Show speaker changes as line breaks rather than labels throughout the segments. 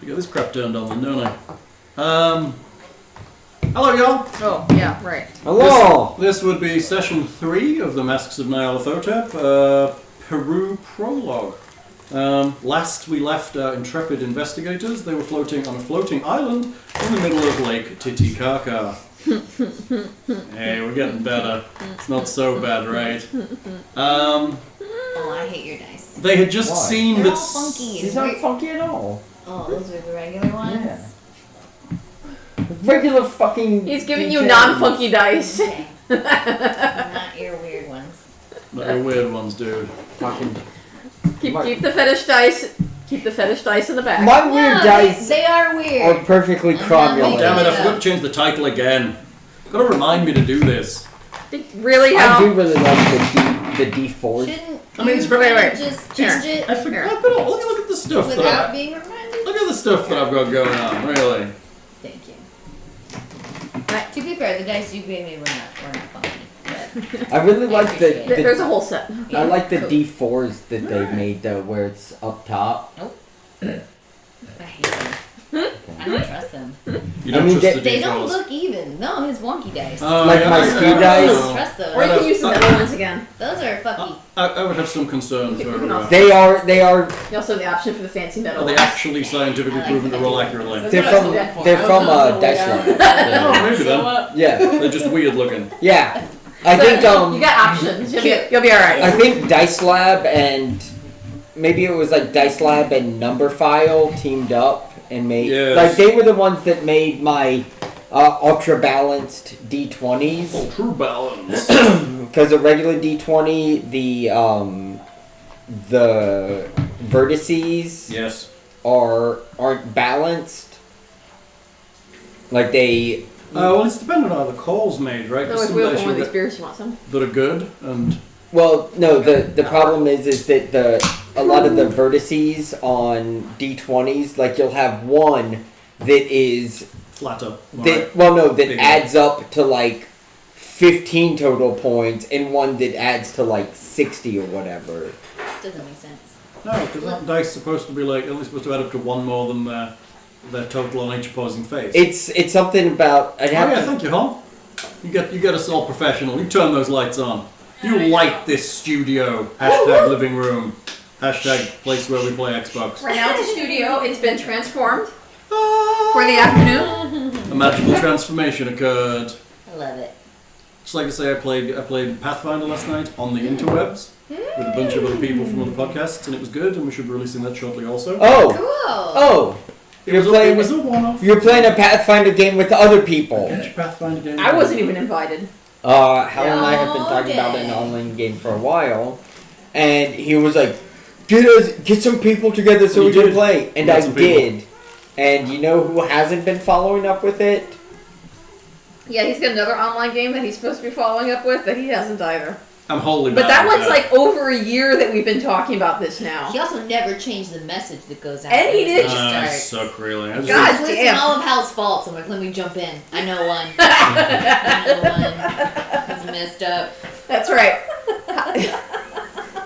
You got this crap turned on then, don't I? Hello, y'all.
Oh, yeah, right.
Hello!
This would be session 3 of the Masks of Nyarlathotep, Peru prologue. Last we left our intrepid investigators. They were floating on a floating island in the middle of Lake Titikaka. Hey, we're getting better. It's not so bad, right?
Oh, I hate your dice.
They had just seen
They're
that...
all funky.
He's not funky at all.
Oh, those are the regular ones?
Yeah. Regular fucking...
He's giving you non-funky dice.
Okay. Not your weird ones.
Not your weird ones, dude.
Fucking...
Keep the fetish dice. Keep the fetish dice in the back.
My weird dice
They are weird.
are perfectly
I'm not
cromulent.
Damn it, I
Yeah.
forgot to change the title again. Gotta remind me to do this.
Really?
I
How?
do really like the D4s.
Shouldn't
I mean,
you
it's very-
wait.
just
Here.
change it
I forgot, but look at the stuff that
without
I...
being reminded?
Look at the stuff that I've got going on, really.
Thank you. But to be fair, the dice you gave me were not funky. But
I really like the
There's a whole set.
I like the
Cool.
D4s that they made where it's up top.
I hate them. I don't trust them.
You don't
I mean,
trust the
They don't
D4s.
look even. No, his wonky dice.
Like my ski
I
dice?
don't trust those.
Or you can use the other ones again.
Those are fucky.
I would have some concern for...
They are
You also have the option for the fancy metal
are they
ones.
actually scientifically proven to roll accurately?
That's
they're
what I
from
said.
they're from Dice Lab.
Oh, maybe then.
Yeah.
They're just weird looking.
Yeah. I
So,
think
you got options. You'll be alright.
I think Dice Lab and maybe it was like Dice Lab and Number File teamed up and made
Yes.
they were the ones that made my ultra balanced D20s.
Oh, true balance.
Because a regular D20, the vertices
Yes.
aren't balanced. Like they.
Well, it's dependent on how the call's made, right?
So
There's
if
some
we
dice
open one of
you'll
these
get
beers, you want some?
that are good, and
Well, no. The problem is that a lot of the vertices on D20s, like you'll have one that is
flatter.
that
Bigger.
adds up to like 15 total points, and one that adds to like 60 or whatever.
Doesn't make sense.
No, because that dice supposed to be like only supposed to add up to one more than their total on each opposing face.
It's something about. I'd have to,
Thank you, Hon. You get us all professional. You turn those lights on. You light this studio. Hashtag living room. Hashtag place where we play Xbox.
Right now it's a studio. It's been transformed for the afternoon.
A magical transformation occurred.
I love it.
Just like I say, I played Pathfinder last night on the interwebs with a bunch of other people from other podcasts, and it was good, and we should be releasing that shortly also.
Oh,
Cool.
It was a one-off.
You're playing a Pathfinder game with other people.
Get your Pathfinder game.
I wasn't even invited.
Hal and I have been talking about an online game for a while, and he was like, "Get some people together so
And
we
you
can
did.
play." And
You got
I
some people.
did. And you know who hasn't been following up with it?
Yeah, he's got another online game that he's supposed to be following up with that he hasn't either.
I'm wholly
But
bad
that
with
one's like over a year that we've been talking about this now.
He also never changed the message that goes out.
And he
when
did.
it
I
starts.
suck really. I just
God
It's listing
damn.
all of Hal's faults. I'm like, let me jump in. I know one. I know one. He's messed up.
That's right.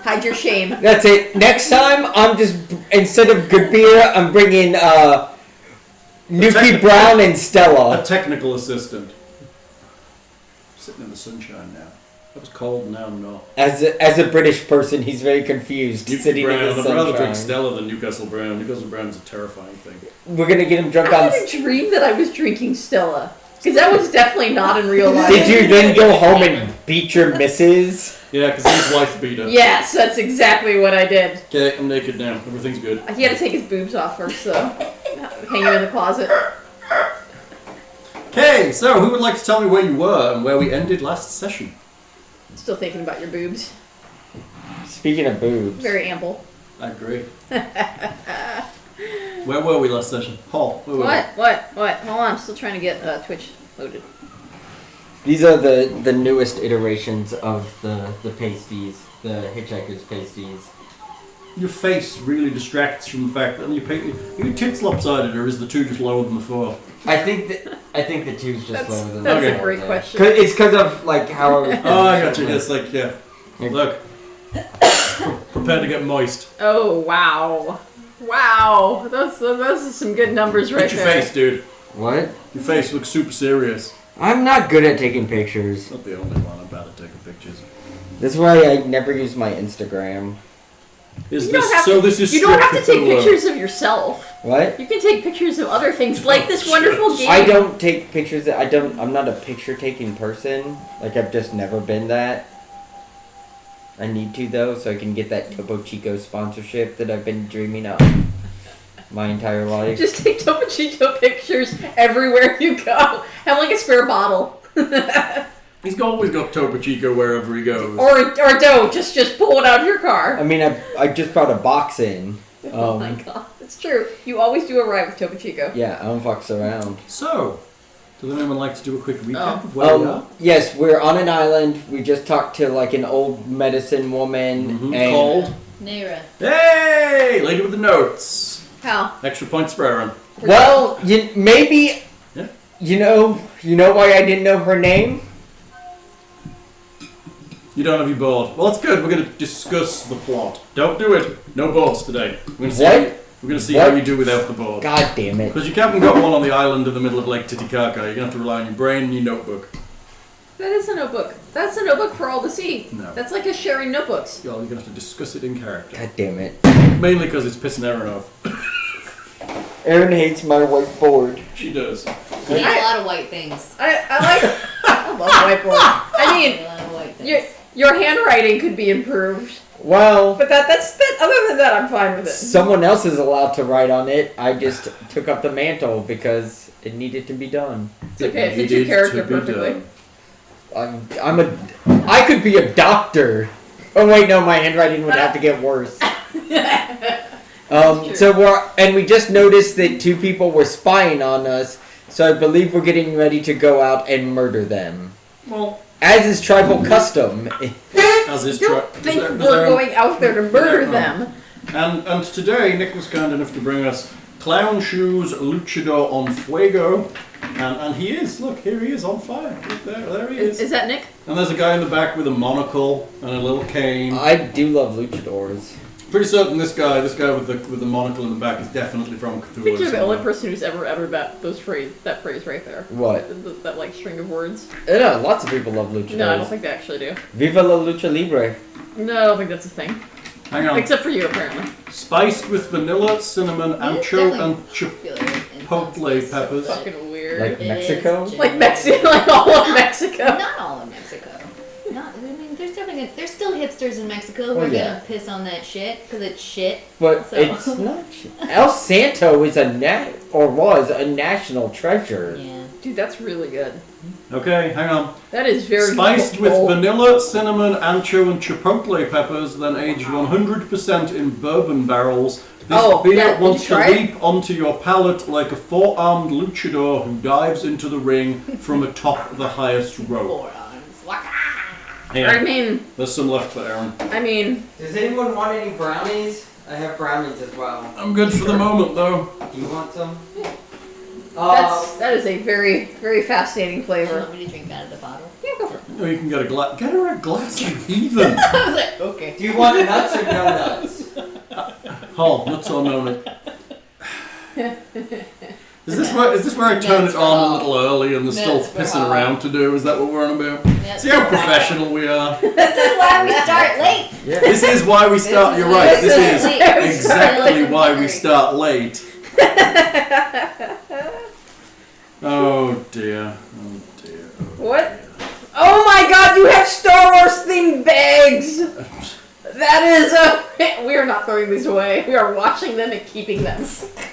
Hide your shame.
That's it. Next time, I'm just instead of good beer, I'm bringing Nuki Brown and
a
Stella.
technical assistant. Sitting in the sunshine now. That was cold, now I'm not.
As a British person, he's very confused. Sitting
Brown.
in the
I'd rather drink
sunshine.
Stella than Newcastle Brown. Newcastle Brown is a terrifying thing.
We're gonna get him drunk
I
on.
had a dream that I was drinking Stella. Because that was definitely not in real life.
Did you then go home and beat your missus?
Yeah, because he's wife beater.
Yes, that's exactly what I did.
Okay, I'm naked now. Everything's good.
He had to take his boobs off first, though. Hang him in the closet.
Okay, so who would like to tell me where you were and where we ended last session?
Still thinking about your boobs.
Speaking of boobs,
Very ample.
I agree. Where were we last session? Hall. Where were
What? Hold on, I'm still trying to get Twitch loaded.
these are the newest iterations of the pasties, the Hitchhiker's pasties.
Your face really distracts from the fact that are your tits lopsided, or is the two just lower than the four?
I think the two's just lower than
That's
Okay.
a great question.
It's because of like how.
Oh, I got you. It's like, yeah. Look. Prepare to get moist.
Oh, wow. Wow, those are some good numbers right
Look at your
there.
face, dude.
What?
Your face looks super serious.
I'm not good at taking pictures.
Not the only one. I'm bad at taking pictures.
That's why I never use my Instagram.
Is
You don't
this
have
so?
to-
This is
You don't have to
straight
take
Cthulhu.
pictures of yourself.
What?
You can take pictures of other things, like this wonderful game.
I don't take pictures. I'm not a picture taking person. Like I've just never been that. I need to though, so I can get that Topo Chico sponsorship that I've been dreaming of my entire life.
Just take Topo Chico pictures everywhere you go. Have like a spare bottle.
He's always got Topo Chico wherever he goes.
or don't. Just pull it out of your car.
I mean, I just brought a box in.
Oh my god. It's true. You always do arrive with Topo Chico.
Yeah, I don't fucks around.
So, does anyone like to do a quick recap of where we are?
Yes, we're on an island. We just talked to like an old medicine woman and
Called.
Naira.
Hey, lady with the notes.
How?
Extra points for Erin.
Well, maybe
Yeah.
you know why I didn't know her name?
You don't have your board. Well, that's good. We're going to discuss the plot. Don't do it. No boards today. We're going to see.
What?
We're going to see how you do without the board.
God damn it!
Because you haven't got one on the island in the middle of Lake Titikaka. You're going to have to rely on your brain and your notebook.
That is a notebook. That's a notebook for all to see.
No.
That's like us sharing notebooks.
You're going to have to discuss it in character.
God damn it!
Mainly because it's pissing Erin off.
Erin hates my whiteboard.
She does.
He needs a lot of white things.
I like. I love whiteboard. I mean,
A lot of white things.
your handwriting could be improved,
Well,
but that's other than that, I'm fine with it.
someone else is allowed to write on it. I just took up the mantle because it needed to be done.
It's okay. It fits
needed
your character
to be
perfectly.
done.
I could be a doctor. Oh wait, no, my handwriting would have to get worse.
True.
So we just noticed that 2 people were spying on us. So I believe we're getting ready to go out and murder them,
Well,
as is tribal custom.
as is
Don't think we're going out there to murder them.
And today, Nick was kind enough to bring us Clown Shoes Luchador on Fuego. And he is. Look, here he is on fire. Look, there he is.
Is that Nick?
And there's a guy in the back with a monocle and a little cane.
I do love luchadors.
Pretty certain this guy with the monocle in the back is definitely from Cthulhu.
I think you're the only
somewhere.
person who's ever uttered that phrase right there.
What?
That like string of words.
Yeah, lots of people love luchadors.
No, I don't think they actually do.
Viva la lucha libre.
No, I don't think that's a thing.
Hang on.
Except for you, apparently.
Spiced with vanilla, cinnamon,
It is
ancho,
definitely
and
popular in
chipotle
some places.
peppers.
Fucking weird.
Like
It
Mexico?
is
Like Mexico, like all of Mexico.
Not all of Mexico. Not. I mean, there's still hipsters in Mexico who
Oh,
are
yeah.
gonna piss on that shit because it's shit.
But
So-
it's not. El Santo is was a national treasure.
Yeah.
Dude, that's really good.
Okay, hang on.
That is very
Spiced with
bold.
vanilla, cinnamon, ancho, and chipotle peppers, then aged 100% in bourbon barrels. This
Oh,
beer
yeah, did
wants
you
to
try it?
leap onto your palate like a 4-armed luchador who dives into the ring from atop the highest rope.
Forearms. Waka.
I
Yeah,
mean,
there's some left for Erin.
Does anyone want any brownies? I have brownies as well.
I'm good for the moment, though.
Do you want some?
that is a very, very fascinating
You
flavor.
want me to drink out of the bottle?
Yeah, go for it.
Oh, you can get a glass. Get her a glass, you heathen.
I was like, okay.
Do you want nuts or no nuts?
Hall, nuts or no nut. Is this where I turn it on a little early and there's still
Nuts for
pissing
all.
around to do? Is that what we're on about?
Nuts
See how
for
professional we are.
This is why we start late.
Yeah.
This is why we start. You're right. This is exactly why we start late. Oh dear. Oh dear.
What? Oh my god, you have Star Wars themed bags! That is we are not throwing these away. We are washing them and keeping them.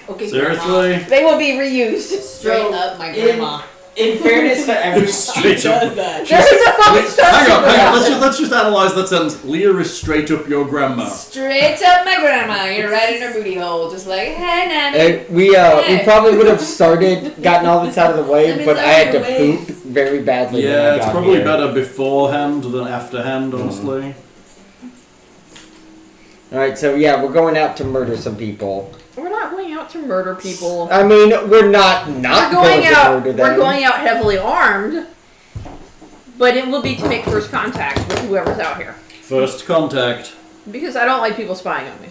Okay,
Seriously?
They will be reused.
Straight up, my grandma.
In fairness to everyone,
Straight up.
that.
There is a fucking Star
Hang on.
Wars.
Let's just analyze that sentence. Leah is straight up your grandma.
Straight up, my grandma. You're right in her booty hole, just like, hey, nanny.
we probably would have gotten all this out of the way,
Let me
but I had to
learn your
poop very badly. when I
Yeah, it's
got
probably
here.
better beforehand than afterhand, honestly.
All right, so yeah, we're going out to murder some people.
We're not going out to murder people.
I mean, we're not
We're
going
going
to
out.
murder them.
We're going out heavily armed, but it will be to make first contact with whoever's out here.
First contact.
Because I don't like people spying on me.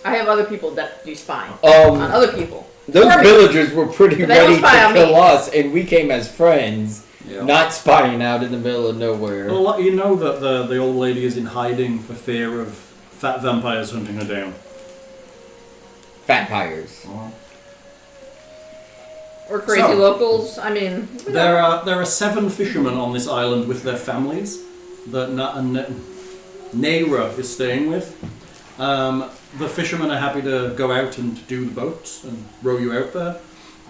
I have other people that do spying on other people.
Those villagers were pretty
But they don't
ready
spy
to
on
kill
me.
us, and we came as friends,
Yeah.
not spying out in the middle of nowhere.
Well, you know that the old lady is in hiding for fear of fat vampires hunting her down.
Vampires.
Or crazy
So-
locals. I mean,
There are 7 fishermen on this island with their families that Naira is staying with. The fishermen are happy to go out and do the boats and row you out there.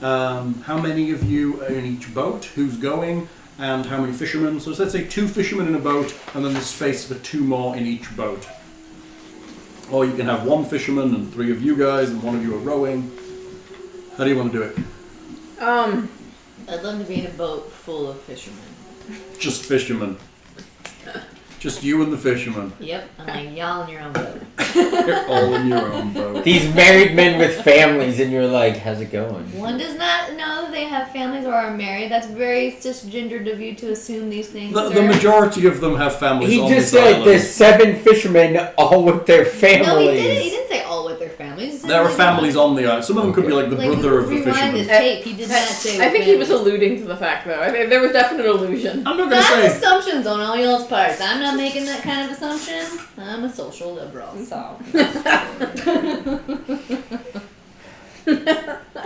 How many of you are in each boat? Who's going? And how many fishermen? So let's say 2 fishermen in a boat, and then there's space for 2 more in each boat. Or you can have 1 fisherman and 3 of you guys, and 1 of you are rowing. How do you want to do it?
I'd love to be in a boat full of fishermen.
Just fishermen. Just you and the fishermen.
Yep, I'm like, y'all in your own boat.
You're all in your own boat.
These married men with families, and you're like, how's it going?
One does not know that they have families or are married. That's very cisgendered of you to assume these things.
The
sir.
majority of them have families
He
on
just
this
said
island.
there's 7 fishermen, all with their families.
No, he didn't. He didn't say all with their families. He said
There are
like-
families on the island. Some of them could be like the
Like,
brother of the
rewind
fisherman.
this tape. He did not say.
I think he was
families.
alluding to the fact, though. I think there was definite illusion.
I'm not going to
That's
say.
assumptions on all y'all's parts. I'm not making that kind of assumption. I'm a social liberal, so.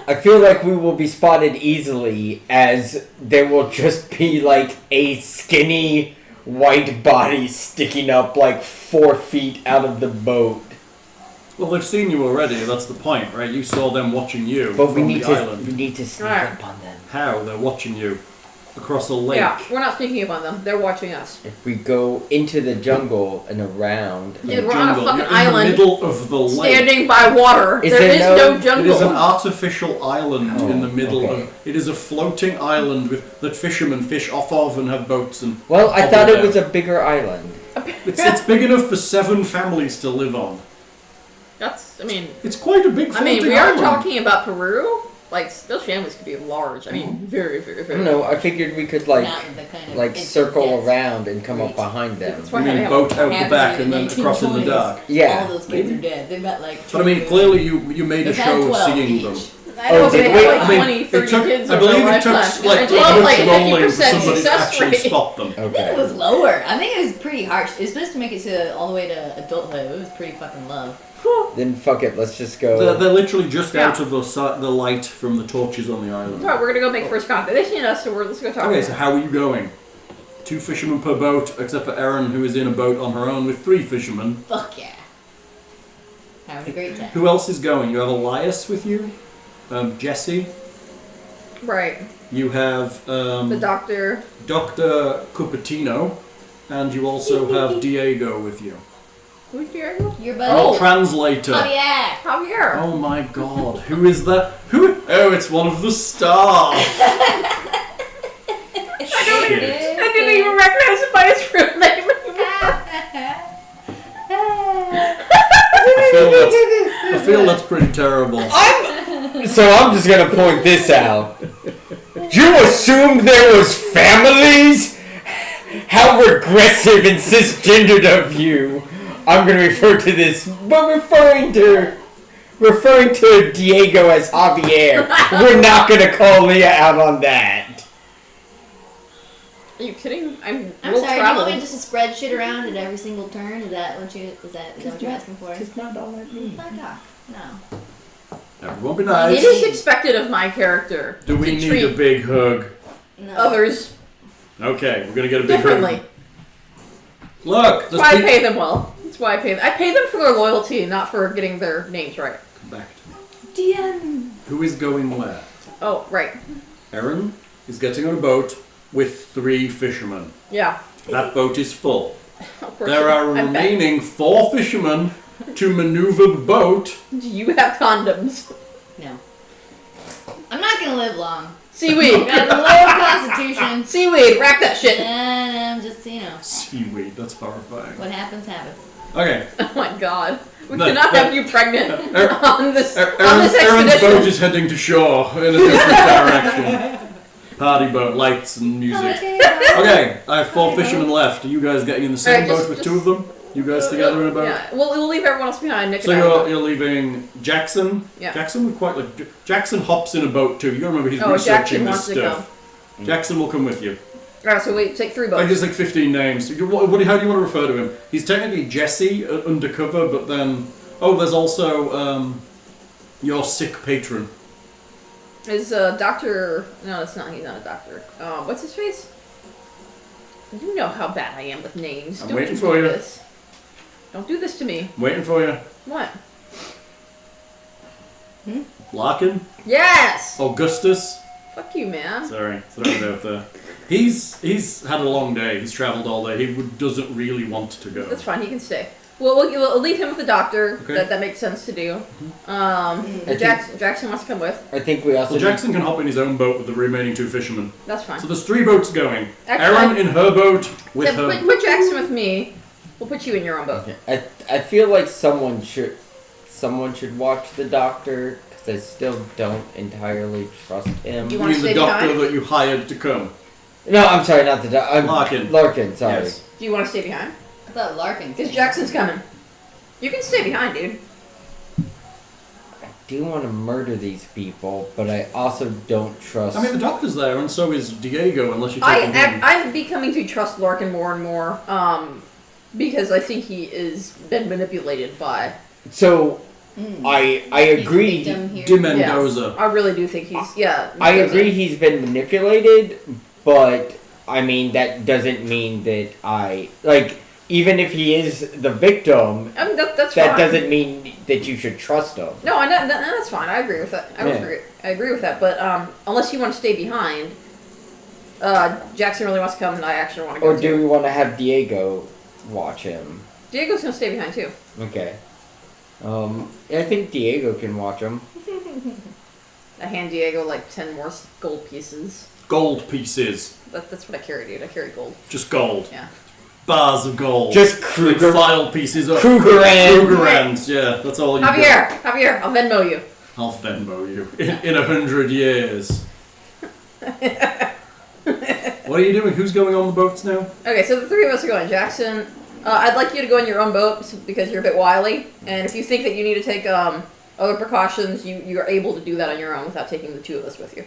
I feel like we will be spotted easily, as there will just be like a skinny white body sticking up like 4 feet out of the boat.
Well, they've seen you already. That's the point, right? You saw them watching you
But
from the island.
we need to sneak
Right.
up on them.
How? They're watching you across a lake.
Yeah, we're not sneaking up on them. They're watching us.
If we go into the jungle and around,
Dude, we're on a
Jungle.
fucking
You're in
island,
the middle of the lake.
standing by water.
Is
There
there
is
no-
no
It
jungle.
is an artificial island
Oh,
in the middle
okay.
of. It is a floating island with that fishermen fish off of and have boats and.
well, I
hobble
thought it
down.
was a bigger island.
It's big enough for 7 families to live on.
That's, I mean,
It's quite a big
I
floating
mean, we are
island.
talking about Peru. Like, those families could be large. I mean, very, very,
I
very.
don't know. I figured we could like
Not the kind of
like
instant
circle
death.
around and come up
Right.
behind them.
That's
I
why
mean,
they have
boat out the
Happened
back
in
and then across in the
1920s.
dark.
Yeah.
All those kids are dead. They've got like.
But I mean, clearly you made a
They've had
show of
12
seeing
each.
them.
I know,
Oh,
but they
did
have
we?
like
I mean,
20, 30
it took,
kids
I
over
believe
their
it took
lifetime.
like
I
much
love, like,
rolling for
50%
somebody to
success
actually
rate.
spot them.
I think
Okay.
it was lower. I think it was pretty harsh. It was supposed to make it to all the way to adulthood. It was pretty fucking low.
Then fuck it. Let's just go.
They're literally just
Yeah.
out of the light from the torches on the island.
Alright, we're gonna go make first contact. They seen us, so let's go talk.
Okay,
to
so
them.
how are you going? 2 fishermen per boat, except for Erin, who is in a boat on her own with 3 fishermen.
Fuck yeah. Having a great time.
Who else is going? You have Elias with you, Jesse.
Right.
You have
The doctor.
Dr. Cupertino, and you also have Diego with you.
Who's Diego?
Your
Our
buddy.
translator.
Oh yeah.
Javier.
Oh my god, who is that? Who? Oh, it's one of the staff. Shit.
I didn't even recognize him by his real name
I feel that's pretty terrible.
So I'm just gonna point this out. You assumed there was families? How regressive and cisgendered of you. I'm gonna refer to this, but referring to Diego as Javier. We're not gonna call Leah out on that.
Are you kidding? I'm
I'm
will
sorry.
travel.
Do you want me just to spread shit around at every single turn? Is that what you're asking for?
It's not all I need.
Fuck off. No.
Everyone be
It
nice.
is expected of my character.
Do we
to
need
treat
a big hug?
No.
others
Okay, we're gonna get a big
differently.
hug. Look,
That's why I pay them well. That's why I pay them. I pay them for their loyalty, not for getting their names right.
Come back to me.
DM.
Who is going where?
Oh, right.
Erin is getting on a boat with 3 fishermen.
Yeah.
That boat is full.
Of course.
There are
I bet.
remaining 4 fishermen to maneuver the boat.
Do you have condoms?
No. I'm not gonna live long.
Seaweed.
I got a low constitution.
Seaweed. Rack that shit.
And I'm just,
Seaweed, that's horrifying.
what happens, happens.
Okay.
Oh my god. We
No,
cannot
no.
have you pregnant
Er-
on this
Erin's
expedition.
boat is heading to shore in a different direction. Party boat, lights and music.
Okay.
Okay, I have 4 fishermen left. Are you guys getting in the same
Alright,
boat with 2 of them? You guys together in a boat?
Yeah, we'll leave everyone else behind. Nick
So
and I.
you're leaving Jackson.
Yeah.
Jackson would quite like. Jackson hops in a boat too. You gotta remember he's researching
Jackson
this
wants to
stuff. Jackson will come with you.
Alright, so we take 3 boats.
Like, there's like 15 names. How do you want to refer to him? He's technically Jesse undercover, but then there's also your sick patron.
Is Doctor? No, it's not. He's not a doctor. What's his face? You know how bad I am with names.
I'm
Don't
waiting
you
for
do
you.
This. Don't do this to me.
I'm waiting for you.
What?
Larkin.
Yes.
Augustus.
Fuck you, man.
Sorry, throw it out there. He's had a long day. He's travelled all day. He doesn't really want to go.
That's fine. He can stay. We'll leave him with the doctor.
Okay.
That makes sense to do. Jackson wants to come with.
I think we also.
Well, Jackson can hop in his own boat with the remaining 2 fishermen.
That's fine.
So there's 3 boats going.
Actually,
Erin in her boat with
Yeah,
her.
put Jackson with me. We'll put you in your own boat.
I feel like someone should watch the doctor because I still don't entirely trust him.
Do you
You
want
mean
to
the
stay
doctor
behind?
that you hired to come?
No, I'm sorry, not the doctor.
Larkin.
Larkin, sorry.
Yes.
Do you want to stay behind?
I thought Larkin.
Because Jackson's coming. You can stay behind, dude.
I do want to murder these people, but I also don't trust.
I mean, the doctor's there, and so is Diego, unless you take him.
I'm becoming to trust Larkin more and more. Because I think he is been manipulated by.
So, I agree.
De Mendoza.
I really do think he's
I agree he's been manipulated, but I mean that doesn't mean that even if he is the victim,
I mean, that's
that
fine.
doesn't mean that you should trust him.
No, that's fine. I agree with that. I agree with that. But unless you want to stay behind, Jackson really wants to come, and I actually want to go.
Or do we want to have Diego watch him?
Diego's gonna stay behind too.
Okay. I think Diego can watch him.
I hand Diego like 10 more gold pieces.
Gold pieces.
That's what I carry, dude. I carry gold.
Just gold.
Yeah.
Bars of gold.
Just
Like file pieces of
Krugerrand.
Krugerrands, yeah, that's all you got.
Javier, I'll Venmo you.
I'll Venmo you. In 100 years. What are you doing? Who's going on the boats now?
Okay, so the 3 of us are going. Jackson, I'd like you to go in your own boat because you're a bit wily, and if you think that you need to take other precautions, you are able to do that on your own without taking the 2 of us with you.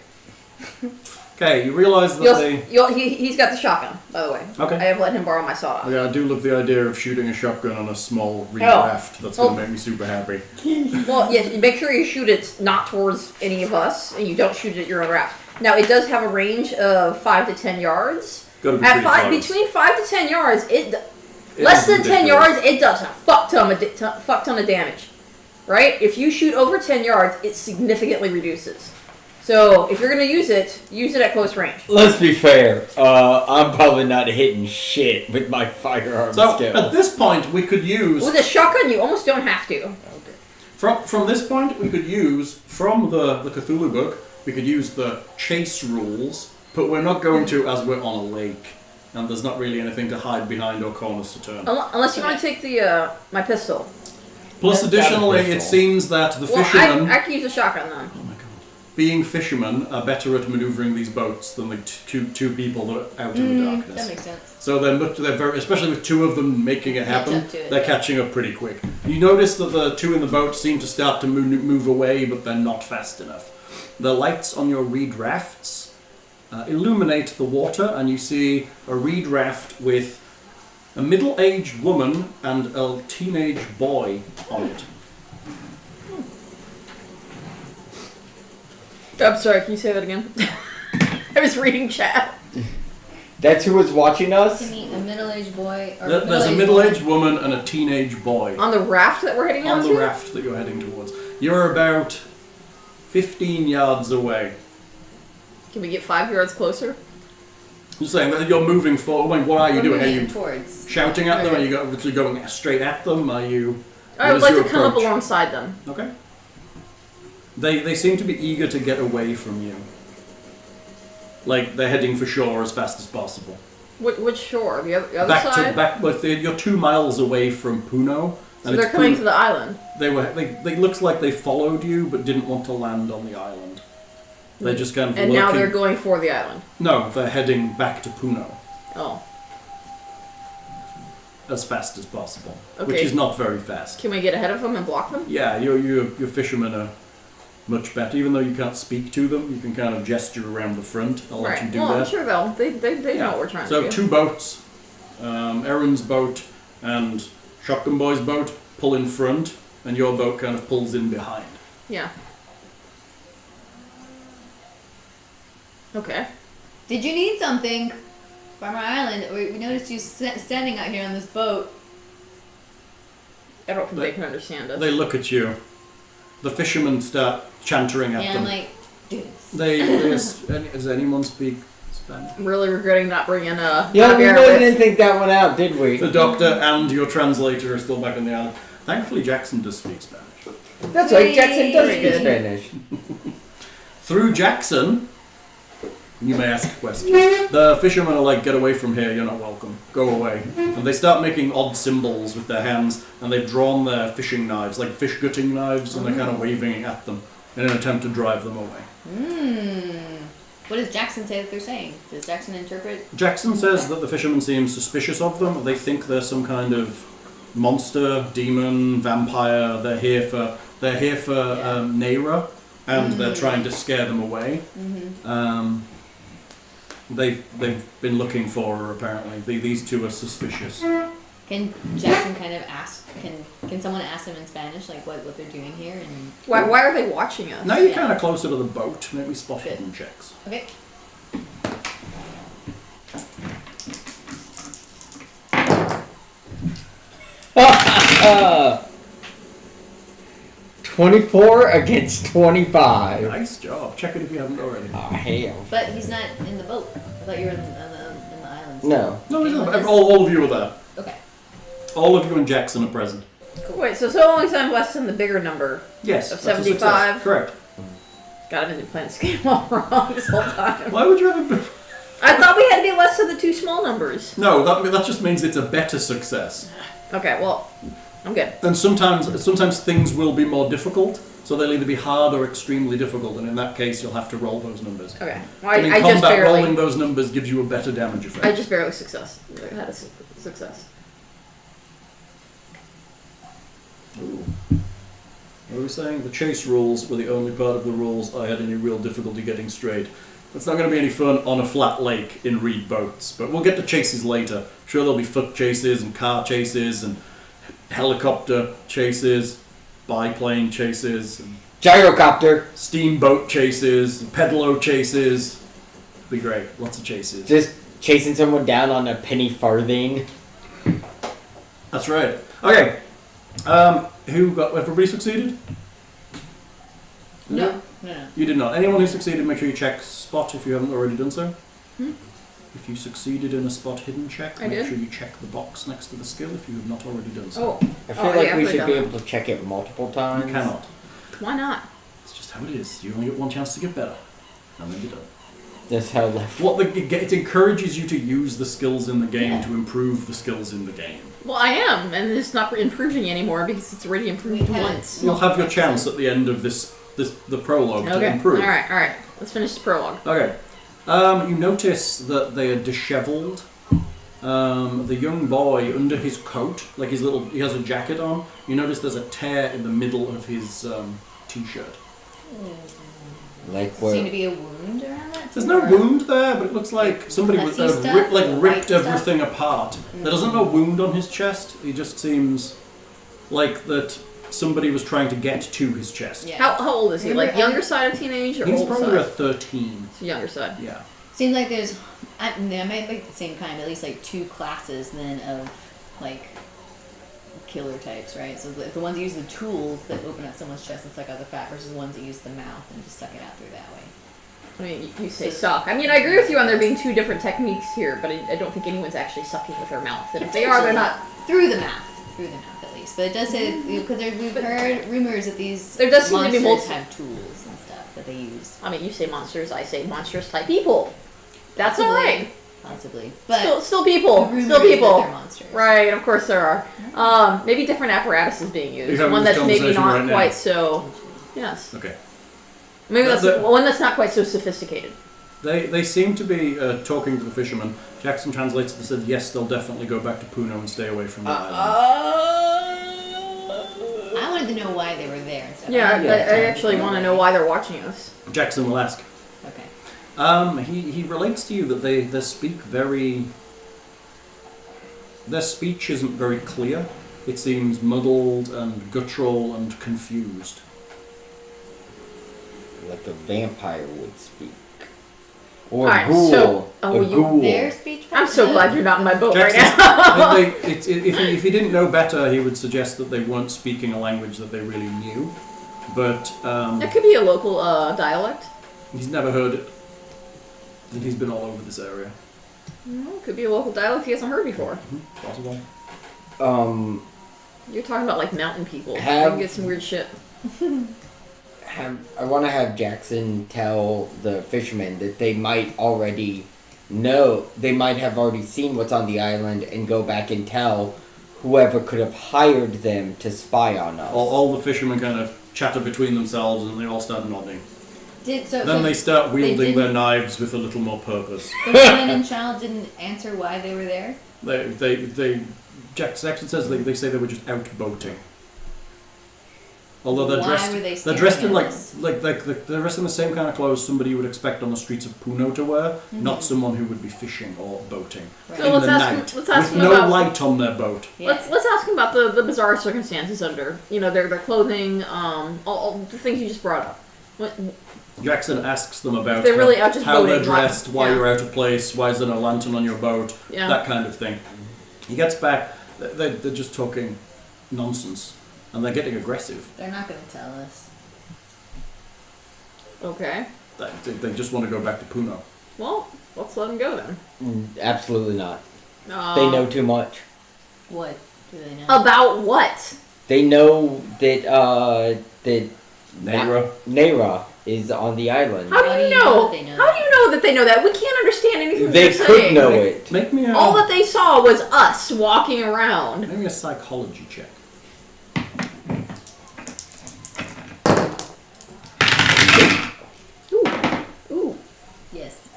Okay, you realise that
He's got the shotgun, by the way.
Okay.
I have let him borrow my sawed-off.
I do love the idea of shooting a shotgun on a small reed raft. That's going to make me super happy.
Well, yes, you make sure you shoot it not towards any of us, and you don't shoot it at your own raft. Now, it does have a range of 5 to 10 yards.
Gotta be pretty close.
Between 5 to 10 yards, less than 10 yards, it does a fuck ton of damage. Right? If you shoot over 10 yards, it significantly reduces. So, if you're going to use it at close range.
Let's be fair. I'm probably not hitting shit with my firearm
So,
skill.
at this point, we could use...
With a shotgun, you almost don't have to.
Okay.
From this point, we could use, from the Cthulhu book, we could use the chase rules, but we're not going to as we're on a lake. And there's not really anything to hide behind or corners to turn.
Unless you want to take my pistol.
Plus, additionally, it seems that the fishermen...
I can use a shotgun, then.
Oh my god. Being fishermen are better at manoeuvring these boats than the two people that are out in the darkness.
That makes sense.
So they're very, especially with 2 of them making it happen,
Catch up to it,
they're
yeah.
catching up pretty quick. You notice that the 2 in the boat seem to start to move away, but they're not fast enough. The lights on your reed rafts illuminate the water, and you see a reed raft with a middle-aged woman and a teenage boy on it.
I'm sorry, can you say that again? I was reading chat.
That's who was watching us?
To meet a middle-aged boy or
There's a middle-aged woman and a teenage boy
On the raft that we're heading
on
onto?
the raft that you're heading towards. You're about 15 yards away.
Can we get 5 yards closer?
I'm just saying that you're moving forward. I mean, what are you doing? Are you
towards?
shouting at them? Are you literally going straight at them? Are you...
I would
what is
like
your
to come up
approach?
alongside them.
Okay. They seem to be eager to get away from you. Like, they're heading for shore as fast as possible.
Which shore? The other side?
But you're 2 miles away from Puno.
So they're coming to the island.
They looks like they followed you, but didn't want to land on the island. They're just kind of
And
looking.
now they're going for the island.
No, they're heading back to Puno.
Oh.
as fast as possible,
Okay.
which is not very fast.
Can we get ahead of them and block them?
Yeah, your fishermen are much better. Even though you can't speak to them, you can kind of gesture around the front. I'll let you do
well,
that.
I'm sure they know what we're trying
So
to do.
2 boats, Erin's boat and Shotgun Boy's boat pull in front, and your boat kind of pulls in behind.
Yeah. Okay.
Did you need something from our island? We noticed you standing out here on this boat.
I don't think they can understand us.
They look at you. The fishermen start chantering at
And
them.
I'm like, dudes.
Does anyone speak Spanish?
I'm really regretting not bringing
Yeah, we
Javier
really
with.
didn't think that one out, did we?
The doctor and your translator are still back on the island. Thankfully, Jackson does speak Spanish.
That's right, Jackson does
Very
speak
good.
Spanish.
Through Jackson, you may ask a question. The fishermen are like, get away from here, you're not welcome. Go away. And they start making odd symbols with their hands, and they've drawn their fishing knives, like fish gutting knives, and they're kind of waving it at them in an attempt to drive them away.
What does Jackson say that they're saying? Does Jackson interpret?
Jackson says that the fishermen seem suspicious of them. They think they're some kind of monster, demon, vampire. They're here for Naira, and they're trying to scare them away. They've been looking for her apparently. These 2 are suspicious.
Can Jackson kind of ask? Can someone ask them in Spanish, like what they're doing here? And
Why are they watching us?
Now you're
Yeah.
kind of closer to the boat. Maybe spot hidden checks.
okay.
24 against 25.
Nice job. Check it if you haven't already.
Oh, hell.
But he's not in the boat. I thought you were in the islands.
No.
No, he's
Okay,
not.
what is-
All of you are there.
Okay.
All of you and Jackson are present.
Wait, so long as I'm less than the bigger number.
Yes.
Of
that's a success.
75?
Correct.
God, I've been playing this game all wrong this whole time.
Why would you have a...
I thought we had to be less than the 2 small numbers.
No, that just means it's a better success.
Okay, well, I'm good.
And sometimes things will be more difficult, so they'll either be hard or extremely difficult, and in that case you'll have to roll those numbers.
Okay. Well,
But in
I just
combat, rolling
barely.
those numbers gives you a better damage effect.
I just barely had a success.
Ooh. What were we saying? The chase rules were the only part of the rules I had any real difficulty getting straight. It's not going to be any fun on a flat lake in reed boats, but we'll get to chases later. I'm sure there'll be foot chases and car chases and helicopter chases, biplane chases, and
Gyrocopter.
steamboat chases, and pedalo chases. Be great. Lots of chases.
Just chasing someone down on a penny farthing.
That's right. Okay. Everybody succeeded?
No.
You did not. Anyone who succeeded, make sure you check spot if you haven't already done so. If you succeeded in a spot hidden check,
I
make
did.
sure you check the box next to the skill if you have not already done so.
Oh,
I feel
yeah,
like we
I've
should
done
be
that.
able to check it multiple times.
You cannot.
Why not?
It's just how it is. You only get one chance to get better. And then you're done.
That's how life.
It encourages you to use the skills in the game to improve the skills in the game.
Well, I am, and it's not improving anymore because it's already improved
We have-
once.
You'll have your chance at the end of the prologue to
Okay.
improve.
All right. Let's finish the prologue.
Okay. You notice that they are disheveled. The young boy under his coat, like he has a jacket on. You notice there's a tear in the middle of his t-shirt.
Like
Seem to
what?
be a wound around that.
There's no wound there, but it looks like somebody
Messy
would
stuff,
ripped
white stuff?
everything apart. There doesn't no wound on his chest. He just seems like that somebody was trying to get to his chest.
Yeah.
How old is he?
Remember
Like younger side of teenage or
He's
older
probably
side?
a 13.
Younger side.
Yeah.
Seems like there's, they might be the same kind, at least like 2 classes then of like killer types, right? So the ones that use the tools that open up someone's chest and suck out the fat versus the ones that use the mouth and just suck it out through that way.
I mean, you say suck. I mean, I agree with you on there being 2 different techniques here, but I don't think anyone's actually sucking with their mouth. And if they are, they're not.
Through the mouth at least. But it does say, because we've heard rumors that these
There does seem to be
monsters
multi-
have tools and stuff that they use.
I mean, you say monsters, I say monstrous type people. That's
Possibly.
alright.
Possibly. But
Still people.
the rumor
Still
is that
people.
they're monsters.
Right, of course there are. Maybe different apparatuses being
You're
used.
having
One
this
that's maybe
conversation
not
right now.
quite so. Yes.
Okay.
Maybe that's
The-
one that's not quite so sophisticated.
They seem to be talking to the fishermen. Jackson translates and said, yes, they'll definitely go back to Puno and stay away from the island.
I wanted to know why they were there. So
Yeah, I actually want to know why they're watching us.
Jackson will ask.
Okay.
He relates to you that they speak very... Their speech isn't very clear. It seems muddled and guttural and confused.
Like a vampire would speak. Or
Alright,
a ghoul.
so-
a ghoul.
Their speech.
I'm so glad you're not in my boat
Jackson,
right now.
if he didn't know better, he would suggest that they weren't speaking a language that they really knew. But
That could be a local dialect.
he's never heard it. I think he's been all over this area.
Could be a local dialect he hasn't heard before.
Possible.
You're talking about like mountain people. They
Have-
can get some weird shit.
I want to have Jackson tell the fishermen that they might already know, they might have already seen what's on the island and go back and tell whoever could have hired them to spy on us.
All the fishermen kind of chatter between themselves and they all start nodding.
Then
They start wielding
didn't-
their knives with a little more purpose.
The woman and child didn't answer why they were there.
Jackson says they say they were just out boating. Although they're
Why
dressed,
were they
they're dressed in
staring at
like
us?
they're dressed in the same kind of clothes somebody would expect on the streets of Puno to wear,
Mm-hmm.
not someone who would be fishing or boating
Right.
So
in
let's
the
ask
night
him- let's ask
with
him
no
about-
light on their boat.
Yeah.
Let's ask him about the bizarre circumstances under their clothing, all the things you just brought up. What,
Jackson asks them about
They're really out just
how they're
boating,
dressed, why
yeah.
you're out of place, why is there no lantern on your boat,
Yeah.
that kind of thing. He gets back, they're just talking nonsense, and they're getting aggressive.
They're not going to tell us.
okay.
They just want to go back to Puno.
Well, let's let him go then.
Absolutely not. They know too much.
What do they know?
About what?
They know that
Nayra.
Nayra is on the island.
How do
How
you
do you know
know?
that they know
How do you know that they know that? We can't understand anything
They
they're
could
saying.
know it.
Make me
All that they saw was us walking around.
Make me a psychology check.
Ooh.
Yes.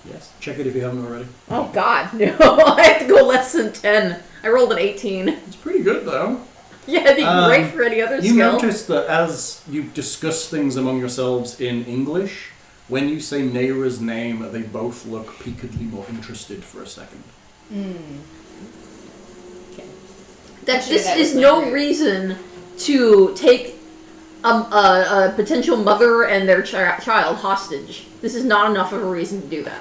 Yes. Check it if you haven't already.
Oh God, no! I have to go less than 10. I rolled an 18.
It's pretty good though.
Yeah, it'd be great for any other
You
skill.
notice that as you discuss things among yourselves in English, when you say Nayra's name, they both look piquedly more interested for a second.
Okay.
That
Actually,
this
that
is
was
no
my
reason to take a potential mother and their child hostage. This is not enough of a reason to do that.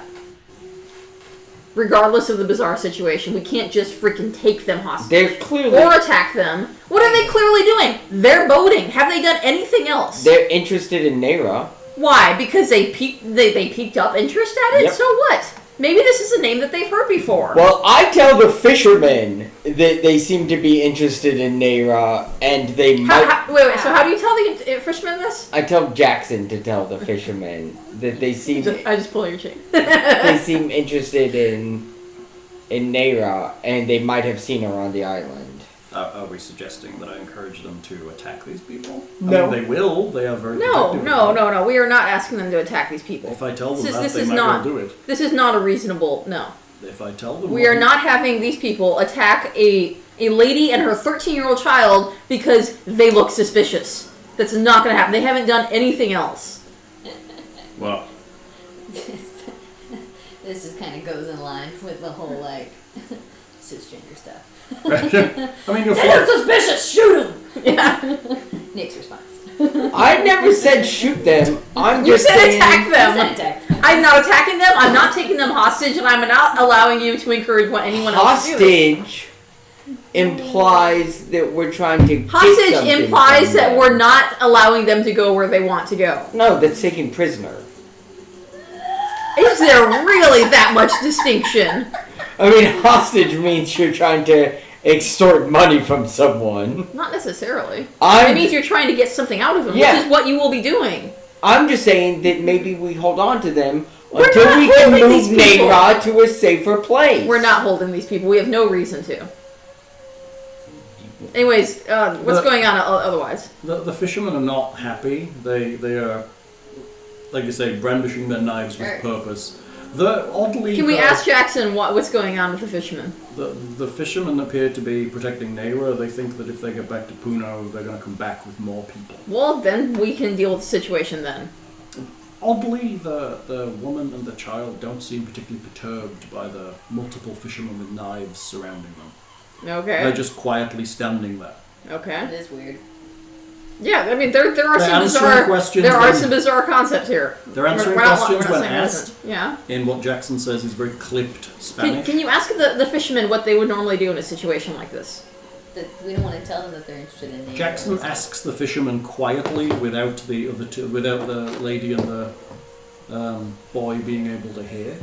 Regardless of the bizarre situation, we can't just freaking take them hostage.
They're clearly
Or attack them. What are they clearly doing? They're boating. Have they done anything else?
they're interested in Nayra.
Why? Because they piqued up interest at it?
Yep.
So what? Maybe this is a name that they've heard before.
Well, I tell the fishermen that they seem to be interested in Nayra, and they might.
Wait, so how do you tell the fishermen this?
I tell Jackson to tell the fishermen that they seem
I just pull your chain.
they seem interested in Nayra, and they might have seen her on the island.
Are we suggesting that I encourage them to attack these people?
No.
I mean, they will. They are very
No.
protective.
We are not asking them to attack these people.
If I tell them
This is-
that,
this
they
is
might
not-
well do it.
This is not a reasonable. No.
If I tell them...
We are not having these people attack a lady and her 13-year-old child because they look suspicious. That's not going to happen. They haven't done anything else.
Well,
This just kind of goes in line with the whole, like, cisgender stuff.
I mean, you're
They're suspicious! Shoot them!
Yeah.
Nick's response.
I never said shoot them. I'm
You
just
said
saying.
attack them.
That's an attack.
I'm not attacking them. I'm not taking them hostage, and I'm not allowing you to encourage what anyone else to do.
Hostage implies that we're trying to get
Hostage
something
implies
from
that
them.
we're not allowing them to go where they want to go.
No, that's taking prisoner.
Is there really that much distinction?
I mean, hostage means you're trying to extort money from someone.
Not necessarily.
I'm-
It means you're trying to get something out of them,
Yeah.
which is what you will be doing.
I'm just saying that maybe we hold on to them
We're
until
not
we can
holding
move
these people.
Nayra to a safer place.
We're not holding these people. We have no reason to. Anyways, what's going on otherwise?
the fishermen are not happy. They are like you say, brandishing their knives with
Sure.
purpose. Oddly,
Can we ask Jackson what's going on with the fishermen?
The fishermen appear to be protecting Naira. They think that if they get back to Puno, they're going to come back with more people.
Well, then we can deal with the situation then.
Oddly, the woman and the child don't seem particularly perturbed by the multiple fishermen with knives surrounding them.
Okay.
They're just quietly standing there.
Okay.
It is weird.
Yeah, I mean there are
They're
some
answering
bizarre
questions
there are
when-
some bizarre concepts here.
They're answering
We're not
questions when
saying it
asked
isn't. Yeah.
in what Jackson says is very clipped Spanish.
Can you ask the fishermen what they would normally do in a situation like this?
That we don't want to tell them that they're interested in nature.
Jackson asks the fisherman quietly, without the other two, without the lady and the boy being able to hear,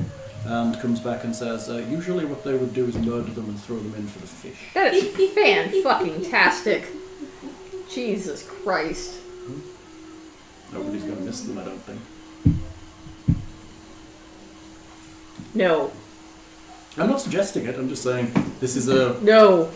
and comes back and says, usually what they would do is murder them and throw them in for the fish.
That is fan-fucking-tastic. Jesus Christ.
Nobody's going to miss them, I don't think.
No.
I'm not suggesting it, I'm just saying this is a...
No.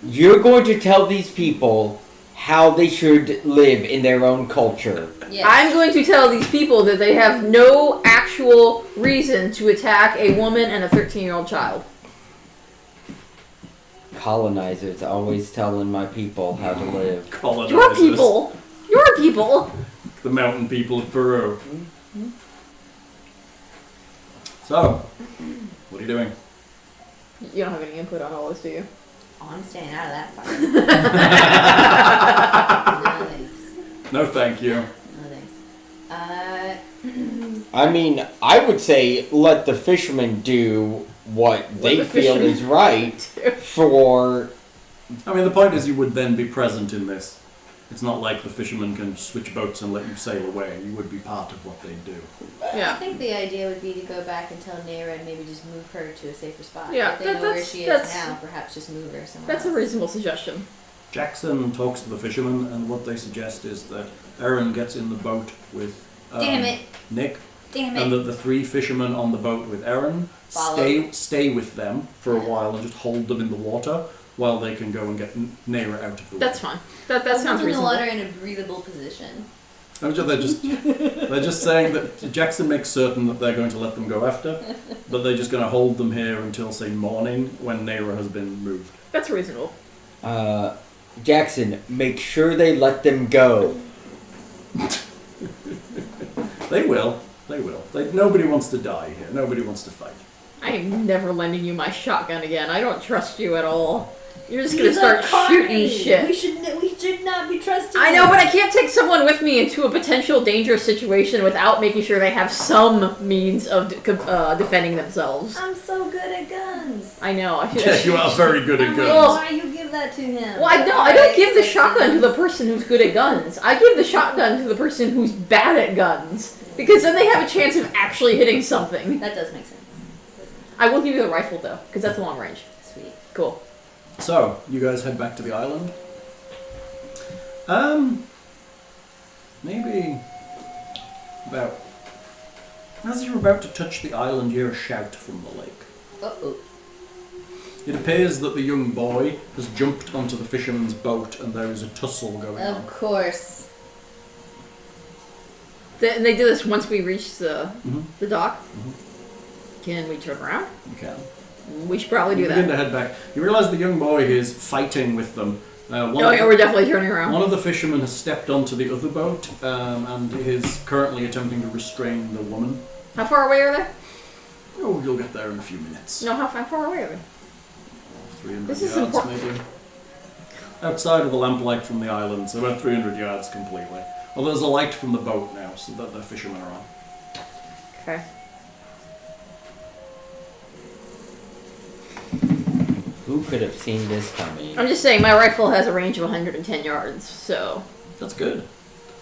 You're going to tell these people how they should live in their own culture.
Yes.
I'm going to tell these people that they have no actual reason to attack a woman and a 13-year-old child.
Colonizers always telling my people how to live.
colonizers.
Your people. Your people.
The mountain people of Peru. So, what are you doing?
You don't have any input on all this, do you?
Oh, I'm staying out of that fight. No thanks.
No thank you.
No thanks.
I mean, I would say let the fishermen do what they
the
feel
fishermen
is right for...
I mean, the point is you would then be present in this. It's not like the fishermen can switch boats and let you sail away. You would be part of what they do.
I
Yeah.
think the idea would be to go back and tell Naira and maybe just move her to a safer spot.
Yeah,
if they know where
that's-
she is
that's-
now, perhaps just move her somewhere
That's a
else.
reasonable suggestion.
Jackson talks to the fishermen, and what they suggest is that Erin gets in the boat with
Damn it.
Nick,
Damn
and
it.
that the three fishermen on the boat with Erin
Follow.
stay with them for a while and just hold them in the water while they can go and get Naira out of the water.
That's fine. That
Hold
sounds
in the
reasonable.
water in a breathable position.
I'm sure they're just saying that Jackson makes certain that they're going to let them go after, but they're just going to hold them here until, say, morning when Naira has been moved.
That's reasonable.
Jackson, make sure they let them go.
They will. They will. Nobody wants to die here. Nobody wants to fight.
I am never lending you my shotgun again. I don't trust you at all. You're just gonna
He's a
start shooting
carny.
shit.
We should not be trusting
I know,
him.
but I can't take someone with me into a potential dangerous situation without making sure they have some means of defending themselves.
I'm so good at guns.
I know. I
Yeah,
should.
you are very good at
Well,
guns.
Why you give that to him?
Well, I don't give the shotgun to the person who's good at guns. I give the shotgun to the person who's bad at guns. Because then they have a chance of actually hitting something.
That does make sense.
I will give you the rifle, though, because that's long range.
Sweet.
Cool.
So, you guys head back to the island. Maybe about... As you're about to touch the island, you hear a shout from the lake.
Uh-oh.
It appears that the young boy has jumped onto the fisherman's boat and there is a tussle going
Of
on.
course.
And they do this once we reach the dock.
Mhm.
Can we turn around?
You can.
We should probably do
You begin
that.
to head back. You realise the young boy is fighting with them.
Oh, yeah, we're definitely turning around.
One of the fishermen has stepped onto the other boat and is currently attempting to restrain the woman.
How far away are they?
Oh, you'll get there in a few minutes.
No, how far away are they?
300
This is
yards,
important.
maybe. Outside of the lamplight from the island, so about 300 yards completely. Well, there's a light from the boat now, so that the fishermen are on.
Okay.
Who could have seen this coming?
I'm just saying, my rifle has a range of 110 yards, so...
That's good.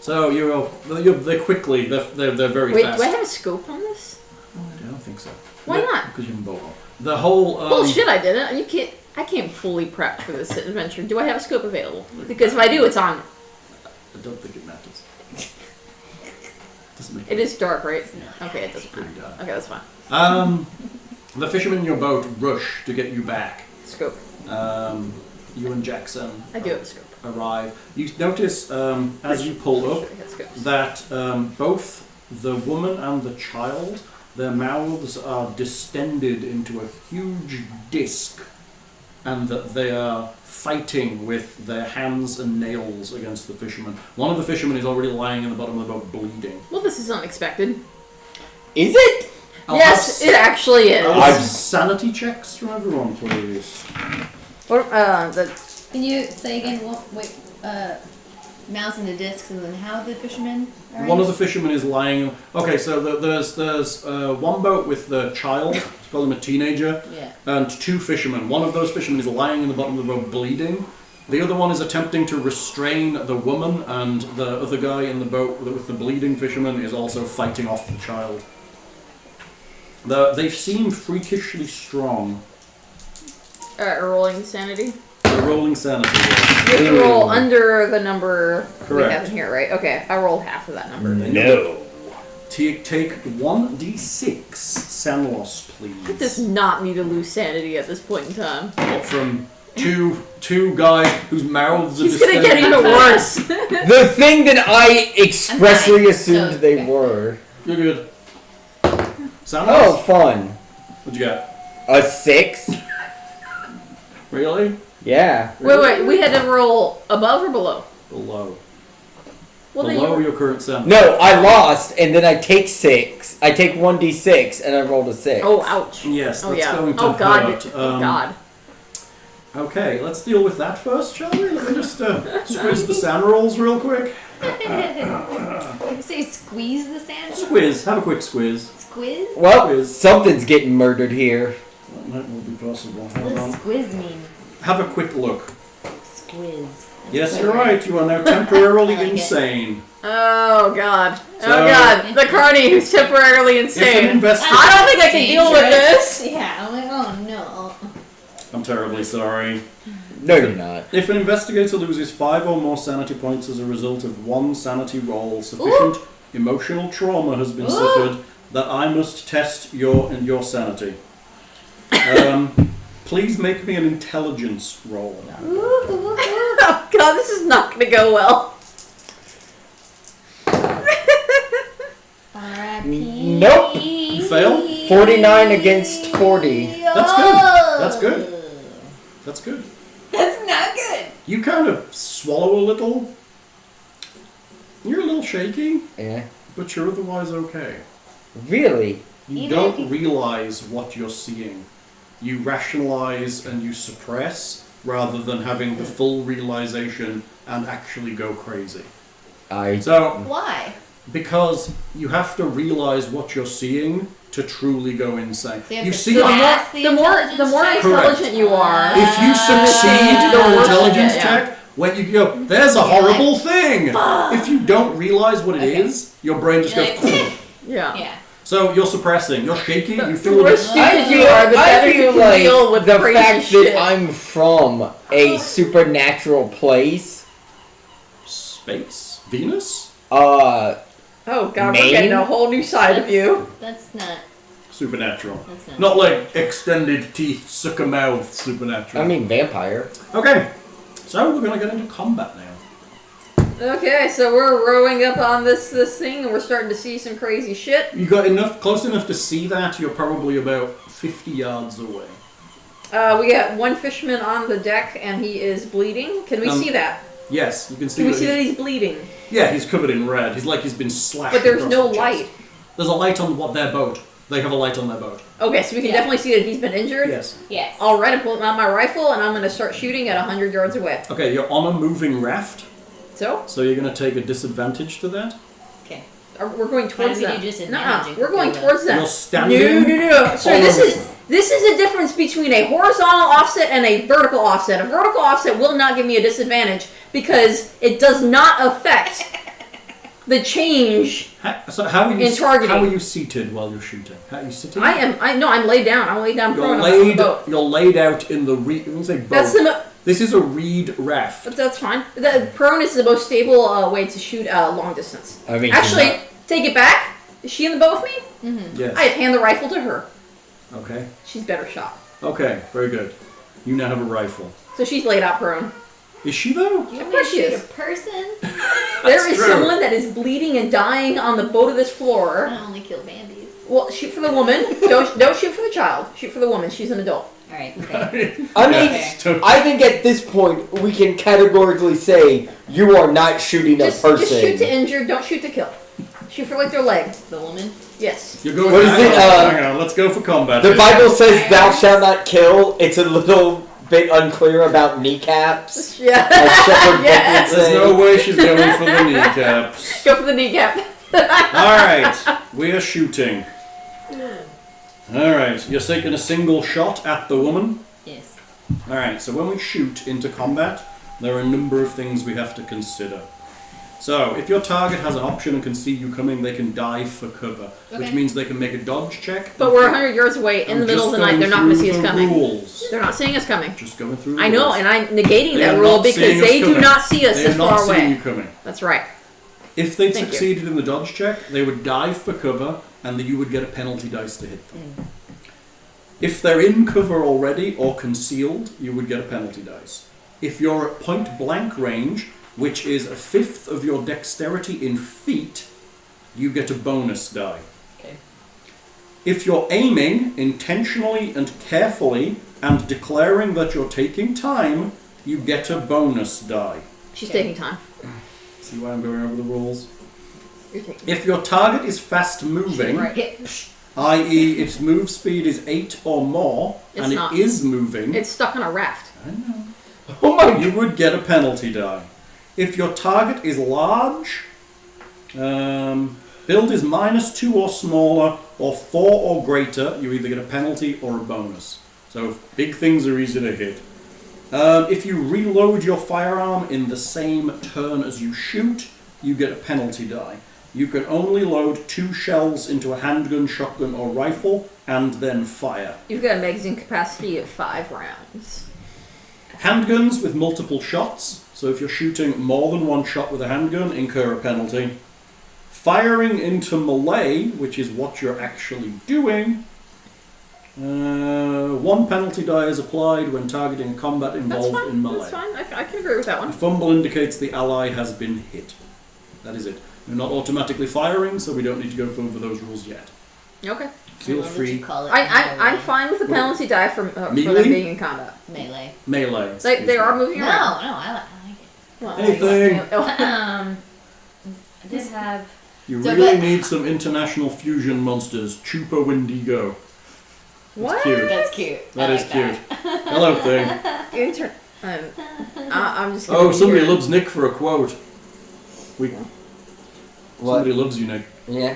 So they're quickly, they're very
Wait,
fast.
do I have a scope on this?
Oh, I don't think so.
Why not?
Because you can bolt on. The whole...
Bullshit, I didn't. I came fully prepped for this adventure. Do I have a scope available? Because if I do, it's on.
I don't think it matters. Doesn't make
It is dark, right?
Yeah.
Okay, it doesn't
It's pretty
matter.
dark.
Okay, that's fine.
The fishermen in your boat rush to get you back.
Scope.
You and Jackson
I do have a scope.
arrive. You notice as you pull up
I got scopes.
that both the woman and the child, their mouths are distended into a huge disc, and that they are fighting with their hands and nails against the fisherman. One of the fishermen is already lying in the bottom of the boat bleeding.
Well, this is unexpected.
Is it?
Yes, it actually is.
I'll have sanity checks from everyone, please.
What,
Can you say again? Wait. Mouse into discs, and then how the fishermen?
One of the fishermen is lying. Okay, so there's one boat with the child, let's call him a teenager, and 2 fishermen. One of those fishermen is lying in the bottom of the boat bleeding. The other one is attempting to restrain the woman, and the other guy in the boat with the bleeding fisherman is also fighting off the child. They seem freakishly strong.
rolling sanity.
They're rolling sanity.
You have to roll under the number we
Correct.
have in here, right? Okay, I rolled half of that number.
No.
Take 1d6 san loss,
It
please.
does not need to lose sanity at this point in time.
What, from two guys whose mouths are
He's gonna get
distended?
even worse.
The thing that I expressly
I'm fine,
assumed
so-
they
okay.
were.
You're good. San
Oh,
loss?
fun.
What'd you get?
A 6?
Really?
Yeah.
Wait, we had to roll above or below?
Below.
Well, then
Below
you-
your current sanity.
No, I lost, and then I take 6. I take 1d6, and I rolled a 6.
Oh, ouch.
Yes,
Oh,
that's
yeah.
going to
Oh, God.
hurt.
Oh, God.
Okay, let's deal with that first, shall we? Let me just squeeze the sand rolls real quick.
You say squeeze the sand?
Squiz. Have a quick squiz.
Squiz?
Well,
Quiz.
something's getting murdered here.
That will be possible.
What
Hold
does
on.
squiz mean?
Have a quick look.
Squiz.
Yes, you're right. You are now temporarily
I like it.
insane.
Oh, God.
So-
Oh, God. The carny who's temporarily insane.
investigator-
I don't think I can deal with this.
Yeah, I'm like, oh no.
I'm terribly sorry.
No, you're not.
If an investigator loses 5 or more sanity points as a result of one sanity roll, sufficient emotional trauma has been suffered that I must test your sanity. Please make me an intelligence roll.
Oh, God, this is not going to go well.
R.I.P.
Nope.
You fail?
49 against 40.
That's good. That's good. That's good.
That's not good.
You kind of swallow a little. You're a little shaky,
Yeah.
but you're otherwise okay.
Really?
You
Even
don't
if you-
realize what you're seeing. You rationalize and you suppress rather than having the full realization and actually go crazy. So,
Why?
because you have to realize what you're seeing to truly go insane.
So you have
You
to
see,
pass
The more
Correct.
intelligent you are,
if you succeed
the
your
worse you
intelligence
get, yeah.
check, when you go, there's a horrible thing. If you don't realize what it is, your brain just
You're
goes.
like,
yeah.
yeah.
So you're suppressing, you're shaky, you
The
feel
worse
it.
you
I
you are, the better you
feel
can
like
deal with
the
crazy
fact
shit.
that I'm from a supernatural place.
Space? Venus?
Oh, God, we're
Maine?
getting a whole new side of you.
That's not.
Supernatural.
That's not.
Not like extended teeth, sucker mouth supernatural.
I mean, vampire.
Okay, so we're gonna get into combat now.
Okay, so we're rowing up on this thing, and we're starting to see some crazy shit.
You got close enough to see that, you're probably about 50 yards away.
We got one fisherman on the deck, and he is bleeding. Can we see that?
Yes, you can see
Can we
that
see that
he's,
he's bleeding?
yeah, he's covered in red. He's like he's been slashed.
But there's
across
no
the chest.
light.
There's a light on their boat. They have a light on their boat.
Okay, so we can
Yeah.
definitely see that he's been injured.
Yes.
Yes.
Alright, I'm pulling out my rifle, and I'm going to start shooting at 100 yards away.
Okay, you're on a moving raft,
So,
so you're gonna take a disadvantage to that.
Okay.
we're going towards
do we
them.
do disadvantage
Nuh-uh, we're going
if
towards them.
You're standing.
No. Sorry,
on a-
this is a difference between a horizontal offset and a vertical offset. A vertical offset will not give me a disadvantage because it does not affect the change.
So how are you?
In targeting.
How are you seated while you're shooting? How are you sitting?
I'm laid down. I'm laid down
You're
prone on the
laid.
boat.
You're laid out in the reed. When you say boat,
That's the
this is a reed raft.
but that's fine. The prone is the most stable way to shoot long distance.
I mean,
Actually, take it back. Is she in the boat with me?
Yes.
I hand the rifle to her.
Okay.
She's better shot.
Okay. Very good. You now have a rifle.
So she's laid out prone.
Is she though?
Do you
Of
want me to
course she
shoot
is.
a person?
There is
true.
someone that is bleeding and dying on the boat of this floor.
I only kill Bambies.
Well, shoot for the woman. Don't shoot for the child. Shoot for the woman. She's an adult.
Alright, okay.
I mean,
Okay.
I think at this point we can categorically say you are not shooting a person.
Just shoot to injure. Don't shoot to kill. Shoot for like their leg.
The woman?
Yes.
You're going.
What is
hang
it,
on, hang on. Let's go for combat.
The
here.
Bible says thou shalt not kill. It's a little bit unclear about kneecaps.
Yeah.
Like Shepherd
Yes.
Book would
There's
say.
no way she's going for the kneecaps.
Go for the kneecap.
Alright, we are shooting. Alright, you're taking a single shot at the woman.
Yes.
Alright, so when we shoot into combat, there are a number of things we have to consider. So, if your target has an option and can see you coming, they can dive for cover, which
Okay.
means they can make a dodge check.
But we're 100 yards away in the middle of the night. They're not going to see us coming.
Rules.
They're not seeing us coming.
Just going through the
I know,
rules.
and I'm negating
They
that
are
rule
not
because
seeing us
they do
coming.
not see us
They
this
are not
far
seeing
away.
you coming.
That's right.
If they'd
Thank you.
succeeded in the dodge check, they would dive for cover, and you would get a penalty dice to hit them. If they're in cover already or concealed, you would get a penalty dice. If you're at point blank range, which is a fifth of your dexterity in feet, you get a bonus die.
Okay.
If you're aiming intentionally and carefully and declaring that you're taking time, you get a bonus die.
She's
Okay.
taking time.
See why I'm going over the rules?
You're taking
If your target is fast moving,
Right. Hit.
i.e. its move speed is 8 or more,
It's
and
not.
it is moving,
It's stuck on a raft.
I know,
Oh my
you would get a penalty die. If your target is large, build is -2 or smaller, or 4 or greater, you either get a penalty or a bonus. So big things are easy to hit. If you reload your firearm in the same turn as you shoot, you get a penalty die. You can only load 2 shells into a handgun, shotgun, or rifle, and then fire.
You've got a magazine capacity of 5 rounds.
Handguns with multiple shots, so if you're shooting more than 1 shot with a handgun, incur a penalty. Firing into melee, which is what you're actually doing, 1 penalty die is applied when targeting combat
That's
involved
fine.
in melee.
That's fine. I can agree with that
A
one.
fumble indicates the ally has been hit. That is it. We're not automatically firing, so we don't need to go over those rules yet.
Okay.
Feel
What would
free.
you call it?
I'm fine with the penalty die for them
Melee?
being in combat.
Melee.
Melee.
They
excuse
are
me.
moving
No,
around.
I like it.
Well,
Anything.
I just have.
You
So,
really
but-
need some international fusion monsters. Chupa Wendigo.
What?
Cute.
That's cute.
That
I
is
like
cute.
that.
Hello, thing.
I'm just. Gonna
Oh,
be
somebody
here.
loves Nick for a quote.
What?
Somebody loves you, Nick.
Yeah.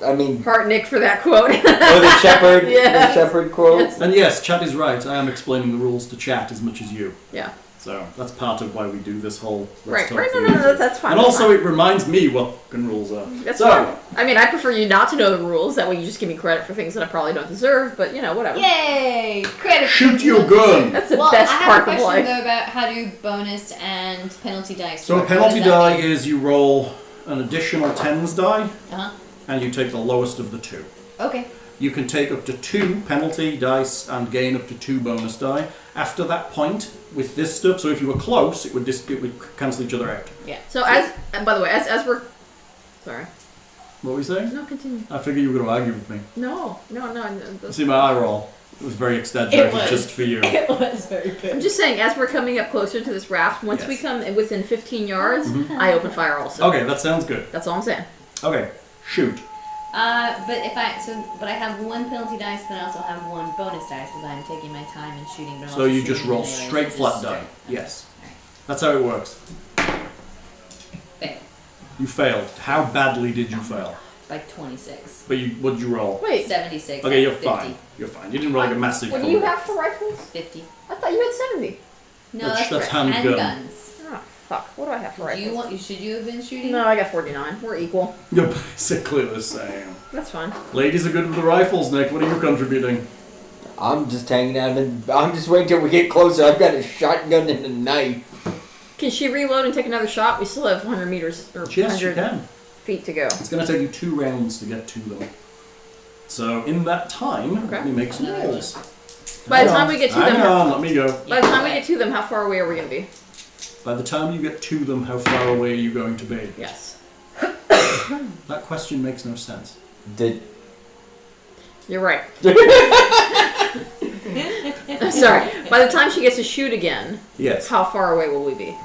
I mean,
Heart Nick for that quote.
oh, the shepherd,
Yes.
the shepherd quote.
Yes.
And yes, chat is right. I am explaining the rules to chat as much as you.
Yeah.
So that's part of why we do this whole.
Right.
talk
Right. No.
rules.
No. That's fine.
And
that's
also,
fine.
it reminds me what fucking rules are.
That's
so,
fine. I mean, I prefer you not to know the rules. That way, you just give me credit for things that I probably don't deserve. But you know, whatever.
Yay! Credit.
shoot your gun.
That's the
Well,
best
I have
part
a
of
question
life.
though about how do bonus and penalty dice
So a
work.
penalty
What does that
die
mean?
is you roll an additional tens die,
Uh-huh.
and you take the lowest of the 2.
Okay.
You can take up to 2 penalty dice and gain up to 2 bonus die. After that point, with this stuff, so if you were close, it would cancel each other out.
Yeah.
So and by the way, as we're sorry.
What were you saying?
No, continue.
I figured you were going to argue with me.
No. That's-
See my eye roll? It was very exaggerated
It was.
just for you.
It was very
I'm
good.
just saying, as we're coming up closer to this raft, once we
Yes.
come within 15 yards,
Mhm.
I open fire also.
Okay, that sounds good.
That's all I'm saying.
Okay, shoot.
But I have 1 penalty dice, then I also have 1 bonus dice because I'm taking my time and shooting. But I'm
So
also
you just
shooting
roll
in melee,
straight
so
flat
just
die.
straight.
Yes. That's how it works.
Fail
You failed. How badly did you fail?
by 26.
But what did you roll?
Wait,
76.
Okay, you're
50.
fine. You're fine. You didn't roll like a massive
what do you
fumble.
have for rifles?
50.
I thought you had 70.
No,
That's
that's, for
handgun.
handguns.
Oh, fuck. What do I have for
Do
rifles?
you want? Should you have been shooting?
No, I got 49. We're equal.
You're basically the same.
That's fine.
Ladies are good with the rifles, Nick. What are you contributing?
I'm just hanging out and I'm just waiting till we get closer. I've got a shotgun and a knife.
Can she reload and take another shot? We still have 100 meters or
Yes, you
100
can.
feet to go.
It's going to take you 2 rounds to get to them. So in that time,
Okay.
let me make some rolls.
By the
Hang
time
on.
we get to
Hang
them,
on, let me go.
by the time we get to them, how far away are we going to be?
By the time you get to them, how far away are you going to be?
Yes.
That question makes no sense.
You're right. Sorry. By the time she gets to shoot again,
Yes.
how far away will we be?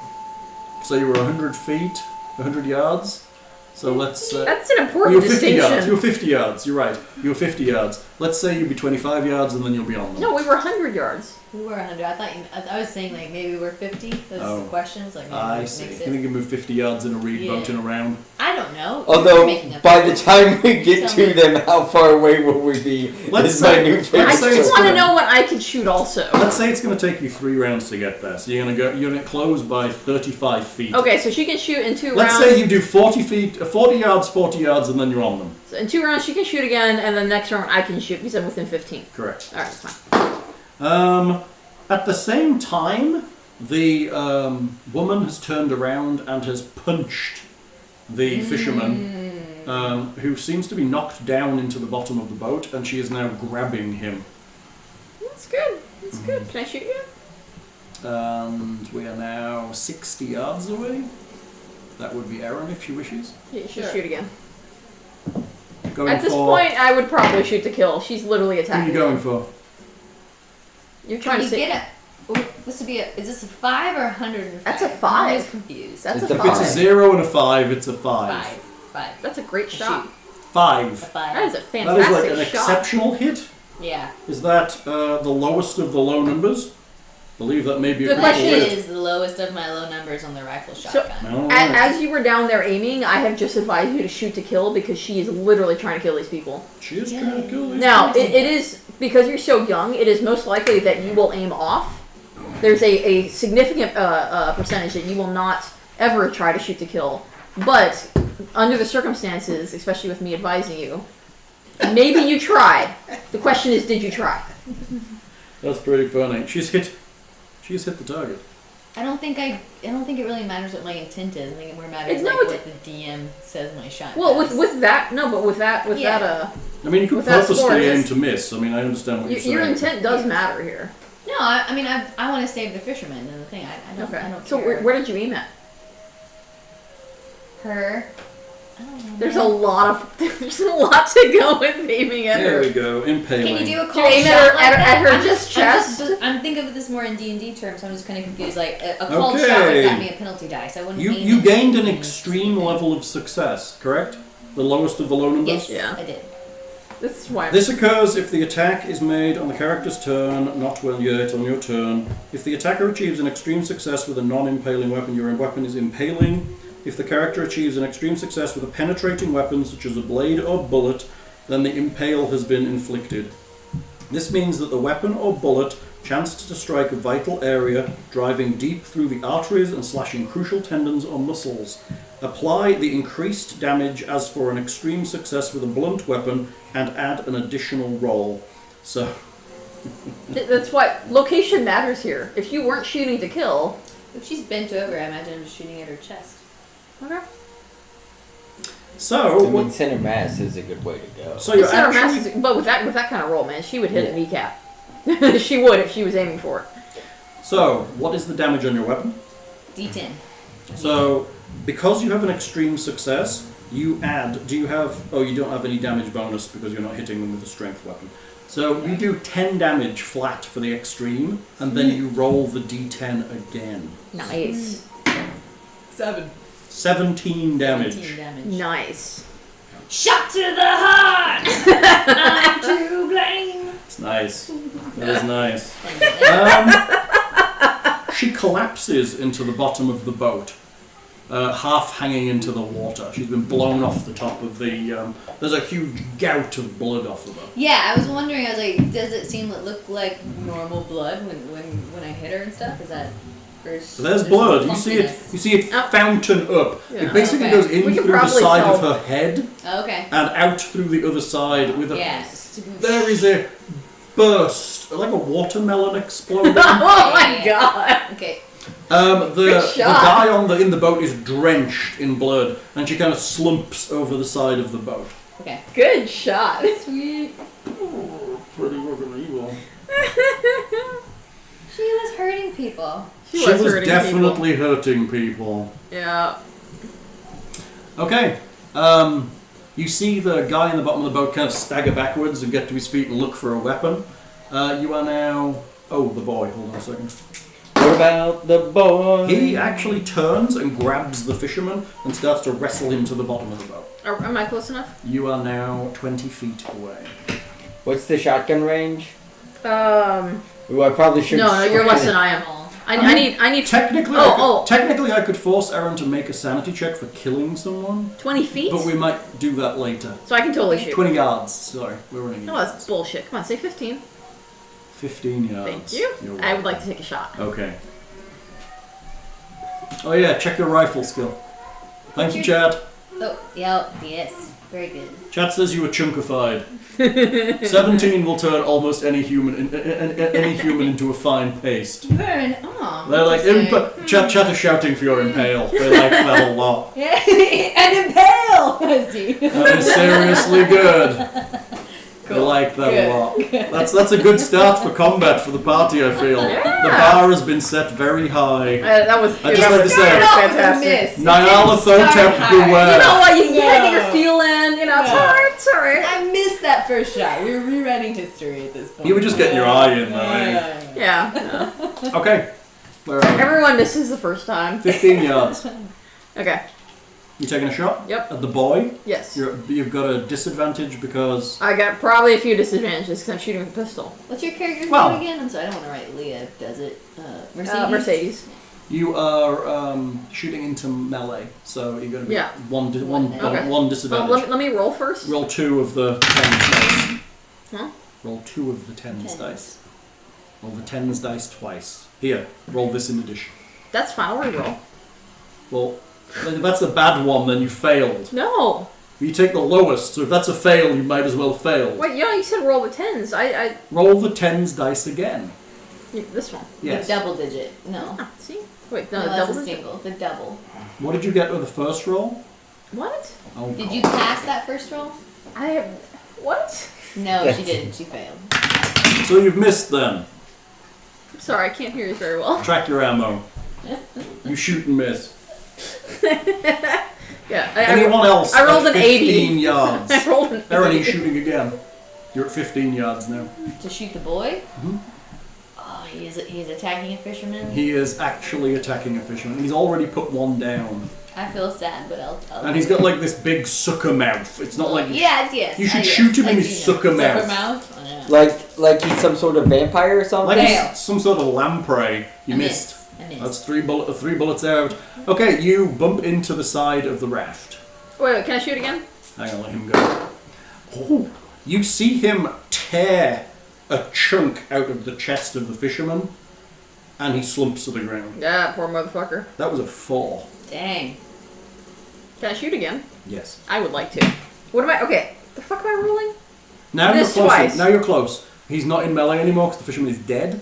So you were 100 feet, 100 yards. So let's...
That's an
you
important
were 50
distinction.
yards. You were 50 yards. You're right. You were 50 yards. Let's say you'll be 25 yards and then you'll be on them.
No, we were 100 yards.
We were 100. I was saying like maybe we're 50. Those
Oh.
questions like maybe
I
we
see.
mix
You think you can move 50 yards in a reed
Yeah.
boating around?
I don't know.
Although,
You're making up
by the
numbers.
time we get
Tell
to
me.
them, how far away will we be?
Let's
is my
say-
new
let's
I
say
favorite.
it's
just want to
gonna-
know what I can shoot also.
Let's say it's going to take you 3 rounds to get there. So you're going to close by 35 feet.
Okay, so she can shoot in 2
Let's
rounds.
say you do 40 yards, and then you're on them.
So in 2 rounds she can shoot again, and then next round I can shoot because I'm within 15.
Correct.
Alright, that's fine.
At the same time, the woman has turned around and has punched the fisherman, who seems to be knocked down into the bottom of the boat, and she is now grabbing him.
That's good. That's good. Can I shoot you?
And we are now 60 yards away. That would be Erin if she wishes.
Yeah, she'll
Sure.
shoot again.
Going
At this
for,
point, I would probably shoot to kill. She's literally
who are
attacking.
you going for?
You're trying
Can
to
you
say
get this would be is this a 5 or 105?
That's a
I'm
5.
always confused.
that's a
It's a
If it's a
5.
0 and a 5, it's a 5.
5.
That's a great shot.
A
5.
5.
That is a
That
fantastic
is like an
shot.
exceptional hit.
Yeah.
Is that the lowest of the low numbers? I believe that may be a
The
critical
question
hit.
is the lowest of my low numbers on the rifle
So-
shotgun.
All
A-
right.
As you were down there aiming, I have just advised you to shoot to kill because she is literally trying to kill these people.
She is trying to kill these
Now,
people.
it is, because you're so young, it is most likely that you will aim off. There's a significant percentage that you will not ever try to shoot to kill. But, under the circumstances, especially with me advising you, maybe you tried. The question is, did you try?
That's pretty funny. She's hit the target.
I don't think it really matters what my intent is. I think it more matters
It's- no,
like
it's-
what the DM says my shot
Well,
does.
with that, no, but with that,
Yeah.
I mean, you could
With that score,
purposely aim
it's-
to miss. I mean, I understand what you're saying.
your intent does
Yes.
matter here.
No, I mean I want to save the fisherman and the thing. I don't
So
care.
where did you aim at?
Her. I don't know.
There's
man.
a lot to go with aiming at
There
her.
we go. Impaling.
Can you do a
Do
cold
you aim
shot
at her-
like
at
that?
her
I'm
just chest?
I'm thinking of this more in D&D terms. So I'm just kind of confused. Like a cold shot
Okay.
would got me a penalty dice. I wouldn't.
You
aim
you
at
gained an
anything.
extreme level of success, correct? The lowest of the low numbers?
Yes,
Yeah.
I did.
This is why.
This occurs if the attack is made on the character's turn, not when yet on your turn. If the attacker achieves an extreme success with a non-impaling weapon, your weapon is impaling. If the character achieves an extreme success with a penetrating weapon, such as a blade or bullet, then the impale has been inflicted. This means that the weapon or bullet chanced to strike a vital area, driving deep through the arteries and slashing crucial tendons or muscles. Apply the increased damage as for an extreme success with a blunt weapon and add an additional roll. So,
That's why location matters here. If you weren't shooting to kill,
If she's bent over, I imagine I'm just shooting at her chest.
okay.
I
so,
mean, center mass is a good way to go.
so you're
Center mass
actually...
is- but with that kind of roll, man, she would hit
Yeah.
a kneecap. She would if she was aiming for it.
So, what is the damage on your weapon?
D10.
So, because you have an extreme success, you add... Do you have... Oh, you don't have any damage bonus because you're not hitting them with a strength weapon. So, you do 10 damage flat for the extreme, and then you roll the d10 again.
Nice.
17 damage.
17 damage.
Nice.
Shot to the heart! I'm to blame!
It's nice. That is nice.
Thank
She collapses into the bottom of the boat, half hanging into the water. She's been blown off the top of the... there's a huge gout of blood off of her.
Yeah, I was wondering, I was like, does it look like normal blood when I hit her and stuff? Is that... Or is
So there's
there
blood.
some
You see it.
funkiness?
You see it fountain up.
Yeah.
It basically
Okay.
goes in
We can
through the
probably
side of
tell-
her head
Oh, okay.
and out through the other side with a.
Yeah.
There is a burst, like a watermelon exploding.
Oh my god.
Okay.
The
shot.
guy in the boat is drenched in blood, and she kind of slumps over the side of the boat.
Okay.
Good shot.
Sweet.
Pretty fucking evil.
She was hurting people.
She was
hurting
definitely hurting people.
Yeah.
Okay. You see the guy in the bottom of the boat kind of stagger backwards and get to his feet and look for a weapon. You are now... Oh, the boy. Hold on a second.
What about the boy?
He actually turns and grabs the fisherman and starts to wrestle him to the bottom of the boat.
Am I close enough?
You are now 20 feet away.
What's the shotgun range? Ooh, I probably should.
No, you're less than I am. I need.
Technically,
Oh,
technically, I could force Erin to make a sanity check for killing someone,
20 feet?
but we might do that later.
So I can totally shoot.
20 yards. Sorry, we're running.
No, that's bullshit. Come on, say 15.
15 yards.
Thank you.
You're
I would
welcome.
like to take a shot.
Okay. Oh yeah, check your rifle skill. Thank you, Chad.
Oh, yeah, yes. Very good.
Chad says you were chunkified. 17 will turn almost any human into a fine paste.
Burn.
They're like, Chat are shouting for your impale. They like that a lot.
Yeah, and impale! I see.
That is seriously good. They like that a lot. That's a good start for combat for the party, I feel.
Yeah.
The bar has been set very high.
That was.
I just like to say,
fantastic.
Nyarlathotep, beware.
You know what? You gotta get your feel in. You know, it's alright. It's alright.
I missed that first shot. We were rewriting history at this point.
You were just getting your eye in, though, eh?
Yeah.
Okay. Where are we?
Everyone misses the first time.
15 yards.
Okay.
You taking a shot?
Yep.
At the boy?
Yes.
You've got a disadvantage because...
I got probably a few disadvantages because I'm shooting with a pistol.
What's your character's
Well-
name again? I'm sorry, I don't want to write Leah. Does it? Mercedes?
Mercedes.
You are shooting into melee, so you're going to be
Yeah.
one
Okay.
disadvantage.
Let me roll first.
Roll 2 of the 10s dice.
Huh?
Roll 2 of the 10s dice. Roll the 10s dice twice. Here, roll this in addition.
That's fine. I'll re-roll.
Well, if that's a bad one, then you failed.
No.
You take the lowest, so if that's a fail, you might as well fail.
Wait, you said roll the 10s. I
Roll the 10s dice again.
this one.
Yes.
The double digit. No.
Ah, see? Wait,
No,
no,
that's
double
a
digit?
single. The double.
What did you get with the first roll?
What?
Oh,
Did you pass that first roll?
I have. What?
No, she didn't. She failed.
So you've missed then.
I'm sorry, I can't hear you very well.
Track your ammo. You shoot and miss.
Yeah.
Anyone else?
I rolled
at
an
15
80.
yards.
I rolled an
Erin,
80.
you shooting again. You're at 15 yards now.
To shoot the boy?
Mhm.
Oh, he's attacking a fisherman?
He is actually attacking a fisherman. He's already put one down.
I feel sad, but I'll
And he's got like this big sucker mouth. It's not like...
Yes.
You should
yes,
shoot him
I
in his
do know.
sucker mouth.
Sucker mouth? Oh, yeah.
Like he's some sort of vampire or something?
Like
Fail.
he's some sort of lamprey. You
I
missed.
I missed.
That's three bullets out. Okay, you bump into the side of the raft.
Wait, can I shoot again?
Hang on, let him go. Oh, you see him tear a chunk out of the chest of the fisherman, and he slumps to the ground.
Yeah, poor motherfucker.
That was a 4.
Dang.
Can I shoot again?
Yes.
I would like to. What am I? Okay. The fuck am I rolling?
Now
This
you're close.
twice.
Now you're close. He's not in melee anymore because the fisherman is dead.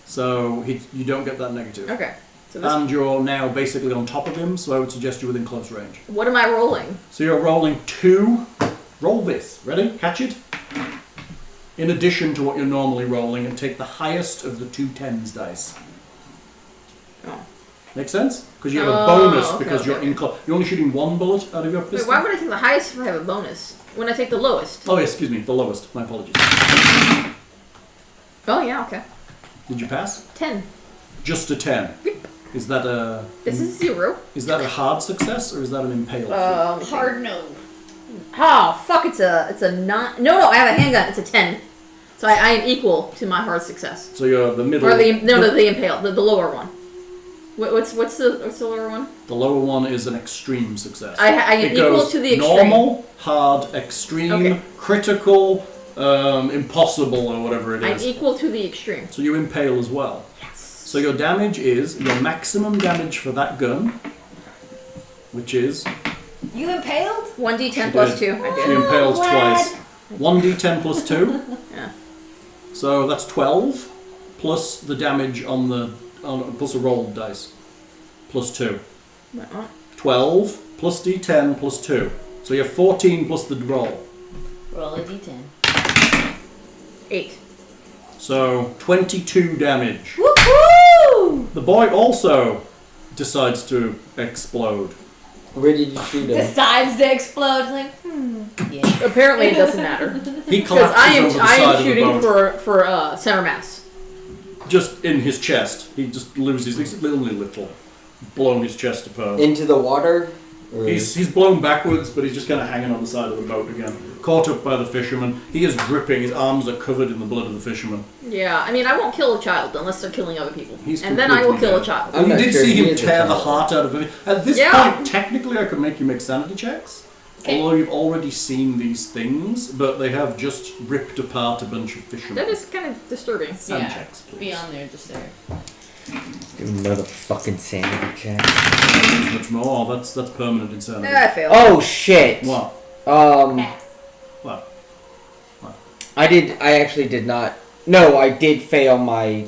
So you don't get that negative.
Okay. So this.
And you're now basically on top of him, so I would suggest you're within close range.
What am I rolling?
So you're rolling 2. Roll this. Ready? Catch it. In addition to what you're normally rolling, and take the highest of the 2 10s dice.
Oh.
Make sense? Because you have a
Oh,
bonus
okay,
because
okay,
you're in close. You're only shooting 1 bullet out of your
Wait,
pistol.
why would I take the highest if I have a bonus? When I take the lowest?
Oh, yes, excuse me. The lowest. My apologies.
Oh yeah, okay.
Did you pass?
10.
Just a 10. Is that a
This is 0.
is that a hard success or is that an impale?
Hard no.
Oh fuck! It's a not. No, I have a handgun. It's a 10. So I am equal to my hard success.
So you're the middle.
Or the impale, the lower one. What's the lower one?
The lower one is an extreme success.
I am
It
equal
goes
to the extreme.
normal, hard, extreme,
Okay.
critical, impossible, or whatever it
I'm
is.
equal to the extreme.
So you impale as well. So your damage is your maximum damage for that gun, which is
You impaled?
1d10
She
plus
did.
2. I
she
did.
impales
Vlad.
twice. 1d10 plus 2.
Yeah.
So that's 12 plus the damage on plus a rolled dice plus 2.
Uh-uh.
12 plus d10 plus 2. So you have 14 plus the roll.
Roll a d10.
8.
So 22 damage.
Woohoo!
The boy also decides to explode.
Where did you shoot him?
Decides to explode. Like, yeah.
Apparently, it doesn't matter.
He
Because
collapses over the
I
side
am
of the
shooting
boat.
for center mass.
Just in his chest. He just loses. He's only little. Blown his chest apart.
Into the water? Or-
He's blown backwards, but he's just kind of hanging on the side of the boat again. Caught up by the fisherman. He is dripping. His arms are covered in the blood of the fisherman.
Yeah, I mean, I won't kill a child unless they're killing other people.
He's
And then I will
completely
kill a
dead.
child.
I'm
You
not
did
sure
see
he
him
is a
tear the
child.
heart out of him. At this
Yeah.
point, technically, I could make you make sanity checks.
Okay.
Although you've already seen these things, but they have just ripped apart a bunch of fishermen.
That is kind of disturbing.
Sanity
Yeah.
checks, please.
Be on there, just there.
Do another fucking sanity check.
Not much more. That's permanent insanity.
I failed.
Oh shit!
What?
Pass.
What?
I actually did not. No, I did fail my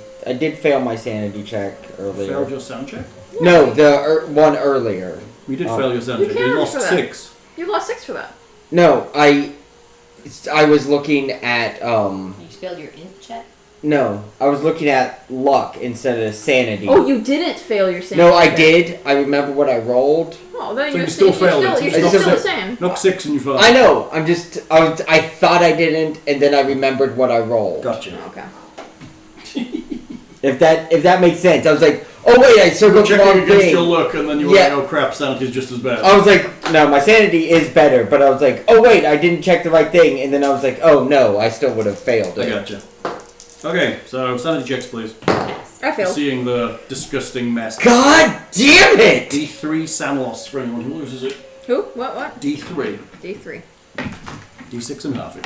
sanity check earlier.
Failed your sound check?
No, the one earlier.
You did fail your sound
You
check.
can't
You lost
for that.
6.
You lost 6 for that.
No, I was looking at
You just failed your int check.
No, I was looking at luck instead of sanity.
Oh, you didn't fail your sanity.
No, I
check.
did. I remember what I rolled.
Oh, then
So
you're
you still failed it.
You're
You
still
still
the same.
Knock 6 and you failed.
I know. I thought I didn't, and then I remembered what I rolled.
Gotcha.
Oh, okay.
If that makes sense, I was like, oh wait, I circled the
Checking
wrong
against
thing.
your luck, and then you were
Yeah.
like, oh crap, sanity's just as bad.
I was like, no, my sanity is better, but I was like, oh wait, I didn't check the right thing, and then I was like, oh no, I still would have failed
I
it.
gotcha. Okay, so sanity checks, please.
Pass.
I failed.
Seeing the disgusting mess.
God damn it!
D3 SAN loss for anyone who loses it.
Who? What?
D3.
D3.
D6 and half it.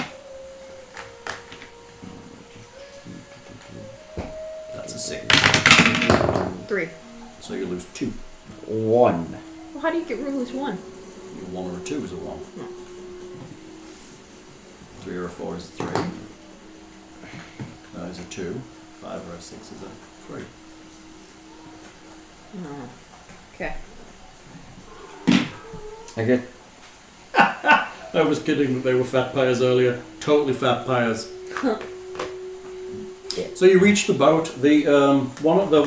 That's a 6.
3.
So you lose 2.
1.
Well, how do you get lose 1?
A 1 or a 2 is a 1. 3 or a 4 is a 3. That is a 2. 5 or a 6 is a 3.
Oh. Okay.
I get.
I was kidding that they were fat pyres earlier. Totally fat pyres. So you reach the boat. The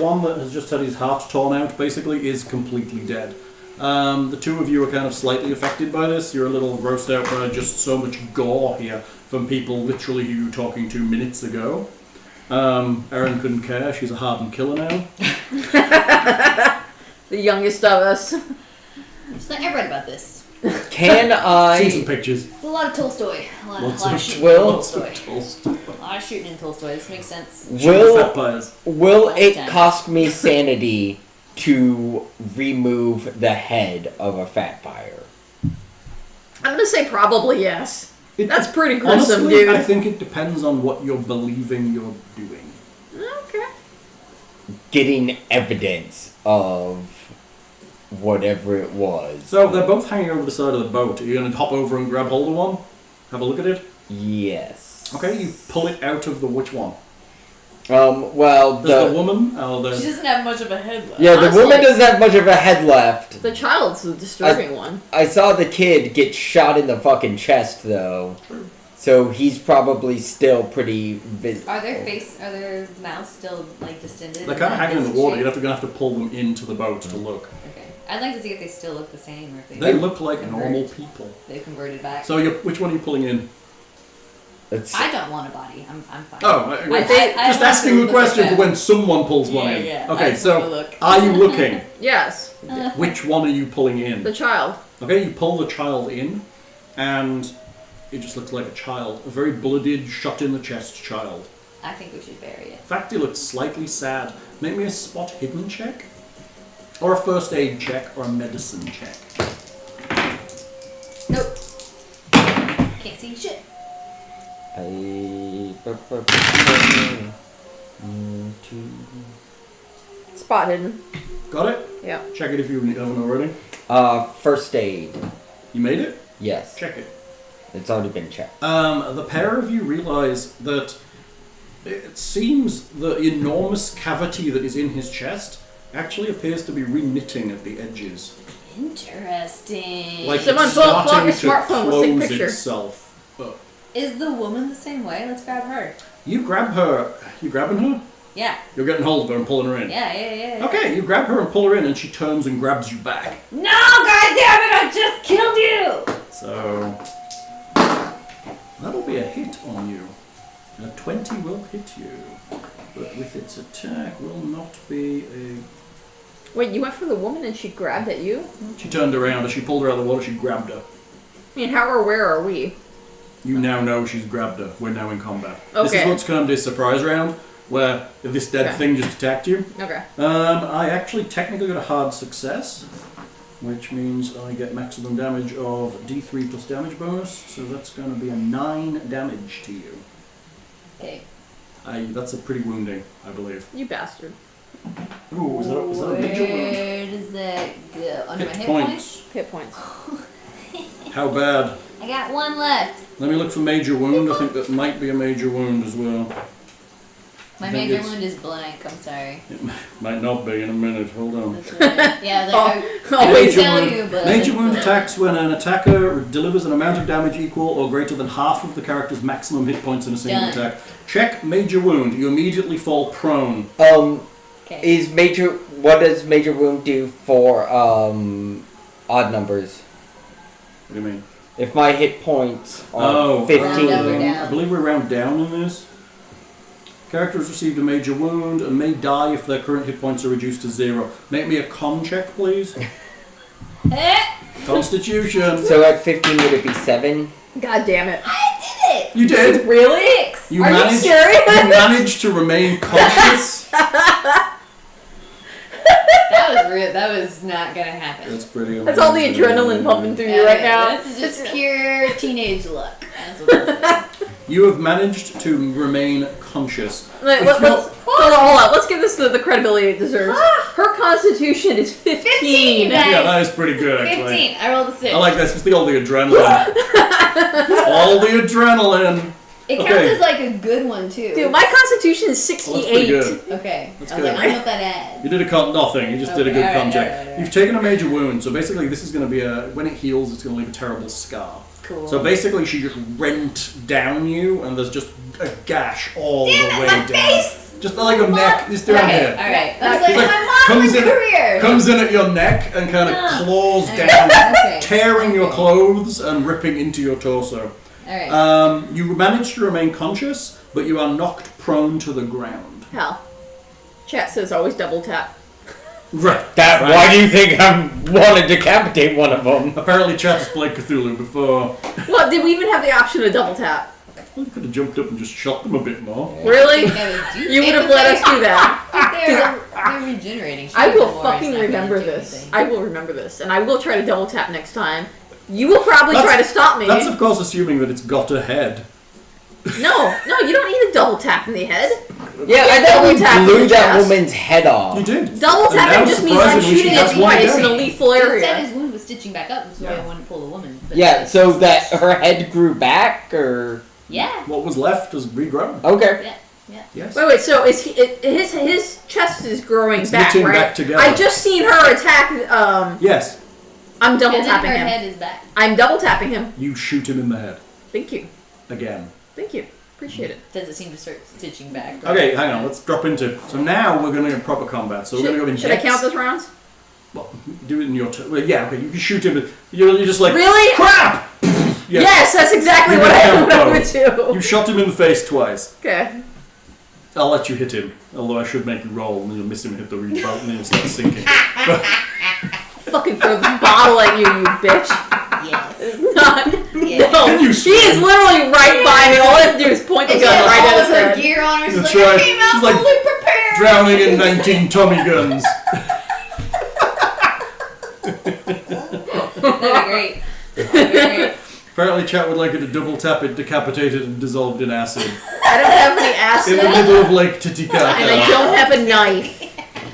one that has just had his heart torn out basically is completely dead. The two of you are kind of slightly affected by this. You're a little grossed out by just so much gore here from people literally who you were talking to minutes ago. Erin couldn't care. She's a hardened killer now.
The youngest of us.
So I read about this.
Can
Seen some
I?
pictures.
A lot of Tolstoy. A lot
Lots
of
of
shooting
Will?
in
Lots of
Tolstoy.
Tolstoy.
A lot of shooting in Tolstoy. This makes sense.
Fat pyres.
Will it
Lifetime.
cost me sanity to remove the head of a fat pyre?
I'm gonna say probably yes. That's pretty gruesome,
Honestly,
dude.
I think it depends on what you're believing you're doing.
Okay.
Getting evidence of whatever it was.
So they're both hanging over the side of the boat. Are you going to hop over and grab hold of one? Have a look at it?
Yes.
Okay, you pull it out of the which one?
Well,
There's the woman? Oh,
She
there's...
doesn't have much of a head left.
yeah, the
Honestly-
woman doesn't have much of a head left.
The child's the disturbing one.
I saw the kid get shot in the fucking chest, though.
True.
So he's probably still pretty.
Are their mouths still like distended?
They're kind of hanging in the water.
Shape?
You're going to have to pull them into the boat to look.
Okay. I'd like to see if they still look the same or if
They look like normal people.
They converted back.
So which one are you pulling in?
It's-
I don't want a body. I'm fine.
Oh,
I think-
I
just
want
asking
to
the
look
question
at
for
that.
when someone pulls one in.
Yeah, I
Okay,
just
so
wanna look.
are you looking?
Yes.
Which one are you pulling in?
The child.
Okay, you pull the child in, and it just looks like a child. A very blooded, shot in the chest child.
I think we should bury it.
In fact, he looks slightly sad. Make me a spot hidden check, or a first aid check, or a medicine check.
Nope. Can't see shit.
Spot hidden.
Got it?
Yeah.
Check it if you haven't already.
First aid.
You made it?
Yes.
Check it.
It's already been checked.
The pair of you realize that it seems the enormous cavity that is in his chest actually appears to be re-knitting at the edges.
Interesting.
Like
Someone
it's
pull up
starting
your
to
smartphone, let's take a
close
picture.
itself up.
Is the woman the same way? Let's grab her.
You grab her. You grabbing her?
Yeah.
You're getting hold of her and pulling her in.
Yeah.
Okay, you grab her and pull her in, and she turns and grabs you back.
No, goddammit, I just killed you!
So that'll be a hit on you. A 20 will hit you, but with its attack will not be a...
Wait, you went for the woman and she grabbed at you?
She turned around, as she pulled her out of the water, she grabbed her.
I mean, how or where are we?
You now know she's grabbed her. We're now in combat. This is
Okay.
what's termed a surprise round, where if this dead thing just attacked you.
Okay.
I actually technically got a hard success, which means I get maximum damage of D3 plus damage bonus, so that's going to be a 9 damage to you.
Okay.
That's a pretty wounding, I believe.
You bastard.
Ooh, is that a major wound?
Where does that go? Under my hit points?
Hit points.
How bad?
I got one left.
Let me look for major wound. I think that might be a major wound as well.
My
I think
major
it's-
wound is blank, I'm sorry.
It might not be in a minute. Hold on.
That's right. Yeah,
Oh,
I
always
would tell you, but...
Major wound attacks when an attacker delivers an amount of damage equal or greater than half of the character's maximum hit points in a single
Done.
attack. Check major wound. You immediately fall prone.
Okay.
What does major wound do for odd numbers?
What do you mean?
If my hit points are 15,
Round up or down.
I believe we're round down in this. Character has received a major wound and may die if their current hit points are reduced to 0. Make me a con check, please. Constitution.
so at 15 would it be 7?
God damn it.
I did it!
You did.
Really?
Six!
You
Are you
managed.
serious?
You managed to remain conscious.
That was not gonna happen.
That's pretty amazing.
That's all the adrenaline pumping through you right now.
This is just pure teenage luck. That's what this is.
You have managed to remain conscious.
Hold on. Let's give this the credibility it deserves. Her constitution is 15.
15, guys.
Yeah, that is pretty good, actually.
15. I rolled a 6.
I like that. It's all the adrenaline. All the adrenaline.
It counts
Okay.
as like a good one too.
Dude, my constitution is
Well, that's pretty
68.
good.
Okay.
That's
I was
good.
like, I don't know what that adds.
You did a con nothing. You just did a good
Okay,
con
alright,
check.
alright.
You've taken a major wound, so basically this is going to be when it heals, it's going to leave a terrible scar.
Cool.
So basically, she just rent down you, and there's just a gash all
Damn
the
it,
way
my
down.
face!
Just like your neck, just down
Okay,
here.
alright. I was like,
It's like,
my
comes
modeling
in-
career!
Comes in at your neck and kind of
Ah.
claws
Okay.
down,
Okay.
tearing your
Okay.
clothes and ripping into your torso.
Alright.
You manage to remain conscious, but you are knocked prone to the ground.
Hell. Chat says always double tap.
Right.
Why do you think I want to decapitate one of them?
Apparently, Chat has played Cthulhu before.
Well, did we even have the option to double tap?
Well, you could have jumped up and just shot them a bit more.
Really?
You
You would have let us do that.
They're regenerating. She
I
needs
will
more,
fucking
it's not gonna
remember
do
this.
anything.
I will remember this. And I will try to double tap next time. You will probably
That's-
try to stop me.
That's of course assuming that it's got a head.
No, you don't need a double tap in the head.
Yeah, I
double
thought
tap
we blew
in the
that
chest.
woman's head off.
You did.
Double
And now,
tapping just means I'm
surprisingly,
shooting
she
it
has one
twice in a
down.
lethal
He said
area.
his wound was stitching back up, that's why I wanted to pull the woman. But
Yeah, so that her head grew back, or
Yeah.
What was left has regrown.
okay.
Yeah.
Yes.
Wait, so is his chest is growing
It's
back,
knitting
right?
back together.
I just seen her attack.
Yes.
I'm double
And then
tapping
her
him.
head is back.
I'm double tapping him.
You shoot him in the head
Thank you.
again.
Thank you. Appreciate it.
Does it seem to start stitching back?
Okay, hang on. Let's drop into. So now we're going to go proper combat. So we're going to go in.
Should I
dex.
count those rounds?
Well, do it in your turn. Well, yeah, okay. You can shoot him. But you're just like
Really?
crap.
Yes, that's exactly
You
what
can
I
count
would
both.
do.
You shot him in the face twice.
Okay.
I'll let you hit him. Although I should make you roll, and then you'll miss him and hit the reed boat, and then he'll start sinking. But,
Fucking throw this bottle at you, you bitch.
Yes.
Not.
Yeah.
No.
Can you
She is literally right by me. All I have to do is point the
She
gun
has
right
all
at
of
his
her
head.
gear on her. She's
That's
like,
right.
I came out
She's like
fully prepared.
drowning in 19 Tommy guns.
That'd be great. That'd be great.
Apparently, chat would like it to double tap it, decapitated, and dissolved in acid.
I don't have any
In
acid,
the
and
middle of Lake Titikaka.
I don't have a knife.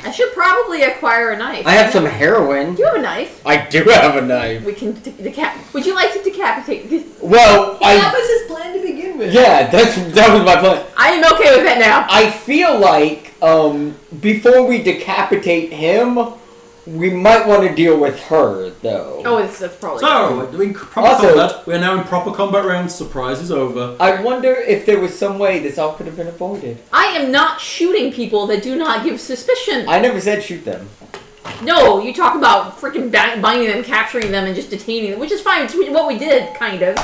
I should probably acquire a knife.
I have some heroin.
You have a knife.
I do have a knife.
We can Would you like to decapitate?
Well,
That was his plan to begin with.
yeah, that was my plan.
I am okay with that now.
I feel like before we decapitate him, we might want to deal with her, though.
Oh, that's probably.
So, doing proper
Also-
combat. We're now in proper combat round. Surprise is over.
I wonder if there was some way this all could have been avoided.
I am not shooting people that do not give suspicion.
I never said shoot them.
No, you talk about freaking binding them, capturing them, and just detaining them, which is fine. It's what we did, kind of.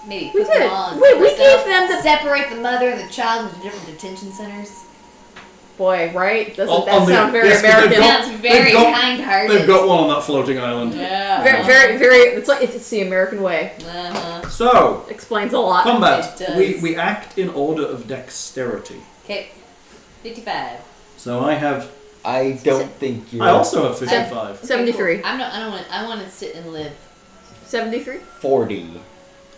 Maybe
We
put them
did.
all in
We
separate
gave
cells,
them the-
separate the mother and the child into different detention centers.
Boy, right? Doesn't
On
that
the-
sound very
yes, 'cause they've
American?
got-
Sounds very
they've got-
kind-hearted.
They've got one on that floating island.
Yeah.
Very. It's like it's the American way.
Uh-huh.
So,
Explains a lot.
combat.
It does.
We act in order of dexterity.
Okay. 55.
So I have.
I don't think you're...
I also have 55.
73.
I don't want. I want to sit and live.
73.
40.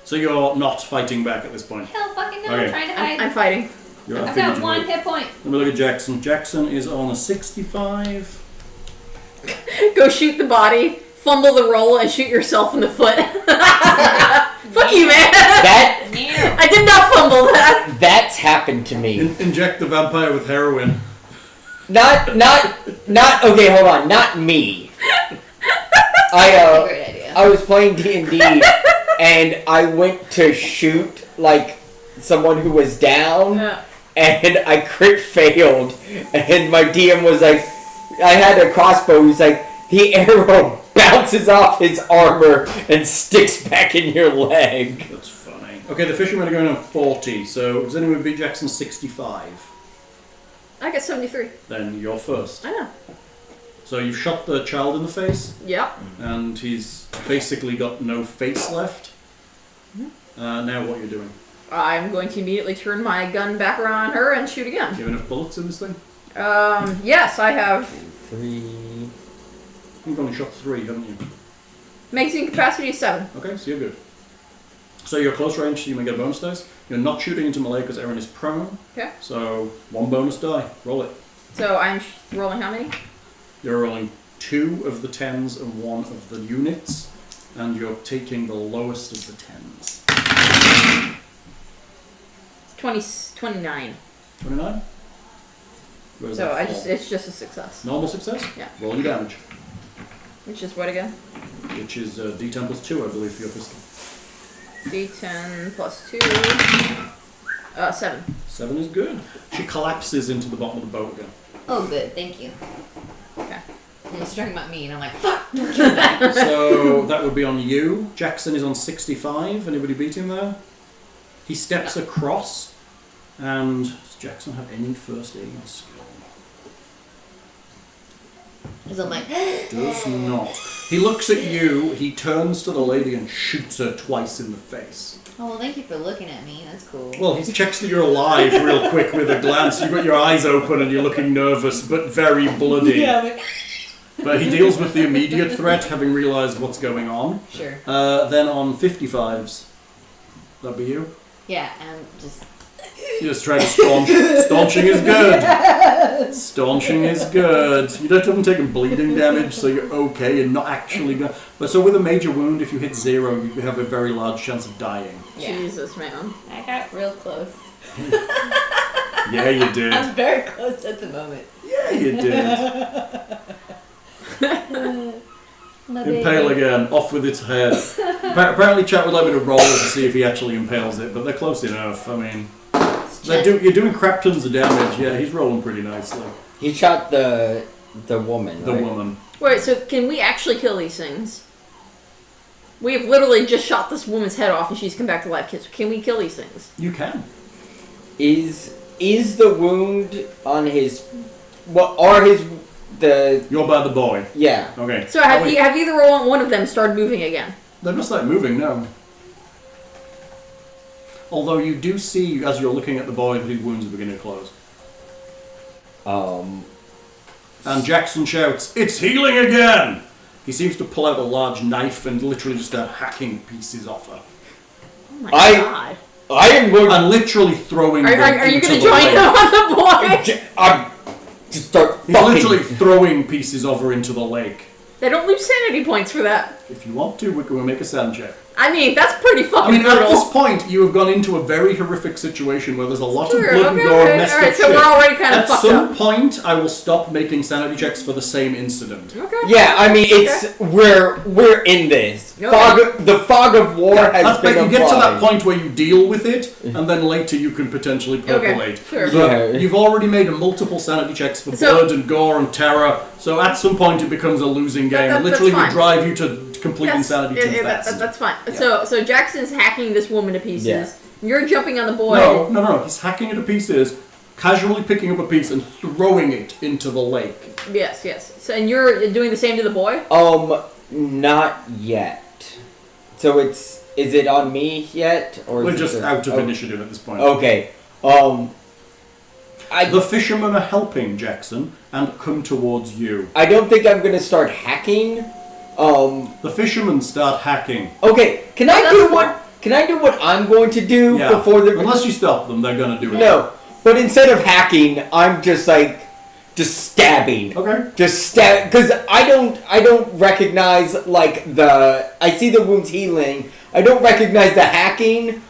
So you're not fighting back at this point.
Hell, fucking no!
Okay.
I'm trying to hide.
I'm fighting.
You're
I've got 1 hit point.
Let me look at Jackson. Jackson is on a 65.
Go shoot the body, fumble the roll, and shoot yourself in the foot. Fuck you, man!
That...
Yeah.
I did not fumble that.
That's happened to me.
Inject the vampire with heroin.
Not, okay, hold on, not me.
That's a great idea.
I was playing D&D, and I went to shoot, like, someone who was down,
Yeah.
and I crit failed, and my DM was like, I had a crossbow, he's like, the arrow bounces off his armor and sticks back in your leg.
That's funny. Okay, the fishermen are going on 40, so does anyone beat Jackson 65?
I got 73.
Then you're first.
I know.
So you've shot the child in the face,
Yep.
and he's basically got no face left. Now what you're doing?
I'm going to immediately turn my gun back around on her and shoot again.
Do you have enough bullets in this thing?
Yes, I have
3...
You've only shot 3, haven't you?
magazine capacity is 7.
Okay, so you're good. So you're close range, so you may get a bonus dice. You're not shooting into melee because Erin is prone.
Okay.
So 1 bonus die. Roll it.
So I'm rolling how many?
You're rolling 2 of the 10s and 1 of the units, and you're taking the lowest of the 10s.
29.
29? Where's
So
that fall?
it's just a success.
Normal success?
Yeah.
Roll your damage,
Which is what again?
which is D10 plus 2, I believe, for your pistol.
D10 plus 2. 7.
7 is good. She collapses into the bottom of the boat again.
Oh, good. Thank you.
Okay.
And he's talking about me, and I'm like, fuck.
So that would be on you. Jackson is on 65. Anybody beat him there? He steps across, and does Jackson have any first aid skill?
Because I'm like,
Does not. He looks at you, he turns to the lady and shoots her twice in the face.
oh, well, thank you for looking at me. That's cool.
Well, he checks that you're alive real quick with a glance. You've got your eyes open and you're looking nervous, but very bloody.
yeah, I'm like,
But he deals with the immediate threat, having realised what's going on.
sure.
Then on 55s, that'd be you.
Yeah, I'm just.
You just try to staunch. Staunching is good. Staunching is good. You don't haven't taken bleeding damage, so you're okay. You're not actually going. But so with a major wound, if you hit 0, you have a very large chance of dying.
Yeah.
Jesus, man.
I got real close.
Yeah, you did.
I'm very close at the moment.
Yeah, you did.
My
Impale
baby.
again. Off with its head. Apparently, chat would like me to roll to see if he actually impales it, but they're close enough. I mean, you're doing crap tons of damage. Yeah, he's rolling pretty nicely.
He shot the woman,
The
right?
woman.
Wait, so can we actually kill these things? We have literally just shot this woman's head off and she's come back to life. Can we kill these things?
You can.
Is the wound on his... What are his... The...
You're by the boy.
Yeah.
Okay.
So have either one of them started moving again?
They're not like moving, no. Although you do see, as you're looking at the boy, his wounds are beginning to close. And Jackson shouts, "It's healing again!" He seems to pull out a large knife and literally just start hacking pieces off her.
Oh my
I-
god.
I am going
And literally throwing
Are
them
you
into
going to
the
join
lake.
him on the boy?
I'm just start
He's
fucking...
literally throwing pieces of her into the lake.
They don't lose sanity points for that.
If you want to, we can make a sand check.
I mean, that's pretty
I
fucking
mean,
brutal.
at this point, you have gone into a very horrific situation where there's a lot
Sure,
of blood and
okay,
gore
okay.
and messed
Alright,
up
so
shit.
we're already kind of
At
fucked
some
up.
point, I will stop making sanity checks for the same incident.
Okay.
Yeah, I mean, it's we're in this.
Okay.
The fog of war has
That's
been
but you get to that
applied.
point where you deal with it, and then later you can potentially percolate.
sure.
But
Yeah.
you've already made multiple sanity checks for
So-
blood and gore and terror, so at some point it becomes a losing game, and
that's
literally would
fine.
drive you to complete
Yes,
insanity
yeah,
too
yeah,
fast.
that's fine. So Jackson's hacking this woman to pieces.
Yeah.
You're jumping on the boy.
No. He's hacking it to pieces, casually picking up a piece and throwing it into the lake.
Yes. So, and you're doing the same to the boy?
Not yet. So is it on me yet, or
We're
is
just
it
out of initiative at this point.
Okay.
The fishermen are helping Jackson and come towards you.
I don't think I'm gonna start hacking.
The fishermen start hacking.
Okay. Can I do what I'm going to do
Yeah.
before the
Unless you stop them, they're gonna do it.
No, but instead of hacking, I'm just stabbing.
Okay.
Just stab, because I don't recognize I see the wounds healing. I don't recognize the hacking,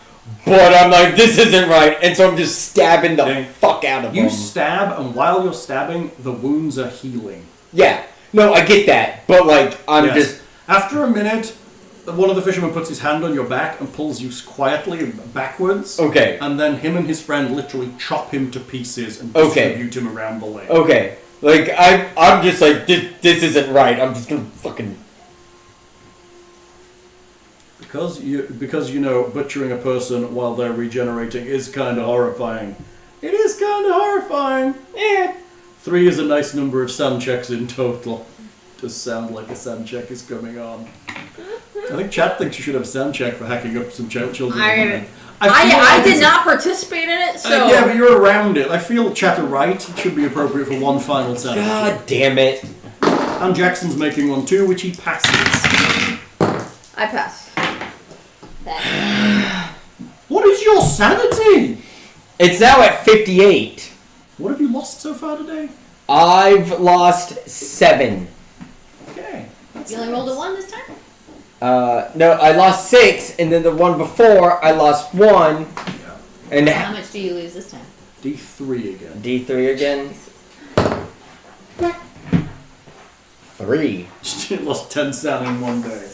but I'm like, this isn't right, and so I'm just stabbing the
Okay.
fuck out of
You
them.
stab, and while you're stabbing, the wounds are healing.
Yeah, no, I get that, but I'm
Yes.
just
After a minute, one of the fishermen puts his hand on your back and pulls you quietly backwards.
okay.
And then him and his friend literally chop him to pieces and
Okay.
distribute him around the lake.
Okay, I'm just like this isn't right. I'm just gonna fucking
Because you know butchering a person while they're regenerating is kind of horrifying. It is kind of horrifying. 3 is a nice number of sand checks in total. Does sound like a sand check is coming on. I think Chad thinks you should have a sand check for hacking up some children.
I did not participate in it, so...
yeah, but you're around it. I feel Chatter right. It should be appropriate for one final sanity.
God damn it.
And Jackson's making one too, which he passes.
I pass.
What is your sanity?
It's now at 58.
What have you lost so far today?
I've lost 7.
Okay.
You only rolled a 1 this time?
No, I lost 6, and then the one before I lost 1,
Yeah.
and
How much do you lose this time?
D3 again.
D3 again. 3.
She lost 10 sand in one day.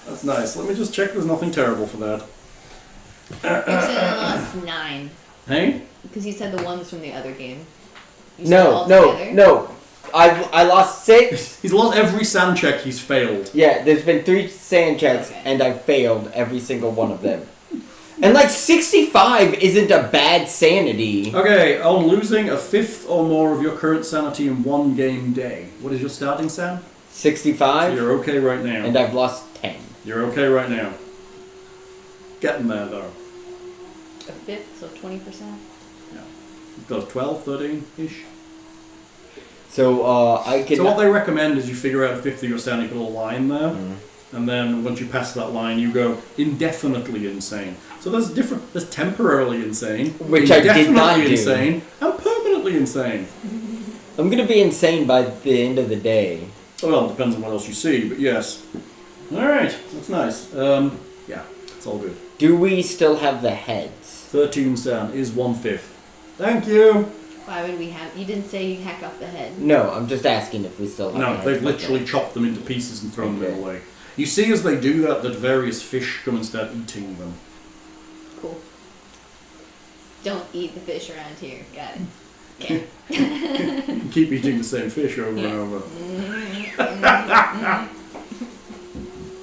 That's nice. Let me just check there's nothing terrible for that.
Actually, I lost 9.
Hey?
Because you said the 1 was from the other game. You said all
No.
together?
I lost 6.
He's lost every sand check he's failed.
Yeah, there's been 3 sand checks,
Okay.
and I failed every single one of them. And 65 isn't a bad sanity.
Okay, on losing a fifth or more of your current sanity in one game day. What is your starting san?
65,
You're okay right now.
and I've lost 10.
You're okay right now. Getting there though.
A fifth, so 20%.
You've got 12, 13-ish.
So, I can...
So what they recommend is you figure out a fifth of your sanity, put a line there,
Mm.
and then once you pass that line, you go indefinitely insane. So there's temporarily insane,
Which I did not do.
insane, and permanently insane.
I'm gonna be insane by the end of the day.
Well, it depends on what else you see, but yes. Alright, that's nice. Yeah, it's all good.
Do we still have the heads?
13 san is 1/5. Thank you!
Why would we have... You didn't say you hacked off the head.
No, I'm just asking if we still have the
No,
heads.
they've literally chopped them into pieces and thrown them in
Okay.
the lake. You see as they do that various fish come and start eating them.
Cool. Don't eat the fish around here. Got it. Okay.
You keep eating the same fish over and over.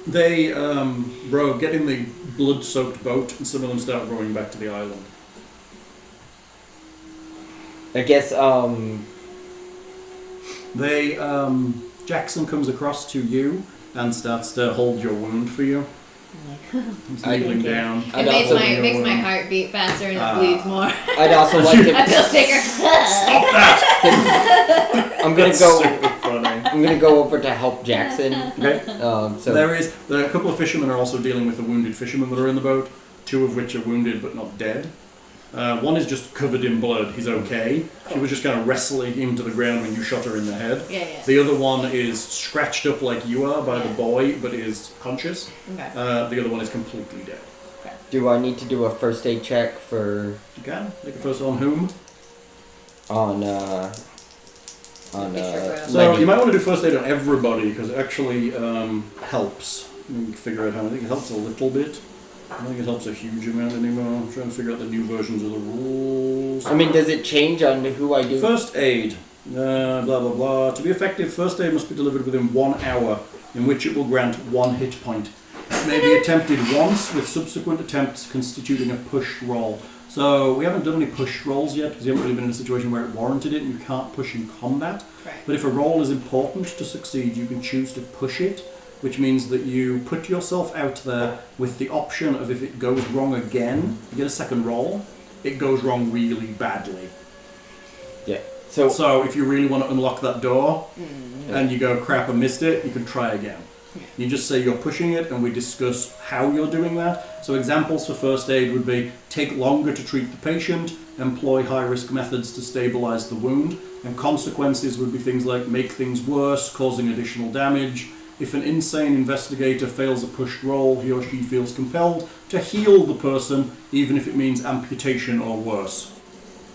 They, get in the blood-soaked boat and some of them start rowing back to the island.
I guess,
They, Jackson comes across to you and starts to hold your wound for you. He's kneeling down.
I'd
It makes
also-
my heart beat faster and it bleeds more.
I'd also like
I
to...
feel sicker.
Stop that!
I'm gonna
That's
go...
super funny.
I'm gonna go over to help Jackson.
Okay.
So...
There are a couple of fishermen are also dealing with the wounded fishermen that are in the boat, 2 of which are wounded but not dead. One is just covered in blood. He's okay. She was just kind of wrestling him to the ground when you shot her in the head.
Yeah.
The other one is scratched up like you are by the boy, but is conscious.
Okay.
The other one is completely dead.
Do I need to do a first aid check for
You can. Make a first on whom?
on
So
Letty?
you might want to do first aid on everybody because it actually helps. Let me figure out how. I think it helps a little bit. I don't think it helps a huge amount anymore. I'm trying to figure out the new versions of the rules.
I mean, does it change on who I do?
First aid. Blah blah blah. To be effective, first aid must be delivered within 1 hour, in which it will grant 1 hit point. It may be attempted once, with subsequent attempts constituting a push roll. So we haven't done any push rolls yet because you haven't really been in a situation where it warranted it and you can't push in combat.
Right.
But if a roll is important to succeed, you can choose to push it, which means that you put yourself out there with the option of if it goes wrong again, you get a second roll, it goes wrong really badly.
Yeah.
So if you really want to unlock that door and you go, crap, I missed it, you can try again. You just say you're pushing it and we discuss how you're doing that. So examples for first aid would be take longer to treat the patient, employ high-risk methods to stabilize the wound, and consequences would be things like make things worse, causing additional damage. If an insane investigator fails a pushed roll, he or she feels compelled to heal the person, even if it means amputation or worse.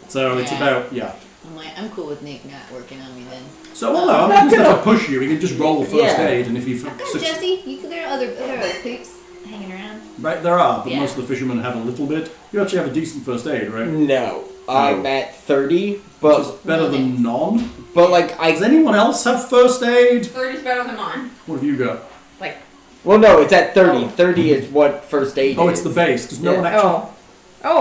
So it's about,
I'm cool with Nick not working on me then.
So, well, no, I'm just going to push you. You can just roll first
Yeah.
aid, and if you...
Come, Jesse. There are other peeps hanging around.
Right, there are, but
Yeah.
most of the fishermen have a little bit. You actually have a decent first aid, right?
No, I'm at 30, but
Which is better than none.
but like
Does anyone else have first aid?
30's better than mine.
What have you got?
Like,
well, no, it's at 30.
Oh.
30 is what first aid
Oh,
is.
it's the base. Does no
Yeah.
one actually...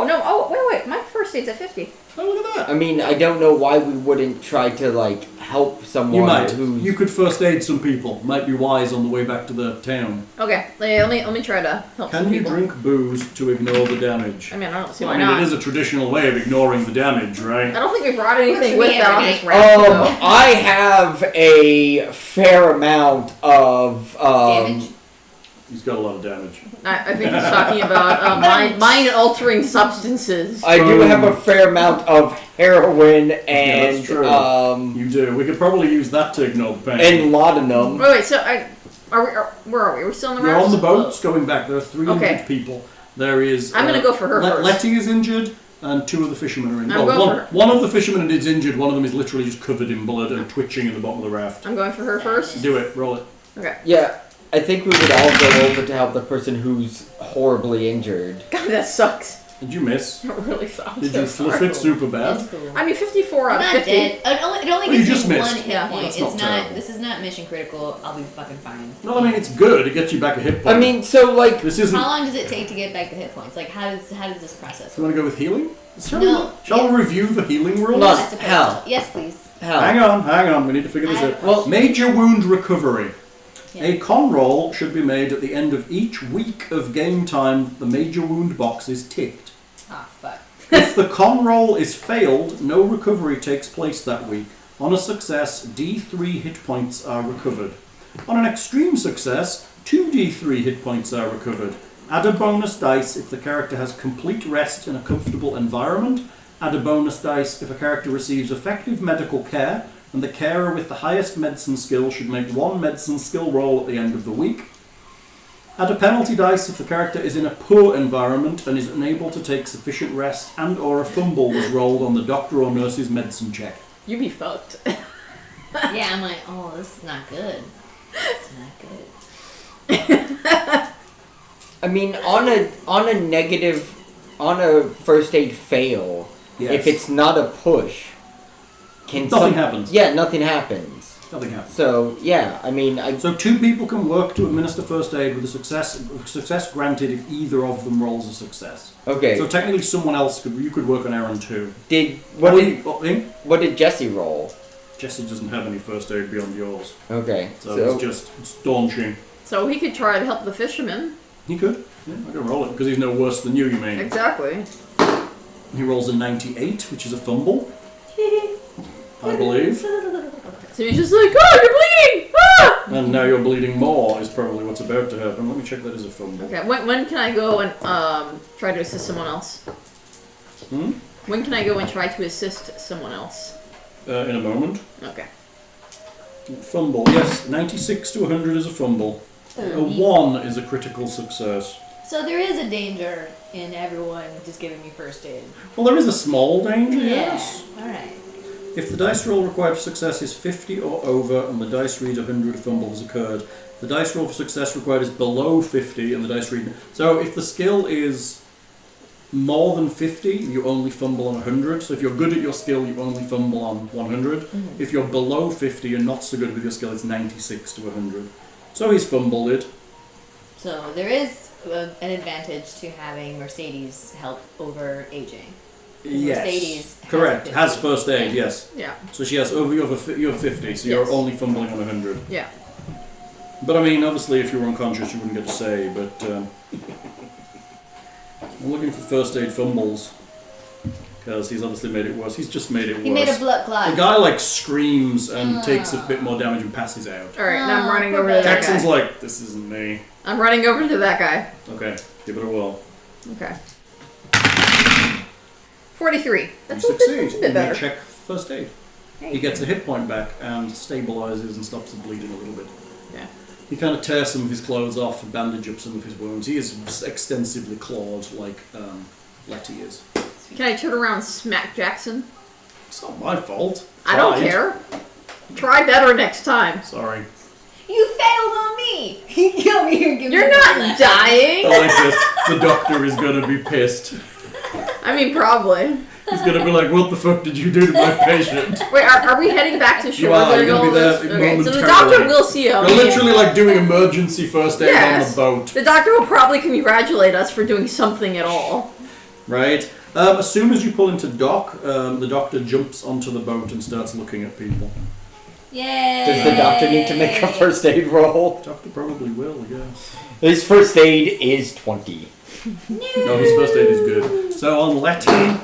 no. Oh, wait. My first aid's at 50.
Oh, look at that.
I mean, I don't know why we wouldn't try to like help someone
You might.
who's
You could first aid some people. Might be wise on the way back to the town.
Okay, let me try to help
Can
some
you
people.
drink booze to ignore the damage?
I mean, I don't see
Well,
why
I mean,
not.
it is a traditional way of ignoring the damage,
I
right?
don't think we brought anything
Works
with
for me
that on
every
this raft, though.
I have a fair amount of
Damage.
He's got a lot of damage.
I think he's talking about mind-altering substances.
I do have a fair amount of heroin and
that's true. You do. We could probably use that to ignore the pain.
and laudanum.
Wait, so where are we? Are we still on the
You're
raft?
on the boats going back. There are 300
Okay.
people. There is...
I'm gonna go for her first.
Letty is injured, and 2 of the fishermen are injured.
I'm going for her.
One of the fishermen is injured. One of them is literally just covered in blood and twitching in the bottom of the raft.
I'm going for her first.
Do it. Roll it.
Okay.
Yeah, I think we would all go over to help the person who's horribly injured.
God, that sucks.
Did you miss?
That really sucks.
Did you fluff it super bad?
That's cool.
I mean, 54 out
I'm
of
not
50.
dead. It only
Well, you
gives
just
me
missed.
one hit
Yeah,
point.
that's
It's
not
not.
terrible.
This is not mission critical. I'll be fucking fine.
Well, I mean, it's good. It gets you back a hit point.
I mean, so like,
this isn't...
How long does it take to get back the hit points? Like, how does this process
You
work?
want to go with healing?
No.
Shall we review the healing rules?
No.
I suppose
Hell.
so. Yes, please.
hell,
Hang on. We need to figure this
I-
out.
Well-
Major wound recovery.
Yeah.
A con roll should be made at the end of each week of game time. The major wound box is ticked.
Ah, fuck.
If the con roll is failed, no recovery takes place that week. On a success, D3 hit points are recovered. On an extreme success, 2d3 hit points are recovered. Add a bonus dice if the character has complete rest in a comfortable environment. Add a bonus dice if a character receives effective medical care, and the carer with the highest medicine skill should make 1 medicine skill roll at the end of the week. Add a penalty dice if the character is in a poor environment and is unable to take sufficient rest and or a fumble was rolled on the doctor or nurse's medicine check.
You be fucked.
Yeah, I'm like, oh, this is not good. It's not good.
I mean, on a first aid fail,
Yes.
if it's not a push,
Nothing happens.
Yeah, nothing happens.
Nothing happens.
So yeah, I mean,
So 2 people can work to administer first aid with a success granted if either of them rolls a success.
okay.
So technically someone else you could work on Erin too.
What did Jesse roll?
Jesse doesn't have any first aid beyond yours.
Okay,
So it's daunting.
So he could try to help the fisherman.
He could. Yeah, I can roll it because he's no worse than you mean.
Exactly.
He rolls a 98, which is a fumble. I believe.
So he's just like, oh, you're bleeding! Ah!
And now you're bleeding more is probably what's about to happen. Let me check that as a fumble.
Okay, when can I go and try to assist someone else? When can I go and try to assist someone else?
In a moment.
Okay.
Fumble, yes. 96 to 100 is a fumble. A 1 is a critical success.
So there is a danger in everyone just giving me first aid.
Well, there is a small danger, yes.
Alright.
If the dice roll required for success is 50 or over and the dice read 100, a fumble has occurred. The dice roll for success required is below 50 and the dice read... So if the skill is more than 50, you only fumble on 100. So if you're good at your skill, you only fumble on 100. Mm-hmm. If you're below 50 and not so good with your skill, it's 96 to 100. So he's fumbled it.
So there is an advantage to having Mercedes help over AJ.
Yes,
Mercedes
correct. Has first aid, yes.
Yeah.
So she has you have 50, so you're only fumbling on 100.
Yeah.
But I mean, obviously, if you were unconscious, you wouldn't get to say. But I'm looking for first aid fumbles because he's obviously made it worse. He's just made it worse.
He made a blood clot.
The guy like screams and takes a bit more damage and passes out.
All right, now I'm running over to that
Jackson's
guy.
like, this isn't me.
I'm running over to that guy.
Okay, give it a whirl.
Okay. 43.
You
That's
succeed.
a bit better.
You check first aid. He gets a hit point back and stabilizes and stops the bleeding a little bit.
Yeah.
He kind of tears some of his clothes off and bandage up some of his wounds. He is extensively clawed like Letty is.
Can I turn around and smack Jackson?
It's not my fault.
I don't
Tried.
care. Try better next time.
Sorry.
You failed on me! You over here giving
You're
me
not
blood.
dying.
I like this. The doctor is going to be pissed.
I mean, probably.
He's going to be like, what the fuck did you do to my patient?
Wait, are we heading back to shore?
You are.
during
You're going to
all
be
this?
there
Okay, so the
momentarily.
doctor will see us.
You're literally like doing emergency first aid on the boat.
The doctor will probably congratulate us for doing something at all.
Right. As soon as you pull into dock, the doctor jumps onto the boat and starts looking at people.
Yay!
Does the doctor need to make a first aid roll?
The doctor probably will, yes.
His first aid is 20.
No, his first aid is good. So on Letty,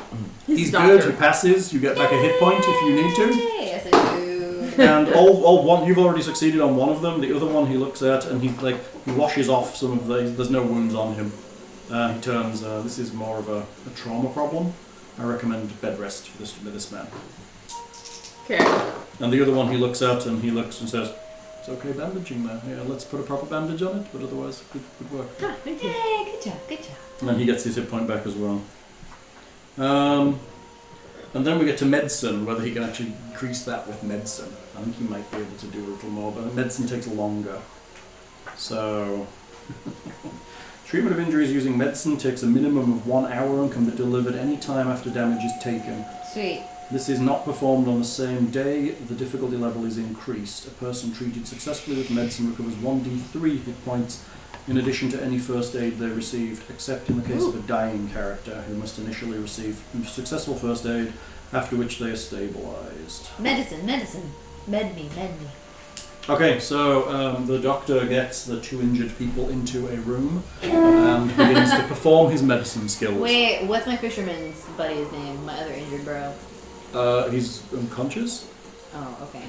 he's good,
doctor.
he passes, you get back a hit point if you need to.
Yes, I do.
And all one, you've already succeeded on one of them. The other one he looks at and he washes off some of these. There's no wounds on him. He turns, this is more of a trauma problem. I recommend bed rest for this man.
Okay.
And the other one he looks at and he looks and says, it's okay bandaging there. Yeah, let's put a proper bandage on it, but otherwise, good work.
Ah, thank you.
Yay, good job, good job.
And then he gets his hit point back as well. And then we get to medicine, whether he can actually increase that with medicine. I think he might be able to do a little more, but medicine takes longer. So, treatment of injuries using medicine takes a minimum of 1 hour and can be delivered any time after damage is taken.
Sweet.
This is not performed on the same day. The difficulty level is increased. A person treated successfully with medicine recovers 1d3 hit points in addition to any first aid they received, except in the case of a dying character who must initially receive successful first aid, after which they are stabilized.
Medicine. Med me.
Okay, so the doctor gets the 2 injured people into a room and begins to perform his medicine skills.
Wait, what's my fisherman's buddy's name? My other injured bro.
He's unconscious.
Oh, okay.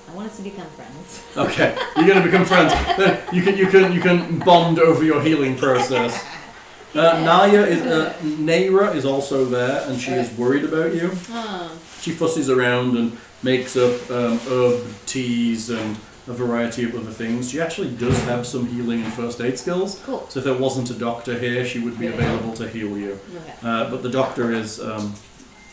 I want us to become friends.
Okay, you're gonna become friends. You can bond over your healing process. Naira is also there, and she is worried about you. She fusses around and makes up herb teas and a variety of other things. She actually does have some healing and first aid skills.
Cool.
So if there wasn't a doctor here, she would be available to heal you.
Okay.
But the doctor is.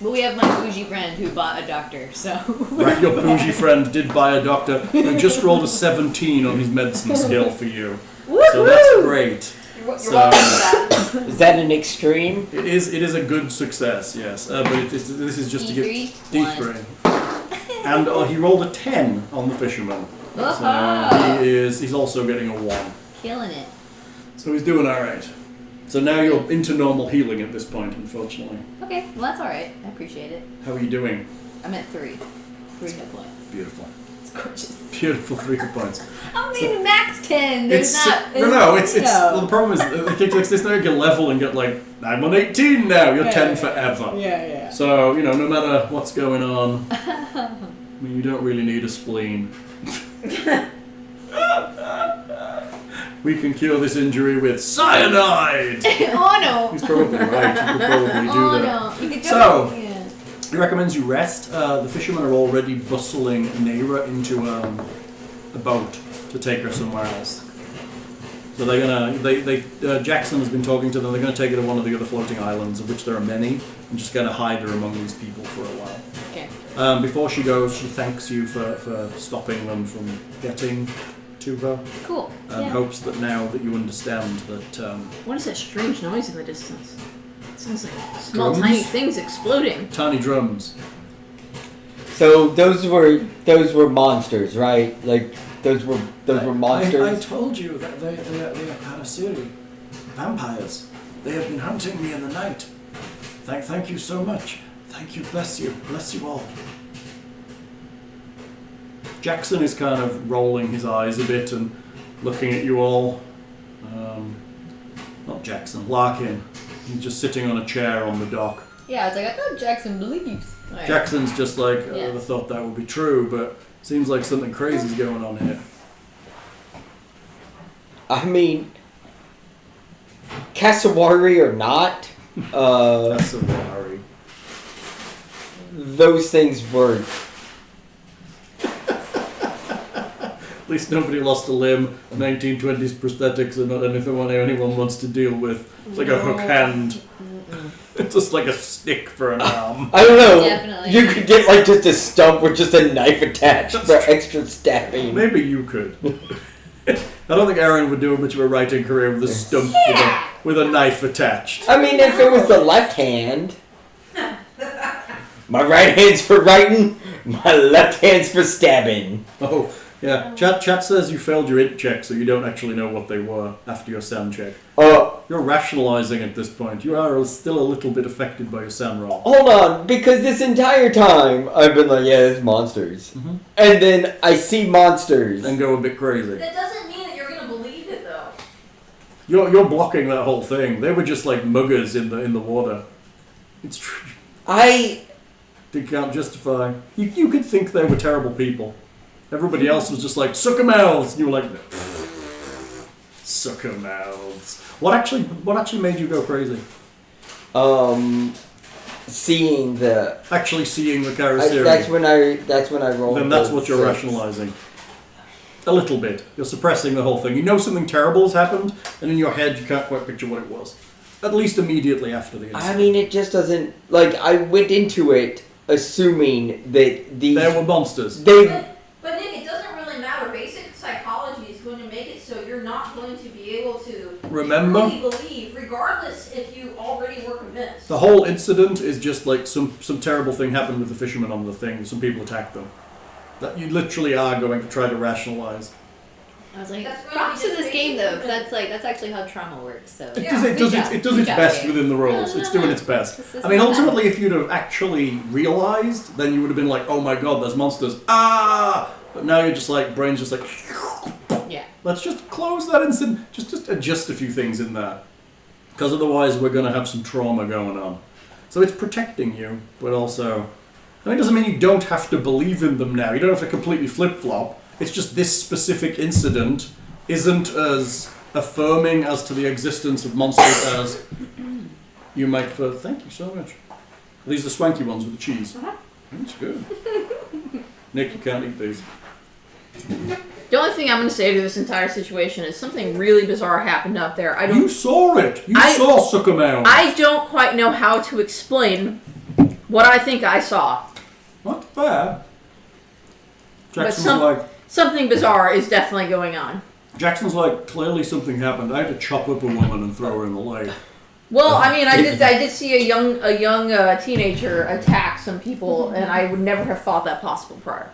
But we have my bougie friend who bought a doctor, so...
Right, your bougie friend did buy a doctor and just rolled a 17 on his medicine skill for you. So that's great.
You're
So-
welcome for that.
Is that an extreme?
It is a good success, yes. But this is just to get
D3?
D3. And he rolled a 10 on the fisherman. So he's also getting a 1.
Killing it.
So he's doing alright. So now you're into normal healing at this point, unfortunately.
Okay, well that's alright. I appreciate it.
How are you doing?
I'm at 3. 3 hit points.
Beautiful.
It's gorgeous.
Beautiful 3 hit points.
I'm being max 10. There's not...
It's well, the problem is the kick like this now you can level and get like I'm on 18 now. You're 10 forever.
Yeah.
So no matter what's going on, I mean you don't really need a spleen. We can cure this injury with cyanide.
Oh no.
He's probably right. You could probably do that.
No. You could
So,
Yeah.
he recommends you rest. The fishermen are already bustling Naira into a boat to take her somewhere else. So they're gonna, Jackson has been talking to them, they're gonna take her to one of the other floating islands, of which there are many, and just gonna hide her among these people for a while.
Okay.
Before she goes, she thanks you for stopping them from getting to her,
Cool.
and hopes that now that you understand that
What is that strange noise in the distance? It sounds like small,
Drums?
tiny things exploding.
tiny drums.
So those were monsters, right? Like those were monsters.
I told you that they are Karasiri, vampires. They have been hunting me in the night. Thank you so much. Thank you, bless you all. Jackson is kind of rolling his eyes a bit and looking at you all. Not Jackson, Larkin. He's just sitting on a chair on the dock.
Yeah, it's like I thought Jackson believes. Right.
Jackson's just like, I
Yeah.
would have thought that would be true, but seems like something crazy's going on here.
I mean, Cassowary or not,
That's a worry.
those things were.
At least nobody lost a limb. 1920s prosthetics are not anything anyone wants to deal with. It's like a hook hand. It's just like a stick for an arm.
I don't know.
Definitely.
You could get like just a stump with just a knife attached for extra stabbing.
Maybe you could. I don't think Erin would do much of a writing career with a stump with a knife attached.
I mean, if it was the left hand, my right hand's for writing, my left hand's for stabbing.
Oh, yeah. Chat says you failed your int check, so you don't actually know what they were after your SAM check. You're rationalizing at this point. You are still a little bit affected by your SAM roll.
Hold on, because this entire time I've been like, yeah, it's monsters.
Mm-hmm.
And then I see monsters.
And go a bit crazy.
That doesn't mean that you're going to believe it, though.
You're blocking that whole thing. They were just like muggers in the water. It's true.
I
They can't justify. You could think they were terrible people. Everybody else was just like, sucker mouths! And you were like, sucker mouths. What actually made you go crazy?
seeing the.
Actually seeing the Karasiri.
That's when I rolled.
Then that's what you're
6.
rationalizing. A little bit. You're suppressing the whole thing. You know something terrible has happened, and in your head you can't quite picture what it was. At least immediately after the incident.
I mean, it just doesn't. Like, I went into it assuming that these.
There were monsters.
But Nick, it doesn't really matter. Basic psychology is going to make it so you're not going to be able to
Remember?
really believe, regardless if you already were convinced.
The whole incident is just like some terrible thing happened with the fishermen on the thing. Some people attacked them. That you literally are going to try to rationalize.
I was like,
That's really
props to
just
this game though, 'cause
basic
that's actually how trauma works. So
It
Yeah.
does
Good job.
its
Good job,
best
game.
within the rules.
No,
It's
no,
doing
no.
its best.
This is
I mean,
not
ultimately, if you'd have actually realized, then you would have been like, "Oh my god, there's monsters!" Ah! But now you're just like, brain's just like,
Yeah.
let's just close that incident. Just adjust a few things in there, because otherwise we're going to have some trauma going on. So it's protecting you, but also, I mean, it doesn't mean you don't have to believe in them now. You don't have to completely flip flop. It's just this specific incident isn't as affirming as to the existence of monsters as you might for. Thank you so much. These are the swanky ones with the cheese. That's good. Nick, you can't eat these.
The only thing I'm going to say to this entire situation is something really bizarre happened out there.
You saw it. You
I-
saw Suckermouth.
I don't quite know how to explain what I think I saw.
Not bad. Jackson's
some-
like.
Something bizarre is definitely going on.
Jackson's like, clearly something happened. I had to chop up a woman and throw her in the lake.
Well, I mean, I did see a young teenager attack some people, and I would never have thought that possible prior.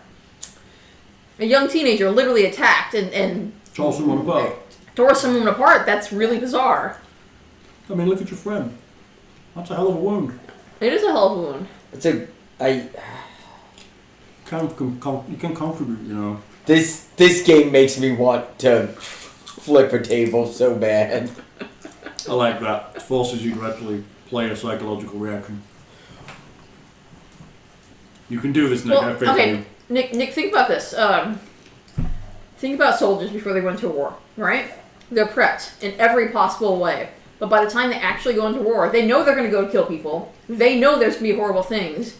A young teenager literally attacked and
Tore someone apart.
tore someone apart. That's really bizarre.
I mean, look at your friend. That's a hell of a wound.
It is a hell of a wound.
It's a. I.
You can contribute, you know.
This game makes me want to flip a table so bad.
I like that. It forces you to actually play a psychological reaction. You can do this, Nick. I
Well,
feel
okay,
you.
Nick, think about this. Think about soldiers before they go into a war, right? They're prepped in every possible way But by the time they actually go into war, they know they're going to go kill people. They know there's going to be horrible things.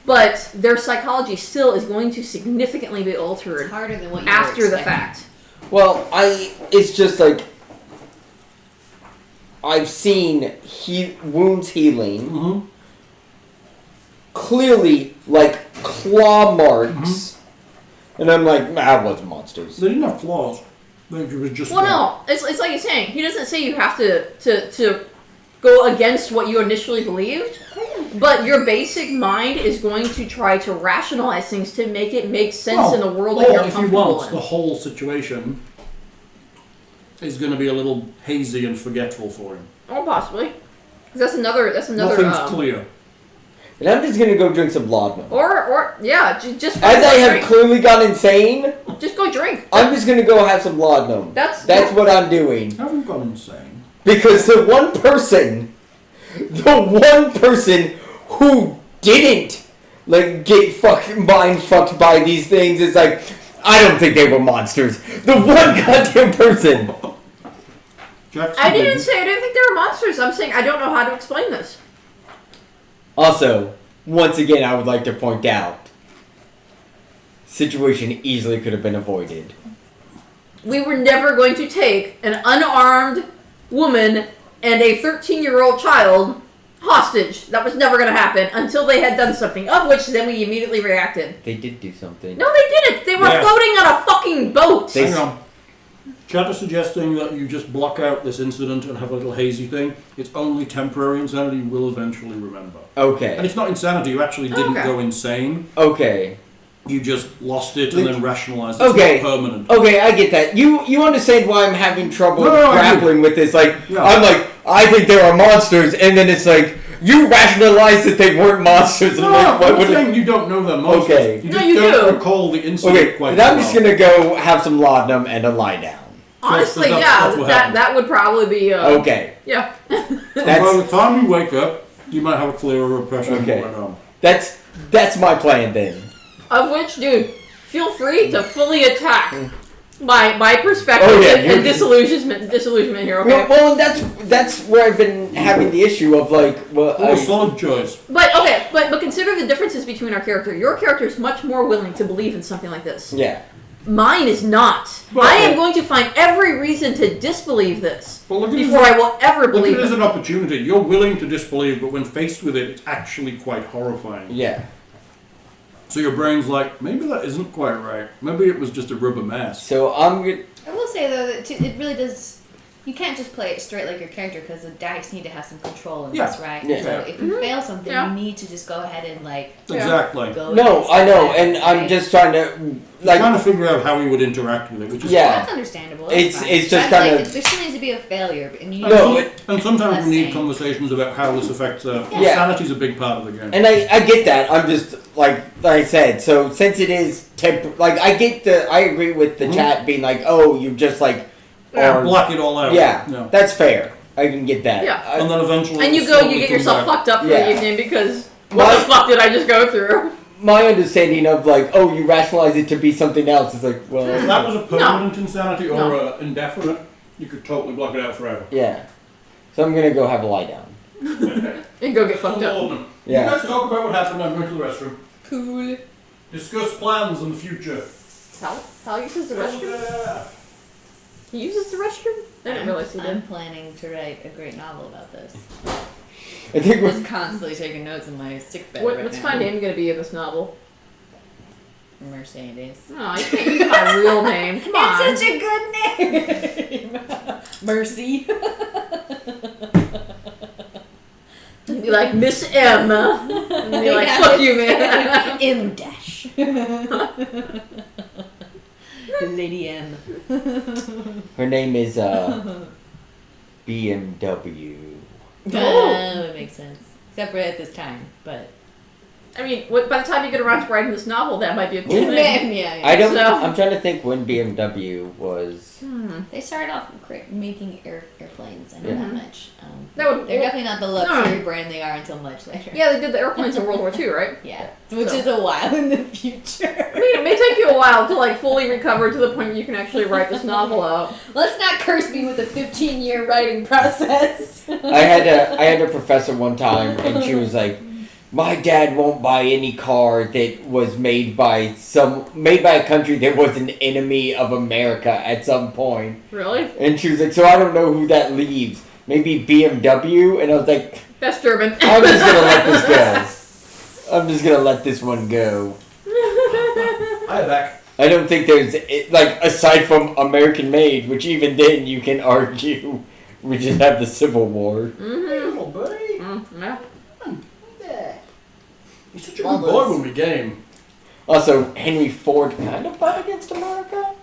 But their psychology still is going to significantly be altered
It's harder than what you
after
were
the
expecting.
fact.
Well, it's just like I've seen wounds healing.
Mm-hmm.
Clearly, like claw marks, and I'm like, that wasn't monsters.
They didn't have claws. It was just.
Well, no, it's like he's saying. He doesn't say you have to go against what you initially believed, but your basic mind is going to try to rationalize things to make it make sense in the world that
or
you're
if he
comfortable
wants,
in.
the whole situation is going to be a little hazy and forgetful for him.
Or possibly, 'cause that's another.
Nothing's clear.
And I'm just gonna go drink some laudanum.
Or yeah, just
As I have
drink.
clearly gone insane,
Just go drink.
I'm just gonna go have some laudanum.
That's
what I'm doing.
I haven't gone insane.
Because the one person who didn't like get mind fucked by these things is like, I don't think they were monsters. The one goddamn person.
Jackson
I didn't say I didn't think they were monsters. I'm saying I don't know how to explain this.
Also, once again, I would like to point out, situation easily could have been avoided.
We were never going to take an unarmed woman and a 13-year-old child hostage. That was never going to happen until they had done something, of which then we immediately reacted.
They did do something.
No, they didn't. They were
Yes.
floating on a fucking boat.
Hang on. Chat is suggesting that you just block out this incident and have a little hazy thing. It's only temporary insanity you will eventually remember. And
Okay.
it's not insanity, you actually didn't
Okay.
go insane.
Okay.
You just lost it and then rationalized it.
Okay.
It's not permanent.
Okay, I get that. You understand why I'm having trouble
No, I
grappling with this. Like,
Yeah.
I'm like, I think there are monsters, and then it's like, you rationalized that they weren't monsters. And
No,
I'm like, what
I'm
would
saying you don't know they're monsters.
Okay.
You
No,
just
you
don't
do.
recall the incident
Okay,
quite
then I'm
well.
just gonna go have some laudanum and a lie down.
Honestly,
That's
yeah,
what
that
happened.
that would probably be.
Okay.
Yeah.
And by
That's
the time you wake up, you might have a clearer impression
Okay.
of what went on.
that's my plan then.
Of which, dude, feel free to fully attack my perspective
Oh, yeah,
and
you're-
disillusionment here. Okay.
Well, that's where I've been having the issue of like, well,
Oh, solid choice.
But consider the differences between our character. Your character is much more willing to believe in something like this.
yeah.
Mine is not.
But-
I am going to find every reason to disbelieve this
But look at it
before I will ever
Look
believe
at it as
it.
an opportunity. You're willing to disbelieve, but when faced with it, it's actually quite horrifying.
Yeah.
So your brain's like, maybe that isn't quite right. Maybe it was just a rubber mask.
So I'm gonna.
I will say though that it really does. You can't just play it straight like your character because the dice need to have some control in
Yeah.
this, right?
Yeah.
So if you fail something,
Yeah.
you need to just go ahead and like
Yeah.
Exactly.
go.
No,
against
I know,
that,
and I'm
right?
just trying to
Like, trying
like.
to figure out how he would interact with it, which is
Yeah.
That's understandable. That's
It's-
fine.
it's just
That's
kinda-
like, there still needs to be a failure, and you.
No,
fine. And sometimes
Less
we need
sane.
conversations about how this affects.
Yeah.
Sanity's a big part of the game.
And I get that. I'm just like I said. So since it is like I get I agree with the
Mhm.
chat being like, oh, you just like.
Yeah,
or-
Block it all out.
Yeah,
No.
that's fair. I can get that.
Yeah.
I-
And then eventually.
And you
it'll slowly
get
come
yourself
back.
fucked up for
Yeah.
the evening because what
My-
the fuck did I just go through?
my understanding of like, oh, you rationalize it to be something else is like, well,
If that was a permanent insanity or
No.
indefinite, you could totally block it out forever.
yeah. So I'm gonna go have a lie down.
And go get fucked up.
You
Yeah.
guys talk about what happened. I'm going to the restroom.
Cool.
Discuss plans in the future.
Sal uses the restroom? He uses the restroom? I didn't realize he
I'm
did.
planning to write a great novel about this.
I think
I'm
we're
just constantly taking notes in my sick bed
What's my name going to be in this novel?
Mercedes.
Oh, you can't use my real name. Come on.
It's such a good name. Mercy.
Be like Miss M. And be like, fuck you, man.
M dash. Lady M.
her name is BMW.
Oh.
That would make sense. Except for at this time, but
I mean, by the time you get around to writing this novel, that might be a cool thing.
Yeah.
I don't.
So-
I'm trying to think when BMW was.
They started off making airplanes. I know
Yeah.
that much.
That would-
they're definitely not the luxury brand they are until much later.
Yeah, they did the airplanes in World War II, right?
Yeah, which is a while in the future.
I mean, it may take you a while to like fully recover to the point where you can actually write this novel out.
Let's not curse me with a 15-year writing process.
I had a professor one time, and she was like, "My dad won't buy any car that was made by a country that was an enemy of America at some point."
Really?
And she was like, "So I don't know who that leaves. Maybe BMW?" And I was like,
That's German.
"I'm just gonna let this go. I'm just gonna let this one go."
Hi, back.
I don't think there's like aside from American made, which even then you can argue we just have the Civil War.
Little buddy.
Yeah.
You're such a good boy when we game.
Also, Henry Ford kind of fought against America.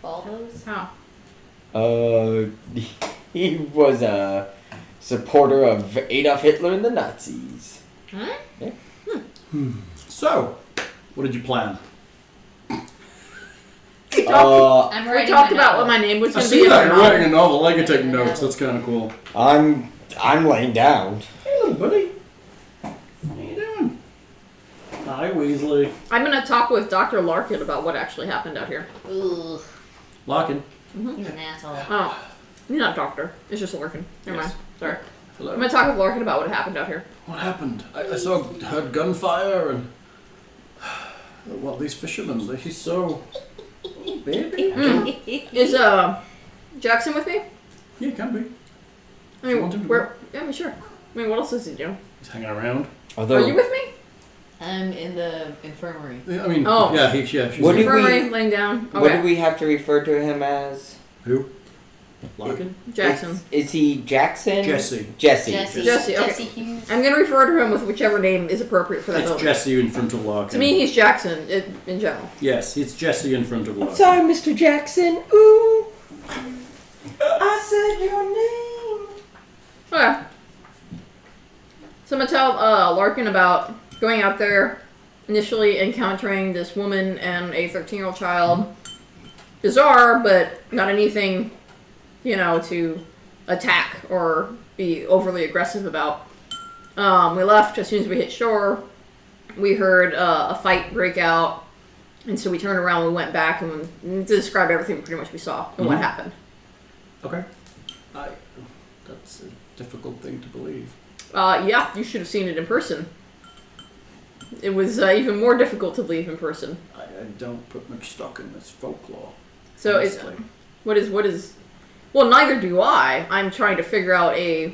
Baldos?
How?
He was a supporter of Adolf Hitler and the Nazis.
So, what did you plan?
We
I'm
talked
writing
about
my
what my name was
I
going to be.
see
in
that
the
you're writing
novel.
a novel. I can take notes. That's kind of cool.
I'm laying down.
Hey, little buddy. How you doing? Hi, Weasley.
I'm going to talk with Dr. Larkin about what actually happened out here.
Ugh,
Larkin.
he's an asshole.
Oh, he's not a doctor. It's just Larkin. Never
Yes.
mind. Sorry.
Hello.
I'm going to talk with Larkin about what happened out here.
What happened? I heard gunfire and... Well, these fishermen, he's so... Oh, baby.
Is Jackson with me?
Yeah, can be.
I
You want him
mean,
to
where? Yeah, I mean, sure. I mean, what else does he do?
He's hanging around.
Although,
Are you with me?
I'm in the infirmary.
Yeah, I mean,
Oh.
yeah, she's
What
here.
do we-
Infirmary, laying down. Okay.
what do we have to refer to him as?
Who? Larkin?
Jackson.
Is he Jackson?
Jesse.
Jesse.
Jesse, okay.
Hughes.
I'm going to refer to him with whichever name is appropriate for that
It's
building.
Jesse in front of Larkin.
To me, he's Jackson in general.
Yes, it's Jesse in front of Larkin.
Sorry, Mr. Jackson. Ooh. I said your name.
Okay. So I'm going to tell Larkin about going out there, initially encountering this woman and a 13-year-old child. Bizarre, but not anything, to attack or be overly aggressive about. We left as soon as we hit shore. We heard a fight break out, and so we turned around, we went back, and described everything pretty much we saw and what happened.
Okay. That's a difficult thing to believe.
Yeah, you should have seen it in person. It was even more difficult to believe in person.
I don't put much stock in this folklore.
So
honestly.
what is? Well, neither do I. I'm trying to figure out a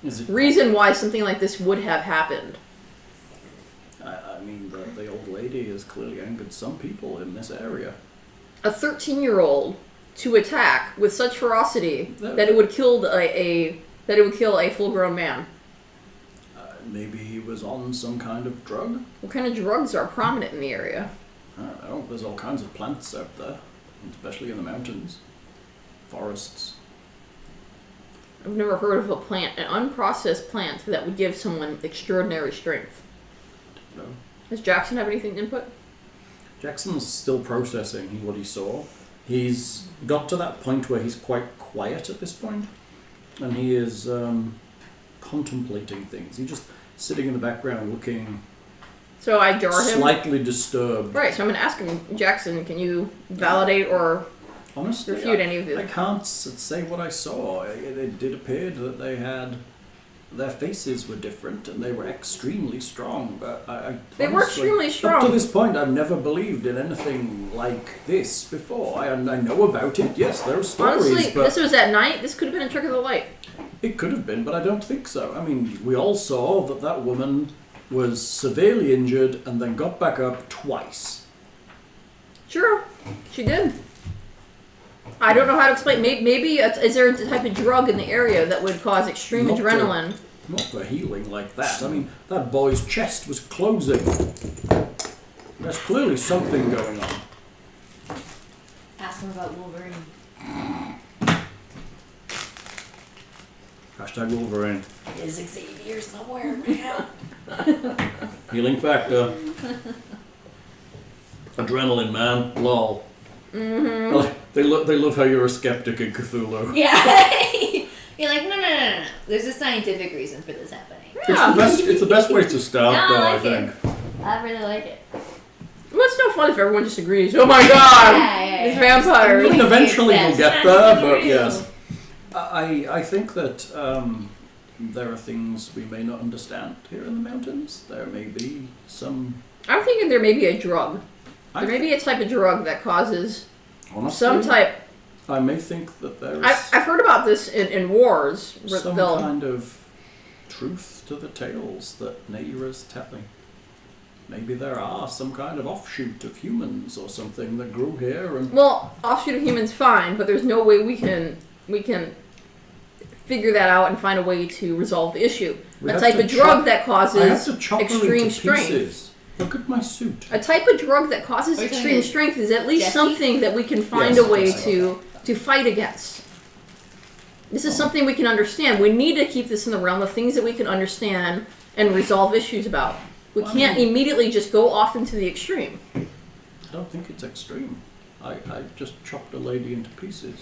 Is it?
reason why something like this would have happened.
I mean, the old lady has clearly angered some people in this area.
A 13-year-old to attack with such ferocity that it would kill a full-grown man.
Maybe he was on some kind of drug.
What kind of drugs are prominent in the area?
I don't know. There's all kinds of plants out there, especially in the mountains, forests.
I've never heard of a plant, an unprocessed plant that would give someone extraordinary strength.
No.
Does Jackson have anything to input?
Jackson's still processing what he saw. He's got to that point where he's quite quiet at this point, and he is contemplating things. He's just sitting in the background looking
So I jar him.
slightly disturbed.
Right, so I'm going to ask him, Jackson, can you validate or
Honestly,
refute any of
I
this?
can't say what I saw. It did appear that they had... Their faces were different and they were extremely strong, but
They were
honestly,
extremely strong.
Up to this point, I've never believed in anything like this before. I know about it, yes, there are stories,
Honestly,
but...
this was at night. This could have been a trick of the light.
It could have been, but I don't think so. I mean, we all saw that woman was severely injured and then got back up twice.
Sure, she did. I don't know how to explain. Maybe is there a type of drug in the area that would cause extreme
Not
adrenaline?
Not for healing like that. I mean, that boy's chest was closing. There's clearly something going on.
Ask him about Wolverine.
Hashtag Wolverine.
Is Xavier somewhere around?
Healing factor. Adrenaline, man. Lol.
Mm-hmm.
They love how you're a skeptic in Cthulhu.
Yeah. You're like, no. There's a scientific reason for this happening.
It's the best way to start,
No,
though,
I
I
like
think.
I really like it.
Well, it's no fun if everyone just agrees. Oh my god!
Yeah.
It's vampires.
I mean, eventually
Makes
we'll get
sense.
there,
Not
but
real.
yes. I think that there are things we may not understand here in the mountains. There may be some...
I'm thinking there may be a drug.
I
There may be a type of drug that causes
honestly,
some type...
I may think that there is
I've heard about this in wars. Where
some
they'll-
kind of truth to the tales that Nayra's telling. Maybe there are some kind of offshoot of humans or something that grew here and...
Well, offshoot of humans, fine, but there's no way we can figure that out and find a way to resolve the issue.
We
A
have
type
to
of drug
chop-
that
I have
causes
to chop her
extreme
into
strength.
pieces. Look at my suit.
A type of drug that causes
Are you
extreme
talking
strength is at least
Jesse?
something that we can find
Yes,
a way
yes.
to fight against. This is something we can understand. We need to keep this in the realm of things that we can understand and resolve issues about. We
Well, I
can't
mean-
immediately just go off into the extreme.
I don't think it's extreme. I just chopped a lady into pieces.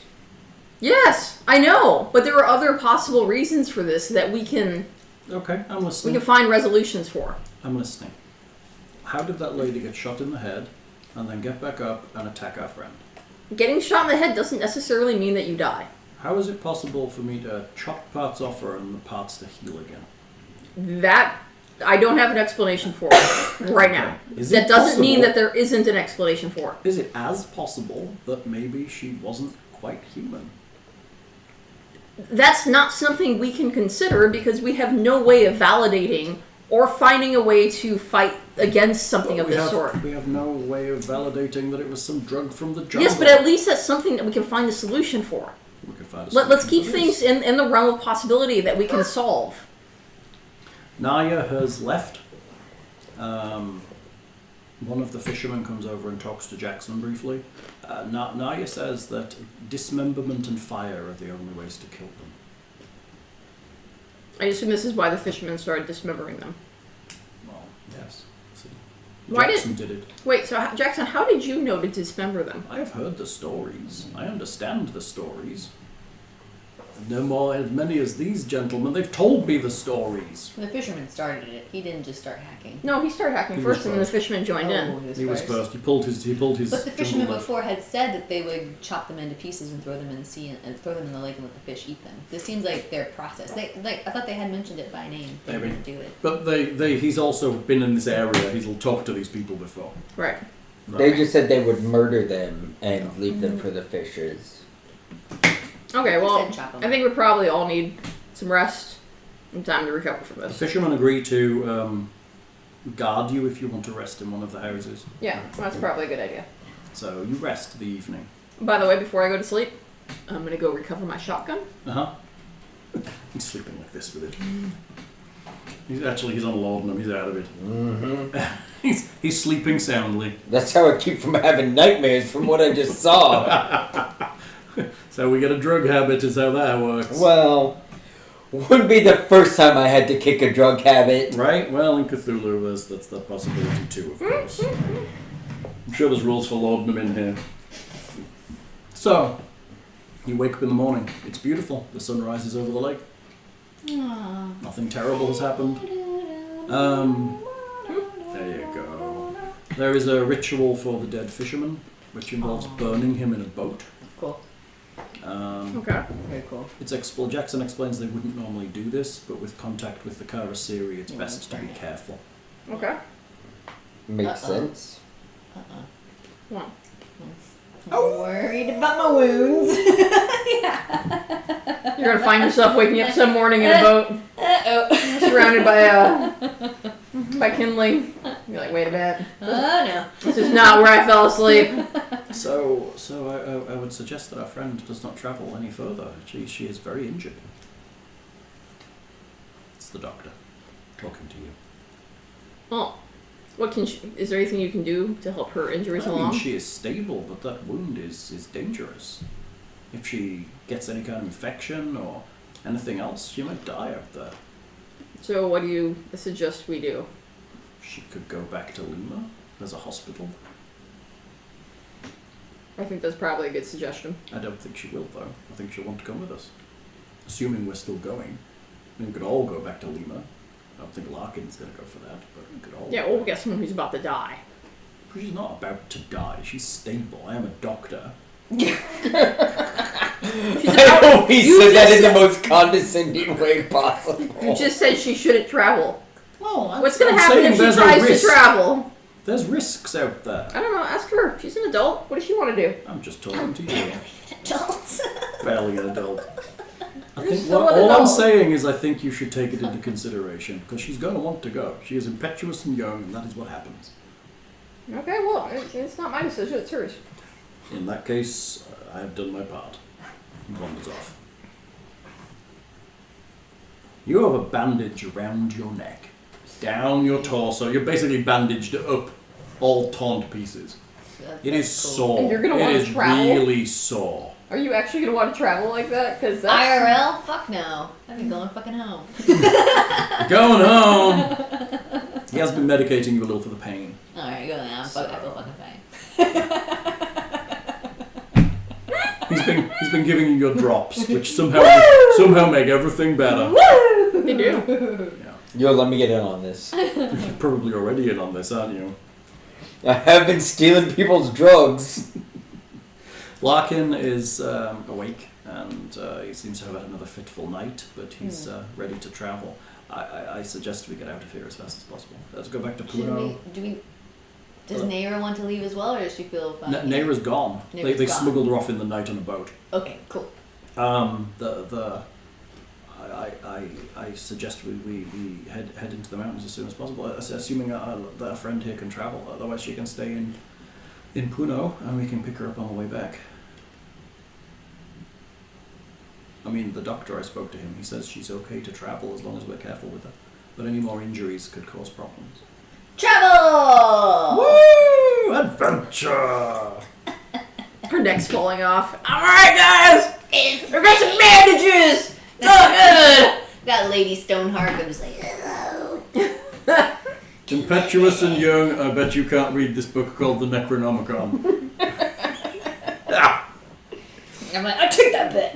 Yes, I know, but there are other possible reasons for this that we can
Okay, I'm
we
listening.
can find resolutions for.
I'm listening. How did that lady get shot in the head and then get back up and attack our friend?
Getting shot in the head doesn't necessarily mean that you die.
How is it possible for me to chop parts off her and the parts to heal again?
That I don't have an explanation for right now.
Is it
That doesn't mean
possible-
that there isn't an explanation for it.
Is it as possible that maybe she wasn't quite human?
That's not something we can consider because we have no way of validating or finding a way to fight against something
But
of this sort.
We have no way of validating that it was some drug from the jungle.
Yes, but at least that's something that we can find a solution for.
We could find a
Let's
solution
keep
to
things
this.
in the realm of possibility that we can solve.
Naya has left. One of the fishermen comes over and talks to Jackson briefly. Naya says that dismemberment and fire are the only ways to kill them.
I assume this is why the fishermen started dismembering them.
Well, yes. See.
Why
Jackson did it.
Wait, so Jackson, how did you know to dismember them?
I have heard the stories. I understand the stories. No more as many as these gentlemen. They've told me the stories.
The fisherman started it. He didn't just start hacking.
No, he started hacking
He was
first, and then the
first.
fishermen joined in.
He was first. He pulled his.
But the
jungle
fishermen
knife.
before had said that they would chop them into pieces and throw them in the sea and throw them in the lake and let the fish eat them. This seems like their process. I thought they had mentioned it by name. They
Maybe.
didn't do it.
But he's also been in this area. He's talked to these people before.
Right.
They just said they would murder them and leave them for the fishes.
Okay, well,
said chop 'em.
I think we probably all need some rest and time to recover from
The
this.
fishermen agree to guard you if you want to rest in one of the houses.
Yeah, that's probably a good idea.
So you rest the evening.
By the way, before I go to sleep, I'm gonna go recover my shotgun.
He's sleeping like this with it. He's unloading him. He's out of it.
Mm-hmm.
He's sleeping soundly.
That's how I keep from having nightmares from what I just saw.
So we get a drug habit. Is how that works.
Well, wouldn't be the first time I had to kick a drug habit.
Right? Well, in Cthulhu, that's the possibility too, of course. I'm sure there's rules for loading them in here. So, you wake up in the morning. It's beautiful. The sun rises over the lake.
Aww.
Nothing terrible has happened. There you go. There is a ritual for the dead fisherman, which involves burning him in a boat.
Cool.
Okay.
Very cool.
Jackson explains they wouldn't normally do this, but with contact with the Karasiri, it's best to be careful.
Okay.
Makes sense.
Well,
I'm worried about my wounds.
you're gonna find yourself waking up some morning in a boat,
Uh-oh.
surrounded by kindling. You're like, wait a minute.
Oh no.
This is not where I fell asleep.
So I would suggest that our friend does not travel any further. She is very injured. It's the doctor talking to you.
Well, is there anything you can do to help her injuries
I
along?
mean, she is stable, but that wound is dangerous. If she gets any kind of infection or anything else, she might die out there.
So what do you suggest we do?
She could go back to Lima. There's a hospital.
I think that's probably a good suggestion.
I don't think she will, though. I think she'll want to come with us. Assuming we're still going. I mean, we could all go back to Lima. I don't think Larkin's going to go for that, but we could all...
Yeah, we'll get someone who's about to die.
She's not about to die. She's stable. I am a doctor.
She's
I hope he said that in the most condescending way possible.
You just said she shouldn't travel.
Well,
What's going to happen if she tries to travel?
There's risks out there.
I don't know. Ask her. She's an adult. What does she want to do?
I'm just talking to you.
Adults.
Barely an adult. I
You're
think
still an
all I'm
adult.
saying is I think you should take it into consideration because she's going to want to go. She is impetuous and young, and that is what happens.
Okay, well, it's not my decision. It's hers.
In that case, I have done my part. He wanders off. You have a bandage around your neck, down your torso. You're basically bandaged up, all torn to pieces. It is sore.
And you're gonna
It
wanna
is
travel?
really sore.
Are you actually going to want to travel like that? Because that's...
IRL? Fuck no. I'd be going fucking home.
Going home. He has been medicating you a little for the pain.
Alright, go now. I feel fucking fine.
He's been giving you your drops, which somehow make everything better.
They do.
Yeah.
Yo, let me get in on this.
You're probably already in on this, aren't you?
I have been stealing people's drugs.
Larkin is awake and he seems to have had another fitful night, but he's ready to travel. I suggest we get out of here as fast as possible. Let's go back to Puno.
Does Naira want to leave as well, or does she feel fine?
Naira's gone.
Naira's
They
gone.
smuggled her off in the night on a boat.
Okay, cool.
I suggest we head into the mountains as soon as possible, assuming that our friend here can travel. Otherwise, she can stay in Puno, and we can pick her up on the way back. I mean, the doctor, I spoke to him. He says she's okay to travel as long as we're careful with her. But any more injuries could cause problems.
Travel!
Woo! Adventure!
Her neck's falling off. Alright, guys! We've got some bandages! Oh, good!
That Lady Stoneheart was like, hello.
Impetuous and young, I bet you can't read this book called The Necronomicon.
I'm like, I'll take that bit.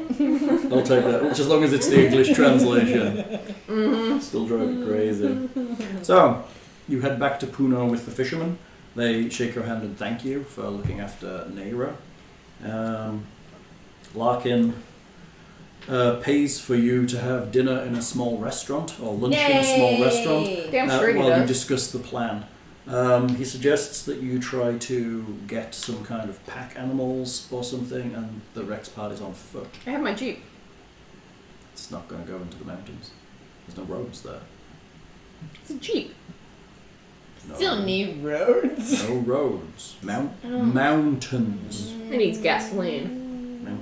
I'll take that, just as long as it's the English translation. Still drive me crazy. So, you head back to Puno with the fishermen. They shake your hand and thank you for looking after Naira. Larkin pays for you to have dinner in a small restaurant, or lunch in a small restaurant,
Damn straight he
while you
does.
discuss the plan. He suggests that you try to get some kind of pack animals or something, and the Rex party's on foot.
I have my Jeep.
It's not going to go into the mountains. There's no roads there.
It's a Jeep.
No,
Still need roads.
no roads. Mountains.
It needs gasoline.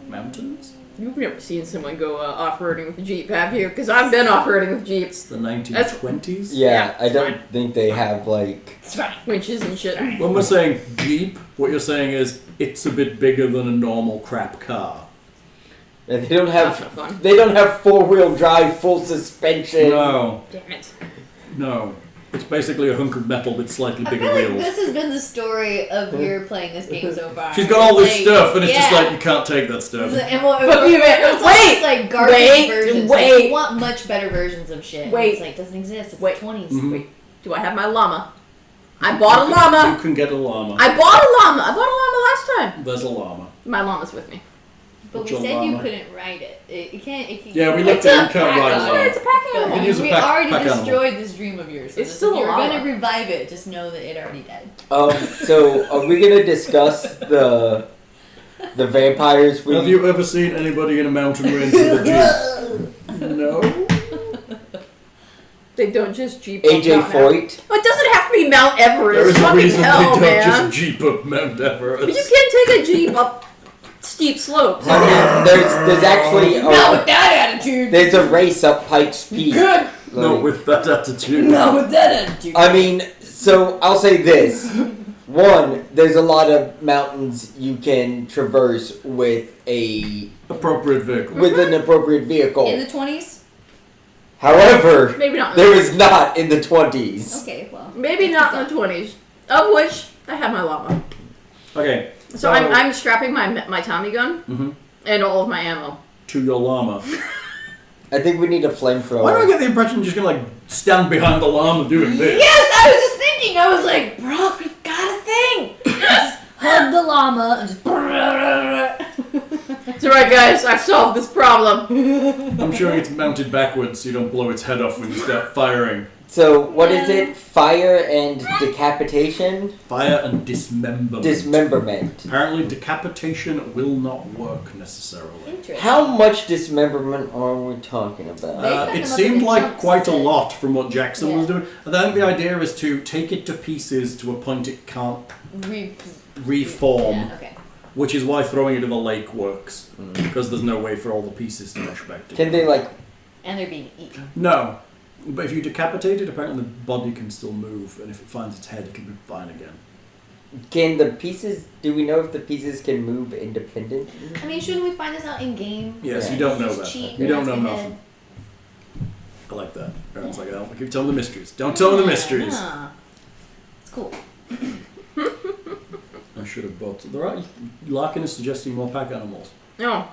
Mountains?
You've never seen someone go off-roading with a Jeep, have you? Because I've been off-roading with Jeeps.
It's the 1920s.
Yeah,
Yeah,
I don't
fine.
think they have, like...
It's fine.
Winches and shit.
When we're saying Jeep, what you're saying is it's a bit bigger than a normal crap car.
And they don't
That's
have...
not fun.
They don't have four-wheel drive, full suspension.
No,
Damn it.
no. It's basically a hunk of metal with slightly
I
bigger
feel like
wheels.
this has been the story of your playing this game so far.
She's got all this
Like,
stuff, and it's just
yeah.
like you can't take that stuff.
And well,
Fuck you, man.
it's
Wait,
almost like garbage
wait,
versions.
wait.
Like, you want much better versions of shit.
Wait.
It's like, it doesn't exist. It's
Wait.
the 20s.
Mhm.
Wait, do I have my llama? I bought a llama.
You can get a llama.
I bought a llama. I bought a llama last time.
There's a llama.
My llama's with me.
But
What's
we
your
said you
llama?
couldn't ride it. It can't.
Yeah, we looked at it. You can't ride a
Yeah,
llama.
it's a pack
But
animal.
can use a
we
pack
already
animal.
destroyed this dream of yours. So
It's
this-
still
if
a
you're
llama.
gonna revive it, just know that it already died.
So, are we gonna discuss the vampires we...
Have you ever seen anybody in a mountain range with a Jeep? No.
They don't just Jeep up
AJ
Mount Everest.
Foyt?
Well, it doesn't have to be Mount Everest.
There is a
Fucking
reason
hell,
they don't
man.
just Jeep up Mount Everest.
But you can't take a Jeep up steep slopes.
I mean, there's actually...
Not with that attitude.
There's a race up Pike's Peak.
Good.
Not
Like-
with that attitude.
Not with that attitude.
I mean, so I'll say this. One, there's a lot of mountains you can traverse with
Appropriate vehicle.
an appropriate vehicle.
In the 20s.
However,
Maybe not.
there was not in the 20s.
Okay, well.
Maybe not in the 20s. Of which I have my llama.
Okay.
So I'm strapping my Tommy gun and all of my ammo
to your llama.
I think we need a flamethrower.
Why do I get the impression you're just gonna stand behind the llama doing this?
Yes, I was just thinking. I was like, bro, we've got a thing. Just hug the llama and just.
It's alright, guys. I've solved this problem.
I'm sure it's mounted backwards so you don't blow its head off when you start firing.
So, what is it? Fire and decapitation?
Fire and dismemberment.
Dismemberment.
Apparently, decapitation will not work necessarily.
Interesting.
How much dismemberment are we talking about?
They cut
It
them up
seemed
into
like
chunks
quite a
instead.
lot from what Jackson was
Yeah.
doing. And I think the idea is to take it to pieces to a point it can't reform.
Yeah, okay.
Which is why throwing it in the lake works. Because there's no way for all the pieces to mesh back together.
Can they, like...
And they're being eaten.
No. But if you decapitate it, apparently the body can still move. And if it finds its head, it'll be fine again.
Can the pieces... Do we know if the pieces can move independently?
I mean, shouldn't we find this out in game?
Yes,
Yeah.
you don't know
Just
that.
cheat
You
and
don't
ask
know
ahead.
nothing. I like that. Erin's like, oh, I keep telling the mysteries. Don't tell me the mysteries.
Yeah. It's cool.
I should have bought... Larkin is suggesting more pack animals.
No.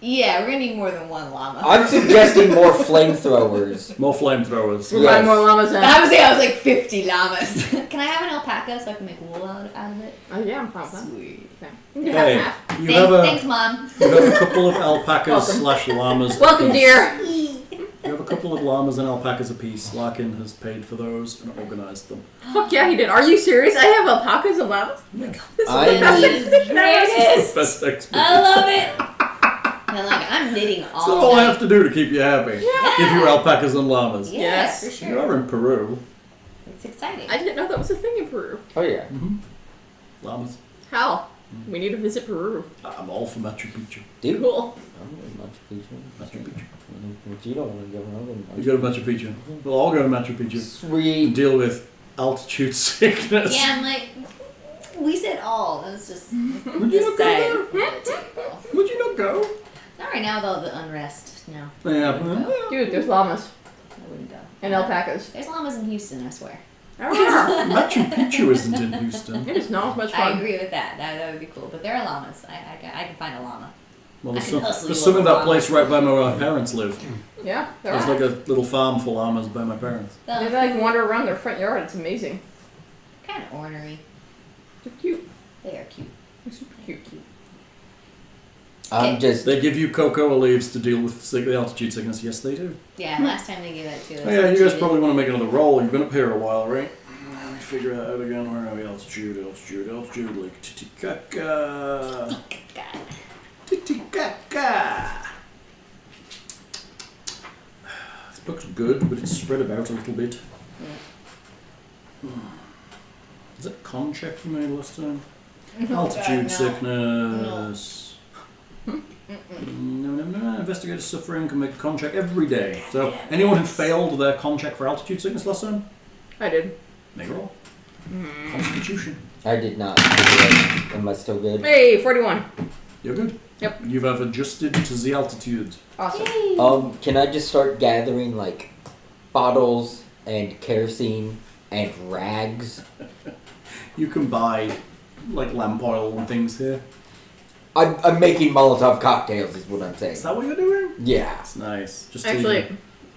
Yeah, we're gonna need more than one llama.
I'm suggesting more flamethrowers.
More flamethrowers.
We're
Yes.
buying more llamas in.
I was like 50 llamas. Can I have an alpaca so I can make wool out of it?
Oh, yeah, I'm probably.
Sweet.
Okay.
Hey,
Half.
you have
Thanks,
a
Mom.
couple of alpacas
Welcome.
/ llamas.
Welcome,
apiece.
dear.
You have a couple of llamas and alpacas apiece. Larkin has paid for those and organised them.
Fuck yeah, he did. Are you serious? I have alpacas and llamas?
Yeah.
This is
I
the best
need-
expedition I've ever seen.
Greatest.
Best expedition.
I love it. I love it. I'm knitting all
That's all I
night.
have to do to keep you happy.
Yeah.
Give you alpacas and llamas.
Yeah,
Yes.
for
You
sure.
are in Peru.
It's exciting.
I didn't know that was a thing in Peru.
Oh, yeah.
Llamas.
How? We need to visit Peru.
I'm all for Machu Picchu.
Dude.
Cool.
Machu Picchu.
But you don't want to go around.
You go to Machu Picchu. We'll all go to Machu Picchu. And
Sweet.
deal with altitude sickness.
Yeah, I'm like, we said all. That's just.
Would you not go there?
there?
Would you not go?
Not right now with all the unrest. No,
Yeah.
Dude, there's llamas
I wouldn't go.
and alpacas.
There's llamas in Houston, I swear.
Oh, yeah.
Machu Picchu isn't in Houston.
It is not as much
I
fun.
agree with that. That would be cool. But there are llamas. I can find a llama.
Well, there's
I can
some,
hustle
there's
you
some in
up
that
a
place
llama.
right by where my parents live.
Yeah, there
There's
are.
like a little farm for llamas by my parents.
They like wander around their front yard. It's amazing.
Kind of ornery.
They're cute.
They are cute.
They're super cute.
I'm just...
They give you cocoa leaves to deal with the altitude sickness. Yes, they do.
Yeah, last time they gave that to us.
Oh, yeah, you guys
we
probably want to make another roll. You've been up here a while, right? Let me figure that out again. Where are we? Altitude, Lake Titikaka.
God.
Titikaka. This book's good, but it's spread about a little bit. Is it a con check you made last time? Altitude
no.
sickness. No. Investigator suffering can make a con check every day. So, anyone who failed their con check for altitude sickness last time,
I did.
make a roll. Constitution.
I did not. Am I still good?
Hey, 41.
You're good.
Yep.
You've adjusted to the altitude.
Awesome.
Can I just start gathering, like, bottles and kerosene and rags?
You can buy, like, lamp oil and things here.
I'm making Molotov cocktails, is what I'm saying.
Is that what you're doing?
Yeah.
That's nice. Just
Actually,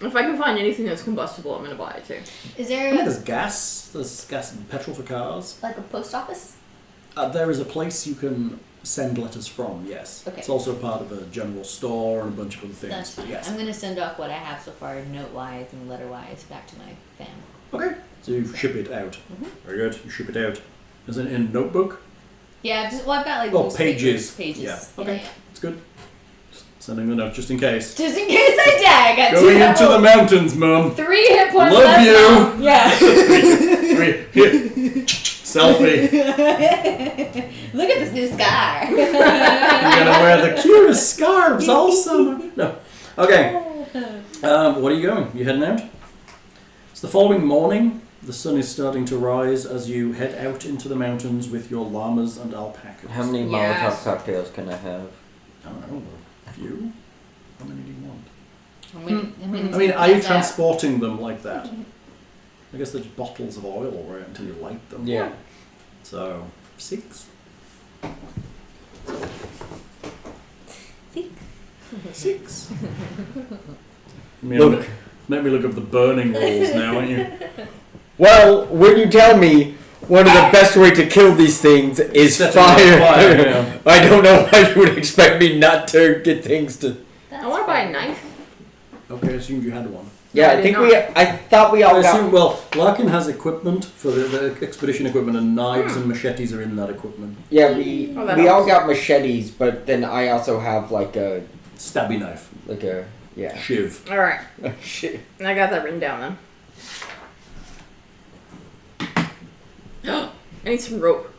if I can find anything that's combustible, I'm gonna buy it too.
Is
Yeah,
there
there's gas. There's gas and petrol for cars.
like a post office?
There is a place you can send letters from, yes.
Okay.
It's also part of a general store and a bunch of other things.
That's fine.
Yes.
I'm gonna send off what I have so far, note-wise and letter-wise, back to my family.
Okay. So you ship it out.
Mhm.
Very good. You ship it out. Is it in a notebook?
Yeah, I've got like
Oh,
newspapers,
pages.
Pages.
Yeah. Okay. It's good. Just sending the note just in case.
Just in case I die, I got
Going
two
into the mountains, Mum.
3 hit points
Love
left
you.
now. Yeah.
Selfie.
Look at this new scar.
You're gonna wear the cutest scarves all summer. No. Okay. What are you going? You heading out? It's the following morning. The sun is starting to rise as you head out into the mountains with your llamas and alpacas.
How many
Yes.
Molotov cocktails can I have?
I don't know. A few? How many do you want?
I'm gonna
I mean,
take
are you
those out.
transporting them like that? I guess they're just bottles of oil, right, until you light them.
Yeah.
So, 6. 6.
Look.
Make me look up the burning rules now, won't you?
Well, when you tell me one of the best way to kill these things is
Set
fire,
them on fire, yeah.
I don't know why you would expect me not to get things to.
I want to buy a knife.
Okay, I assumed you had one.
Yeah,
No, I
I
did
think
not.
I thought we all
I
got.
assume, well, Larkin has equipment for the expedition equipment, and knives and machetes are in that equipment.
Yeah, we
Oh, that
we all
helps.
got machetes, but then I also have like a
Stabby knife.
yeah.
Shiv.
All right,
Shit.
I got that written down then. I need some rope.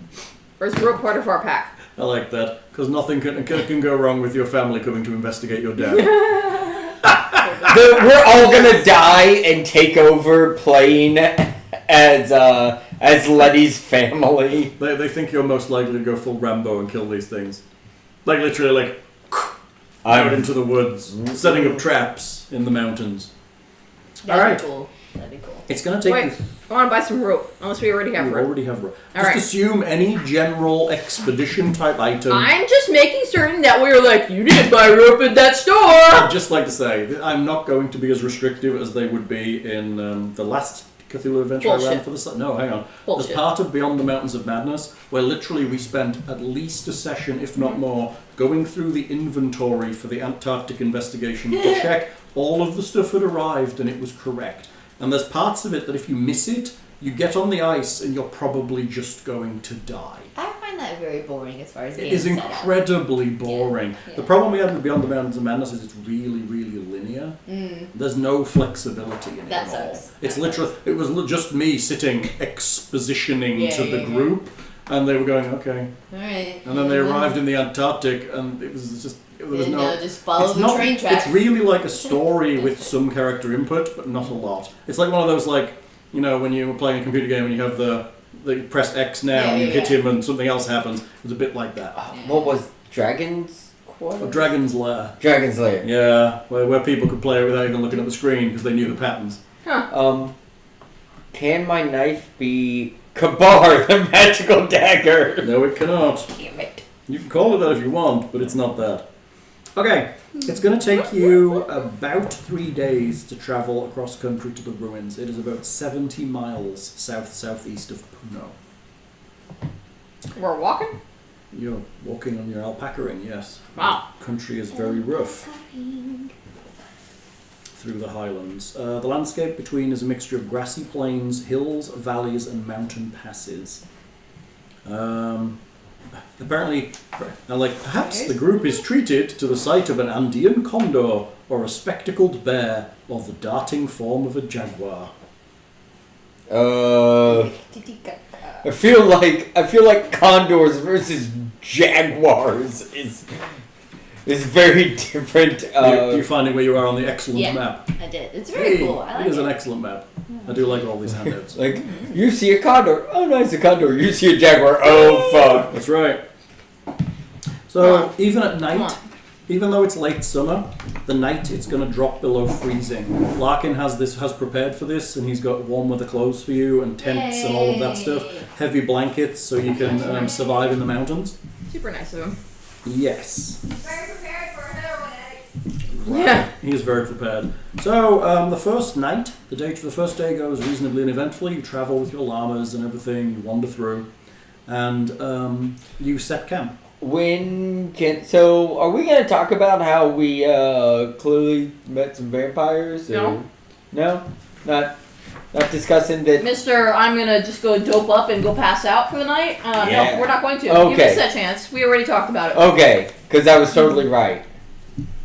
Or is rope part of our pack?
I like that, because nothing can go wrong with your family coming to investigate your death.
We're all gonna die and take over playing as Letty's family.
They think you're most likely to go full Rambo and kill these things. Like, literally, like, out into the woods, setting up traps in the mountains.
That'd
Alright.
be cool. That'd be cool.
It's going to take
Wait, I want to buy some rope. Unless we already have
you
rope.
already have rope.
All
Just
right.
assume any general expedition type item.
I'm just making certain that we were like, you didn't buy rope at that store.
I'd just like to say that I'm not going to be as restrictive as they would be in the last Cthulhu adventure I ran
Bullshit.
for the... No, hang on.
Bullshit.
There's part of Beyond the Mountains of Madness where literally we spent at least a session, if not more, going through the inventory for the Antarctic investigation to check all of the stuff had arrived and it was correct. And there's parts of it that if you miss it, you get on the ice and you're probably just going to die.
I find that very boring as far as
It
game
is
setup.
incredibly boring.
Yeah.
The problem we had with Beyond the Mountains of Madness is it's really, really linear. There's no flexibility in it
That
at all.
sucks.
It's
That
literally, it was just me sitting expositioning
Yeah,
to the
yeah,
group, and they were going, okay.
Alright.
And then they arrived in the Antarctic, and it was just, there was
And,
no...
just follow
it's
the
not,
train tracks.
It's really like a story with some character input, but not a lot. It's like one of those, like, you know, when you were playing a computer game and you have the press X now and you hit him and something else happens. It was a bit like that.
What was Dragon's Quarter?
Dragon's Lair.
Dragon's Lair.
Yeah, where people could play it without even looking at the screen because they knew the patterns.
Can my knife be Kabar, the magical dagger?
No, it cannot.
Damn it.
You can call it that if you want, but it's not that. Okay, it's going to take you about 3 days to travel across country to the ruins. It is about 70 miles south-southeast of Puno.
We're walking?
You're walking on your alpaca-ing, yes.
Wow.
Country is very rough through the highlands. The landscape between is a mixture of grassy plains, hills, valleys, and mountain passes. Apparently, perhaps the group is treated to the sight of an Andean condor, or a spectacled bear, or the darting form of a jaguar.
I feel like condors versus jaguars is very different.
You're finding where you are on the excellent map.
I did. It's very cool. I like
it is an excellent map. I do like all these handouts.
Like, you see a condor, oh nice, a condor. You see a jaguar, oh fuck.
That's right. So even at night, even though it's late summer, the night it's going to drop below freezing. Larkin has prepared for this, and he's got warm weather clothes for you, and tents and all of that stuff. Heavy blankets so you can survive in the mountains.
Super nice of him.
Yes.
Very prepared for a heroin addict.
Yeah.
He is very prepared. So the first night, the first day goes reasonably uneventfully. You travel with your llamas and everything. You wander through, and you set camp.
So are we gonna talk about how we clearly met some vampires? Or? No, not discussing that.
Mr. I'm gonna just go dope up and go pass out for the night.
Yeah.
No, we're not going to.
Okay.
You missed that chance. We already talked about it.
Okay, because I was totally right.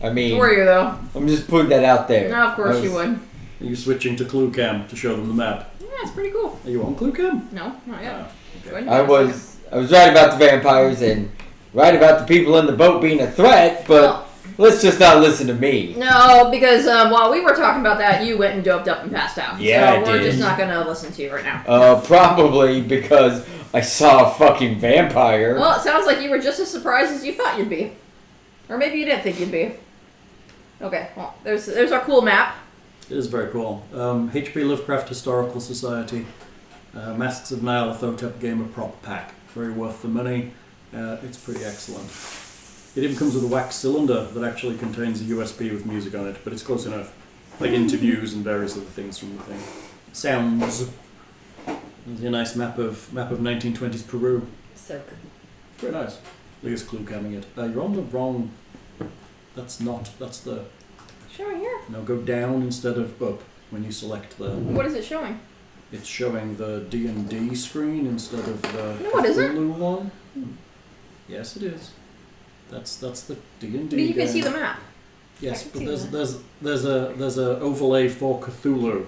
I mean,
Were you though?
I'm just putting that out there.
No, of course you would.
Are you switching to Clue Cam to show them the map?
Yeah, it's pretty cool.
Are you on Clue Cam?
No, not yet.
Okay.
Go ahead and
I
do it.
was right about the vampires and right about the people in the boat being a threat, but let's just not listen to me.
No, because while we were talking about that, you went and doped up and passed out.
Yeah,
so
I
we're
did.
just not gonna listen to you right now.
Probably because I saw a fucking vampire.
Well, it sounds like you were just as surprised as you thought you'd be. Or maybe you didn't think you'd be. Okay, well, there's our cool map.
It is very cool. H.P. Lovecraft Historical Society, Masks of Nyarlathotep game of prop pack. Very worth the money. It's pretty excellent. It even comes with a wax cylinder that actually contains a USB with music on it, but it's close enough. Like interviews and various other things from the thing. Sounds. There's a nice map of 1920s Peru.
So good.
Very nice. Leah's clue camming it. You're on the wrong. That's the.
Showing here.
No, go down instead of up when you select the.
What is it showing?
It's showing the D&D screen instead of the
No, it isn't.
Cthulhu one. Yes, it is. That's the D&D.
But you can
game.
see the map.
Yes,
I
but
can see
there's a overlay for Cthulhu,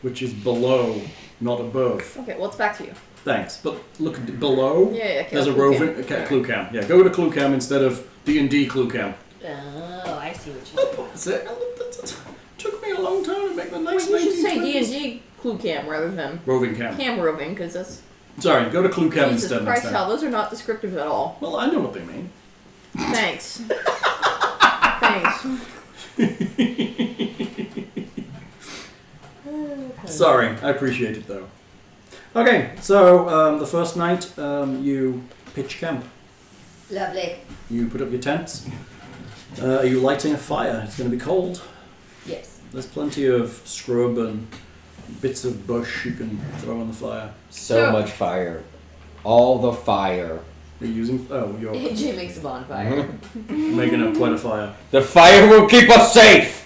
which is below, not above.
Okay, well, it's back to you.
Thanks. But look below.
Yeah, okay.
There's a
clue
roving
cam.
clue cam. Yeah, go to clue cam instead of D&D clue cam.
Oh, I see what you're doing.
That's it. Took me a long time to make the
Well,
nice
you should say
1920s.
D&D clue cam rather than
Roving cam.
cam roving, because that's...
Sorry, go to clue cam
Jesus
instead
Christ,
next
hell,
time.
those are not descriptive at all.
Well, I know what they mean.
Thanks. Thanks.
Sorry, I appreciate it though. Okay, so the first night you pitch camp.
Lovely.
You put up your tents. Are you lighting a fire? It's going to be cold.
Yes.
There's plenty of scrub and bits of bush you can throw on the fire.
So much fire. All the fire.
You're using. Oh, you're
AJ makes a bonfire.
making up quite a fire.
The fire will keep us safe!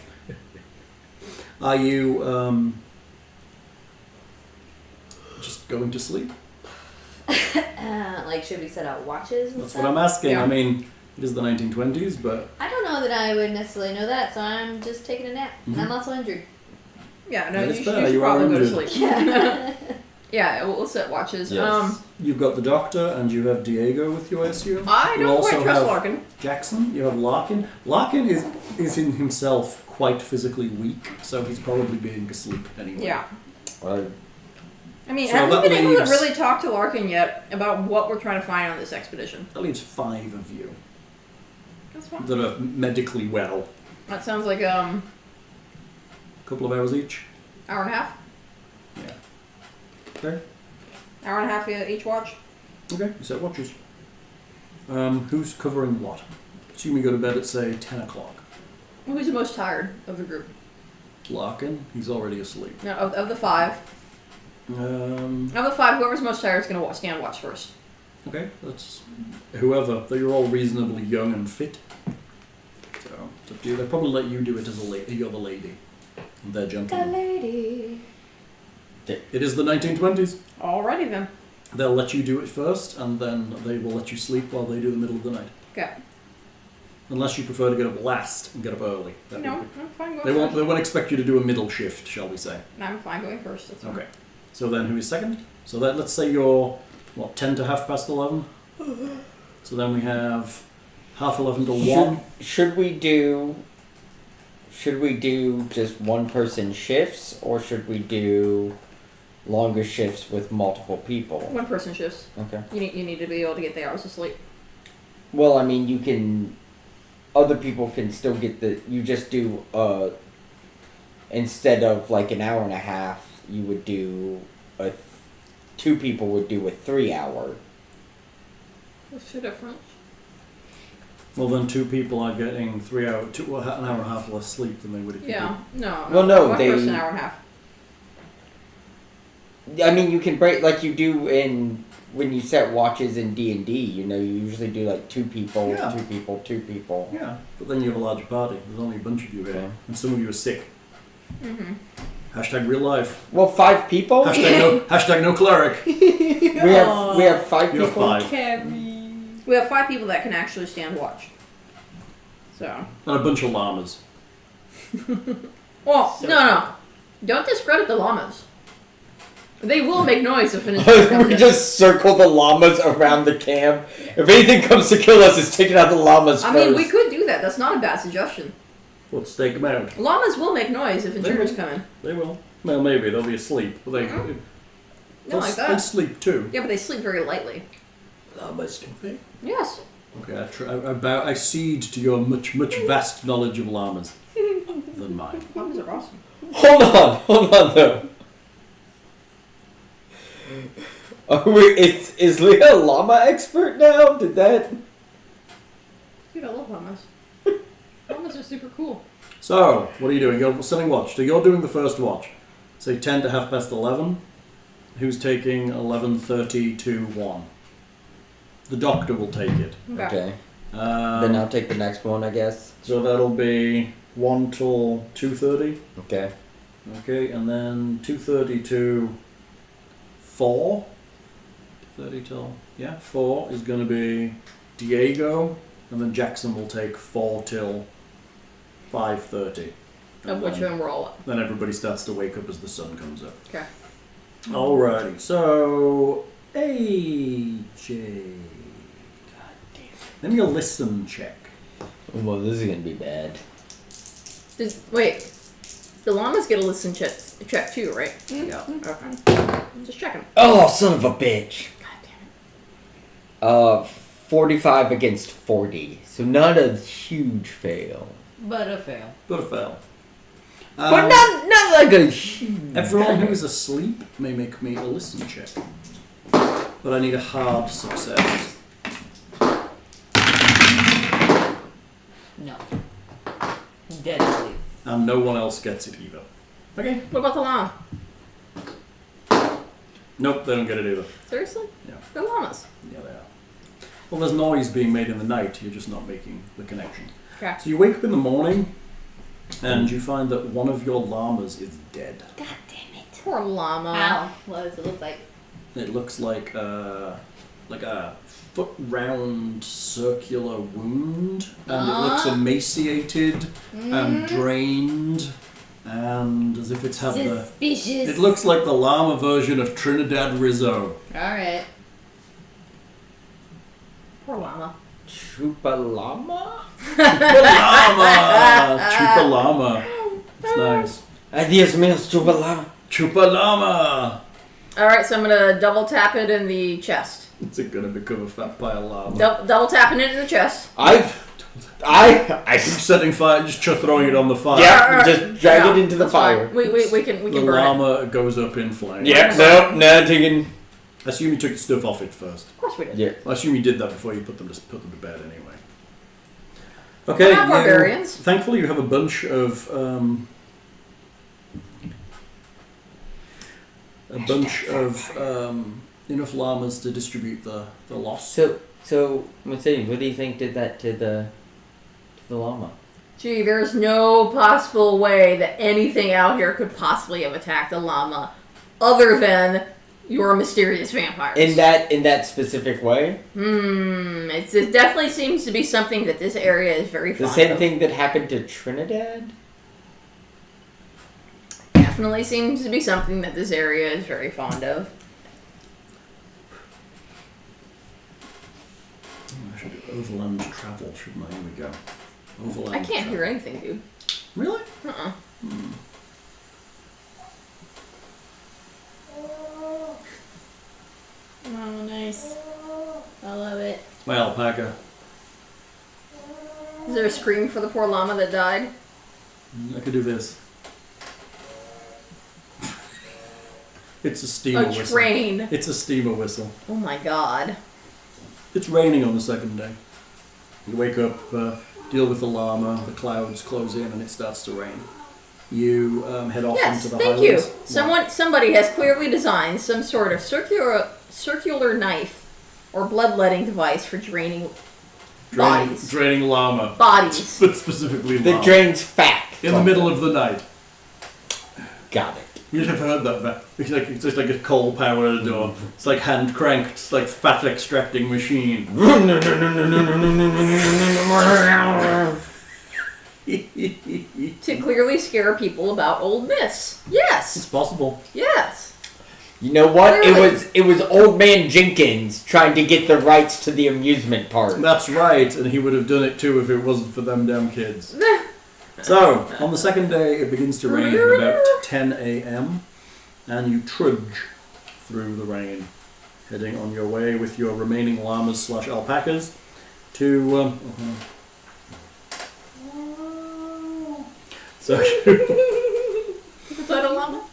Are you just going to sleep?
Like, should we set out watches and
That's
stuff?
what I'm asking.
Yeah.
I mean, it is the 1920s, but
I don't know that I would necessarily know that, so I'm just taking a nap. And I'm also injured.
Yeah, no,
That
you
is
should,
fair,
you should
you are
probably go to
injured.
sleep.
Yeah.
Yeah, we'll set watches.
Yes.
you've got the doctor and you have Diego with you, I assume.
I
You
don't quite
also
trust
have
Larkin.
Jackson. You have Larkin. Larkin is in himself quite physically weak, so he's probably being asleep anyway.
Yeah.
Uh,
I mean,
So
I haven't
that
been able to
leaves-
really talk to Larkin yet about what we're trying to find on this expedition.
That leaves 5 of you
That's fine.
that are medically well.
That sounds like
A couple of hours each.
hour and a half.
Yeah. Okay.
Hour and a half each watch.
Okay. You set watches. Who's covering what? Assume you go to bed at say 10 o'clock.
Who's the most tired of the group?
Larkin. He's already asleep.
No, of the 5.
Um,
Of the 5, whoever's most tired is going to stand watch first.
okay. That's whoever. You're all reasonably young and fit. So it's up to you. They'll probably let you do it as a lady. You're the lady. And they're gentlemen.
lady.
It is the 1920s.
Alrighty then.
They'll let you do it first, and then they will let you sleep while they do the middle of the night.
Okay.
Unless you prefer to get up last and get up early. That
No,
would be-
I'm fine going
They won't.
first.
They won't expect you to do a middle shift, shall we say?
I'm fine going first. That's fine.
Okay. So then, who is second? So that let's say you're 10 to 11:30. So then we have 11:30 to 1.
should we do just one person shifts, or should we do longer shifts with multiple people?
One person shifts.
Okay.
You need to be able to get the hours of sleep.
Well, I mean, you can. Other people can still get the. You just do instead of like an hour and a half, you would do 2 people would do a 3 hour.
What's the difference?
Well, then 2 people are getting an hour and a half less sleep than they would if you
Yeah. No.
Well, no,
one
they-
person, hour and a half.
I mean, you can break like you do in when you set watches in D&D. You know, you usually do like 2 people,
Yeah.
2 people, 2 people.
did. Yeah, but then you have a larger party. There's only a bunch of you here,
Yeah.
and some of you are sick.
Mm-hmm.
Hashtag real life.
Well, 5 people.
Hashtag no cleric.
we have 5
You have
people.
5.
We have 5 people that can actually stand watch. So.
And a bunch of llamas.
Well,
So-
no. Don't discredit the llamas. They will make noise if anything
We just circle the llamas around the camp. If anything comes to kill us, it's taking out the llamas
I
first.
mean, we could do that. That's not a bad suggestion.
Let's stake them out.
Llamas will make noise if intruders come in.
They will. Well, maybe they'll be asleep, but
Not like
they
that.
sleep too.
Yeah, but they sleep very lightly.
Llamas, do they?
Yes.
Okay, I cede to your much vast knowledge of llamas than mine.
Llamas are awesome.
Hold on though. Is Leah a llama expert now? Did that?
Dude, I love llamas. Llamas are super cool.
So, what are you doing? You're setting watch. So you're doing the first watch. Say 10 to 11:30. Who's taking 11:30 to 1? The doctor will take it.
Okay. Then I'll take the next one, I guess.
So that'll be 1 till 2:30.
Okay.
Okay, and then 2:30 to 4. 30 till 4 is going to be Diego, and then Jackson will take 4 till 5:30.
Of which one we're all up.
Then everybody starts to wake up as the sun comes up.
Okay.
Alrighty, so AJ. God damn. Let me a listen check.
Well, this is gonna be bad.
Wait. The llamas get a listen check too, right?
Yeah.
Okay. I'm just checking.
Oh, son of a bitch!
God damn it.
45 against 40, so not a huge fail.
But a fail.
But a fail.
But not like a huge.
Everyone who is asleep may make me a listen check. But I need a hard success.
No. Dead asleep.
And no one else gets it either. Okay.
What about the llama?
Nope, they don't get it either.
Seriously?
Yeah.
They're llamas.
Yeah, they are. Well, there's noise being made in the night, you're just not making the connection.
Okay.
So you wake up in the morning, and you find that one of your llamas is dead.
God damn it.
Poor llama.
How? What does it look like?
It looks like a foot-round circular wound, and it looks emaciated and drained, and as if it's had the...
Suspicious.
It looks like the llama version of Trinidad Rizzo.
Alright.
Poor llama.
Chupa llama?
Llama! Chupa llama. It's nice.
Adios míos, chupa llama.
Chupa llama!
Alright, so I'm gonna double tap it in the chest.
Is it gonna become a fat pile of lava?
Double tapping it in the chest.
I
Just setting fire, just throwing it on the fire.
Yeah, just drag it into the
that's fine.
fire.
We can
The
burn it.
llama goes up in flames.
Yeah, no, taking.
I assume you took the stuff off it first.
Of course we did.
Yeah.
I assume you did that before you put them to bed anyway. Okay,
We're not barbarians.
Thankfully you have a bunch of enough llamas to distribute the loss.
So, Mercedes, what do you think did that to the llama?
Gee, there's no possible way that anything out here could possibly have attacked a llama other than your mysterious vampires.
In that specific way?
It definitely seems to be something that this area is very fond
The
of.
same thing that happened to Trinidad?
Definitely seems to be something that this area is very fond of.
I should do overland travel, shouldn't I? Here we go. Overland
I can't
travel.
hear anything, dude.
Really?
Uh-uh.
Oh, nice. I love it.
My alpaca.
Is there a scream for the poor llama that died?
I could do this. It's a steamer
A
whistle.
train.
It's a steamer whistle.
Oh my god.
It's raining on the second day. You wake up, deal with the llama, the clouds close in, and it starts to rain. You head off
Yes,
into the
thank you.
highlands.
Somebody has clearly designed some sort of circular knife or bloodletting device for draining bodies.
Draining llama.
Bodies.
But specifically
The
llama.
drain's fat.
In the middle of the night.
Got it.
You'd have heard that. It's just like a coal-powered or it's like hand-cranked, it's like fat extracting machine.
To clearly scare people about old myths.
It's
Yes.
possible.
Yes.
You know what?
Clearly.
It was Old Man Jenkins trying to get the rights to the amusement park.
That's right, and he would have done it too if it wasn't for them damn kids. So, on the second day, it begins to rain at about 10 a.m., and you trudge through the rain, heading on your way with your remaining llamas/alpacas to. So
Is that a llama?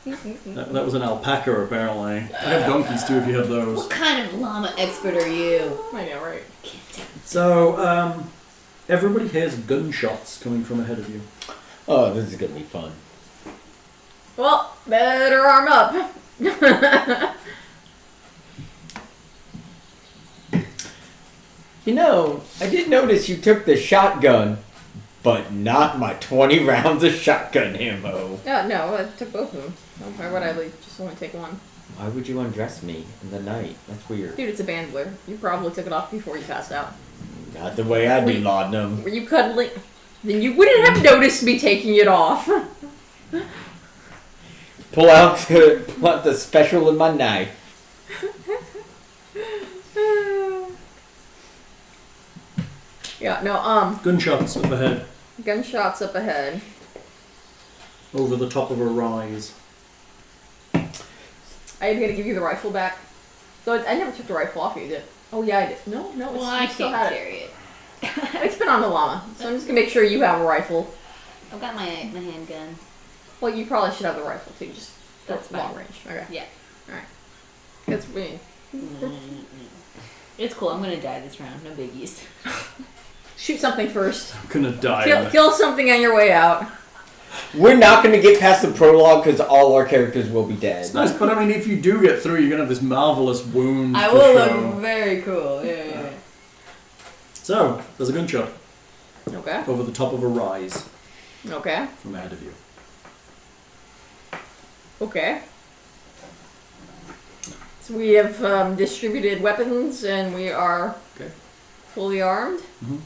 that was an alpaca, apparently. I have donkeys too, if you have those.
What kind of llama expert are you?
I know, right?
So everybody hears gunshots coming from ahead of you.
Oh, this is gonna be fun.
Well, better arm up.
You know, I did notice you took the shotgun, but not my 20 rounds of shotgun ammo.
Yeah, no, I took both of them. Why would I just only take one?
Why would you undress me in the night? That's weird.
Dude, it's a bandolier. You probably took it off before you passed out.
Not the way I do, laudanum.
Were you cuddling? Then you wouldn't have noticed me taking it off.
Pull out the special in my knife.
Yeah, no,
Gunshots up ahead,
gunshots up ahead.
over the top of a rise.
I am gonna give you the rifle back. So I never took the rifle off you, did? Oh yeah, I did. No,
Well,
it's,
I
you still
can't
had it.
carry it.
It's been on the llama, so I'm just gonna make sure you have a rifle.
I've got my handgun.
Well, you probably should have the rifle too, just for
That's
long
fine.
range. Okay.
Yeah.
Alright. That's me.
It's cool. I'm gonna die this round. No biggies.
Shoot something first.
I'm gonna die.
Kill something on your way out.
We're not going to get past the prologue because all our characters will be dead.
It's nice, but I mean, if you do get through, you're gonna have this marvelous wound.
I
to
will
show.
look very cool. Yeah.
So there's a gunshot
Okay.
over the top of a rise
Okay.
from ahead of you.
Okay. So we have distributed weapons and we are
Okay.
fully armed.
Mhm.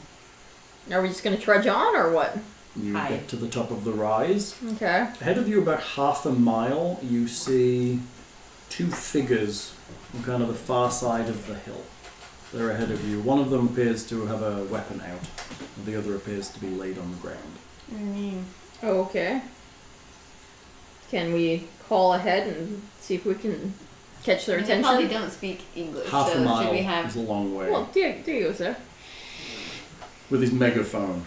Are we just going to trudge on or what?
You
Hi.
get to the top of the rise.
Okay.
Ahead of you, about half a mile, you see two figures on kind of the far side of the hill. They're ahead of you. One of them appears to have a weapon out, and the other appears to be laid on the ground.
Okay. Can we call ahead and see if we can catch their
They
attention?
probably don't speak English,
Half
so
a mile
should we have?
is a long way.
Well, Diego's there.
With his megaphone,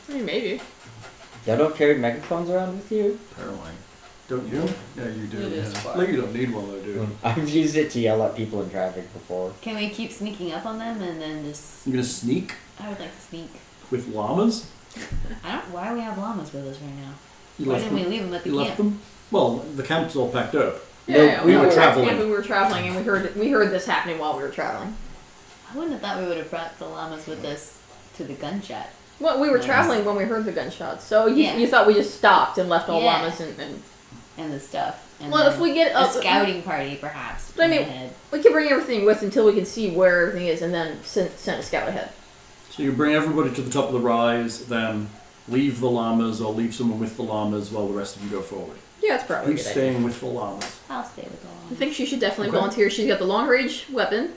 I mean, maybe.
Y'all don't carry megaphones around with you?
apparently. Don't you? Yeah, you do.
It is
Yeah.
far.
Like, you don't need one though, do you?
I've used it to yell at people in traffic before.
Can we keep sneaking up on them and then just?
You're gonna sneak
I would like to sneak.
with llamas?
I don't. Why do we have llamas with us right now?
You
Why
left
didn't we
them?
leave them at the
You
camp?
left them? Well, the camp's all packed up.
Yeah,
we
no,
were traveling.
Yeah, we were traveling, and we heard this happening while we were traveling.
I wouldn't have thought we would have brought the llamas with us to the gunshot.
Well, we were
Nice.
traveling when we heard the gunshots, so
Yeah.
you thought we just stopped and left all
Yeah.
llamas and
And the stuff. And
well,
then
if we get
a scouting party, perhaps.
I mean-
ahead.
we can bring everything with until we can see where everything is, and then send a scout ahead.
So you bring everybody to the top of the rise, then leave the llamas or leave someone with the llamas while the rest of you go forward.
Yeah, that's probably a
Who's
good idea.
staying with the llamas?
I'll stay with the
I
llamas.
think she should definitely
Okay.
volunteer. She's got the long range weapon,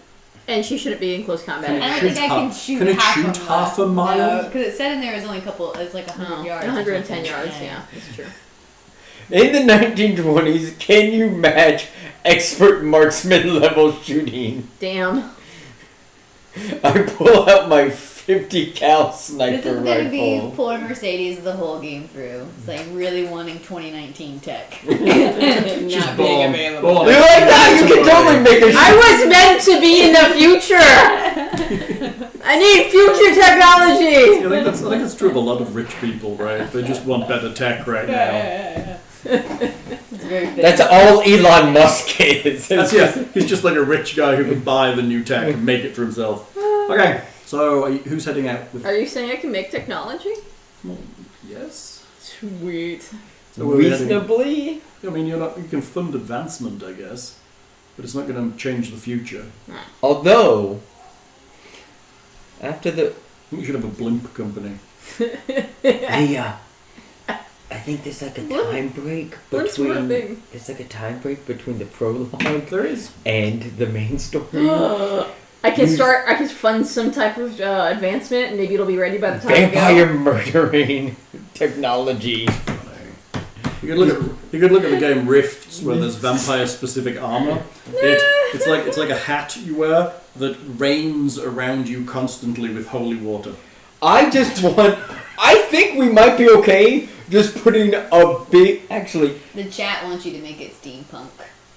and she shouldn't be in close combat.
Can
I don't
Shoot
think I can
half-
shoot
can it
half
shoot
a
half a mile?
No, because it said in there it was only a couple. It's like 100
No,
yards. or
110
something.
yards. Yeah, that's true.
In the 1920s, can you match expert marksman level shooting?
Damn.
I pull out my 50 cal
This
sniper
is gonna be
rifle.
poor Mercedes the whole game through. It's like really wanting 2019 tech.
She's
Not being
born-
available.
born
You're like, nah, you can totally make a
I was meant to be in the future. I need future technology.
I think that's true of a lot of rich people, right? They just want better tech right now.
It's very fit.
That's all Elon Musk is.
That's, yeah, he's just like a rich guy who can buy the new tech and make it for himself. Okay, so who's heading out with?
Are you saying I can make technology?
Yes.
Sweet.
So where are we heading?
Reasonably?
I mean, you can fund advancement, I guess, but it's not going to change the future.
Although, after the...
I think you should have a blimp company.
Leah, I think there's like a
What?
time break
What's one
between...
thing?
There's like a time break between the prologue
There is.
and the main story.
I can fund some type of advancement, and maybe it'll be ready by the time
Vampire murdering technology.
You could look at the game Rifts, where there's vampire-specific armor. It It's like a hat you wear that rains around you constantly with holy water.
I think we might be okay just putting a big... Actually,
The chat wants you to make it steampunk.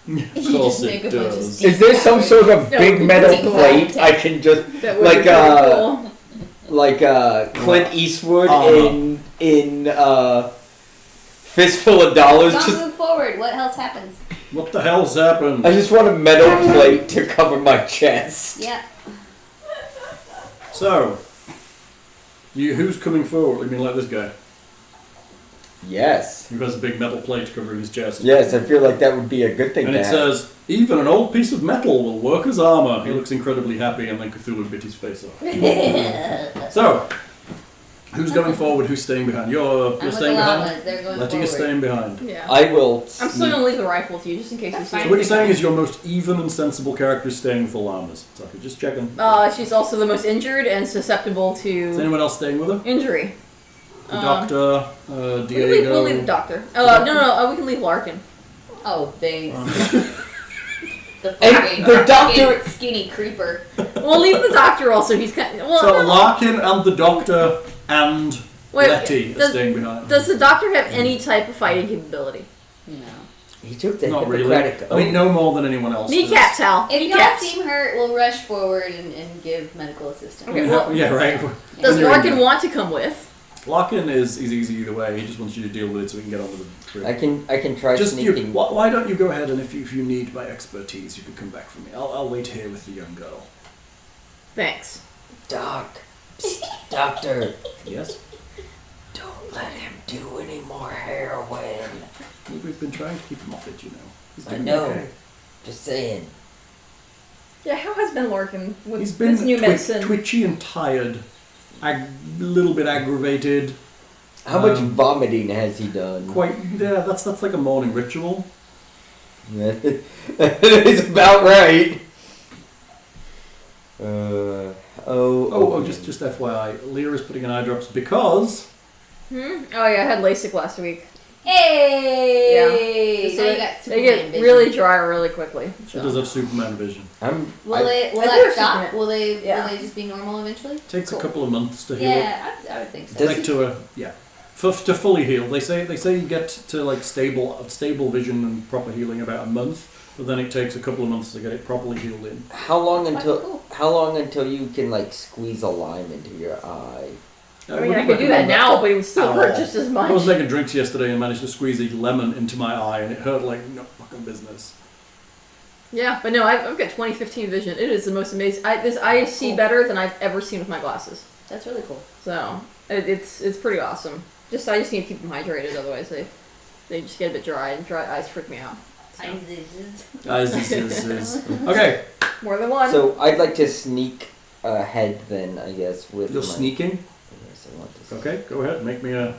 Of
You
course
just make
it
a bunch of
does.
steam
is there some sort of
No,
big metal
it's
plate I can just...
That would
Like,
be pretty cool.
Like Clint Eastwood
Armor.
in Fistful of Dollars.
Don't
Just,
move forward. What else happens?
What the hell's happened?
I just want a metal plate to cover my chest.
Yeah.
So, who's coming forward? I mean, like this guy.
Yes.
Who has a big metal plate covering his chest.
Yes, I feel like that would be a good thing
And
to
it
have.
says, even an old piece of metal will work as armor. He looks incredibly happy, and then Cthulhu bit his face off. So, who's going forward? Who's staying behind? You're
I'm with
staying
the
behind?
llamas. They're going
Letty is
forward.
staying behind.
Yeah.
I will.
I'm still gonna leave the rifle with you just in case you
That's
see
fine.
So what you're
anything.
saying is your most even and sensible character is staying with the llamas. So just checking.
She's also the most injured and susceptible
Is
to
anyone else staying with her?
injury.
The doctor,
We'll
Diego.
leave the doctor. No, we can leave Larkin.
Oh, thanks. The
And
fucking,
the doctor-
fucking skinny creeper.
We'll leave the doctor also. He's kind of,
So Larkin and the doctor and
Wait,
Letty are staying behind.
Does the doctor have any type of fighting capability?
No.
He took the
Not really.
Hippocratic
I mean, no more than anyone else.
Kneecaps, Hal.
If you don't
Kneecaps.
seem hurt, we'll rush forward and give medical assistance.
I mean, yeah, right.
Does
When you're
Larkin
injured.
want to come with?
Larkin is easy either way. He just wants you to deal with it so we can get on with the trip.
I can try
Just you.
sneaking.
Why don't you go ahead and if you need my expertise, you can come back for me. I'll wait here with the young girl.
Thanks.
Doc, doctor,
Yes.
don't let him do any more heroin.
We've been trying to keep him off it, you know. He's
I
doing
know.
okay.
Just saying.
Yeah, how has been Larkin with
He's been
his new medicine?
twitchy and tired, a little bit aggravated.
How much vomiting has he done?
That's like a morning ritual.
That is about right.
Just FYI, Leah is putting in eye drops because
Oh yeah, I had LASIK last week.
Hey!
Yeah.
Now you got
They
Superman
get
vision.
really dry really quickly.
she does have Superman vision.
Will that
I do
stop?
Superman.
Will they
Yeah.
just be normal eventually?
It takes
Cool.
a couple of months to heal up.
Yeah, I would think so.
Does
Like
it-
to to fully heal. They say you get to like stable vision and proper healing about a month, but then it takes a couple of months to get it properly healed in.
How long
That's
until
fucking cool.
how long until you can like squeeze a lime into your eye?
I mean, I could do that now, but it would still hurt just as much.
I was making drinks yesterday and managed to squeeze a lemon into my eye, and it hurt like no fucking business.
Yeah, but no, I've got 2015 vision. It is the most amazing. I see
Cool.
better than I've ever seen with my glasses.
That's really cool.
So it's pretty awesome. I just need to keep them hydrated, otherwise they just get a bit dry, and dry eyes freak me out. So.
Okay,
More than one.
So I'd like to sneak ahead then, I guess, with
you're
my...
sneaking.
Yes, I want to
Okay, go ahead. Make me a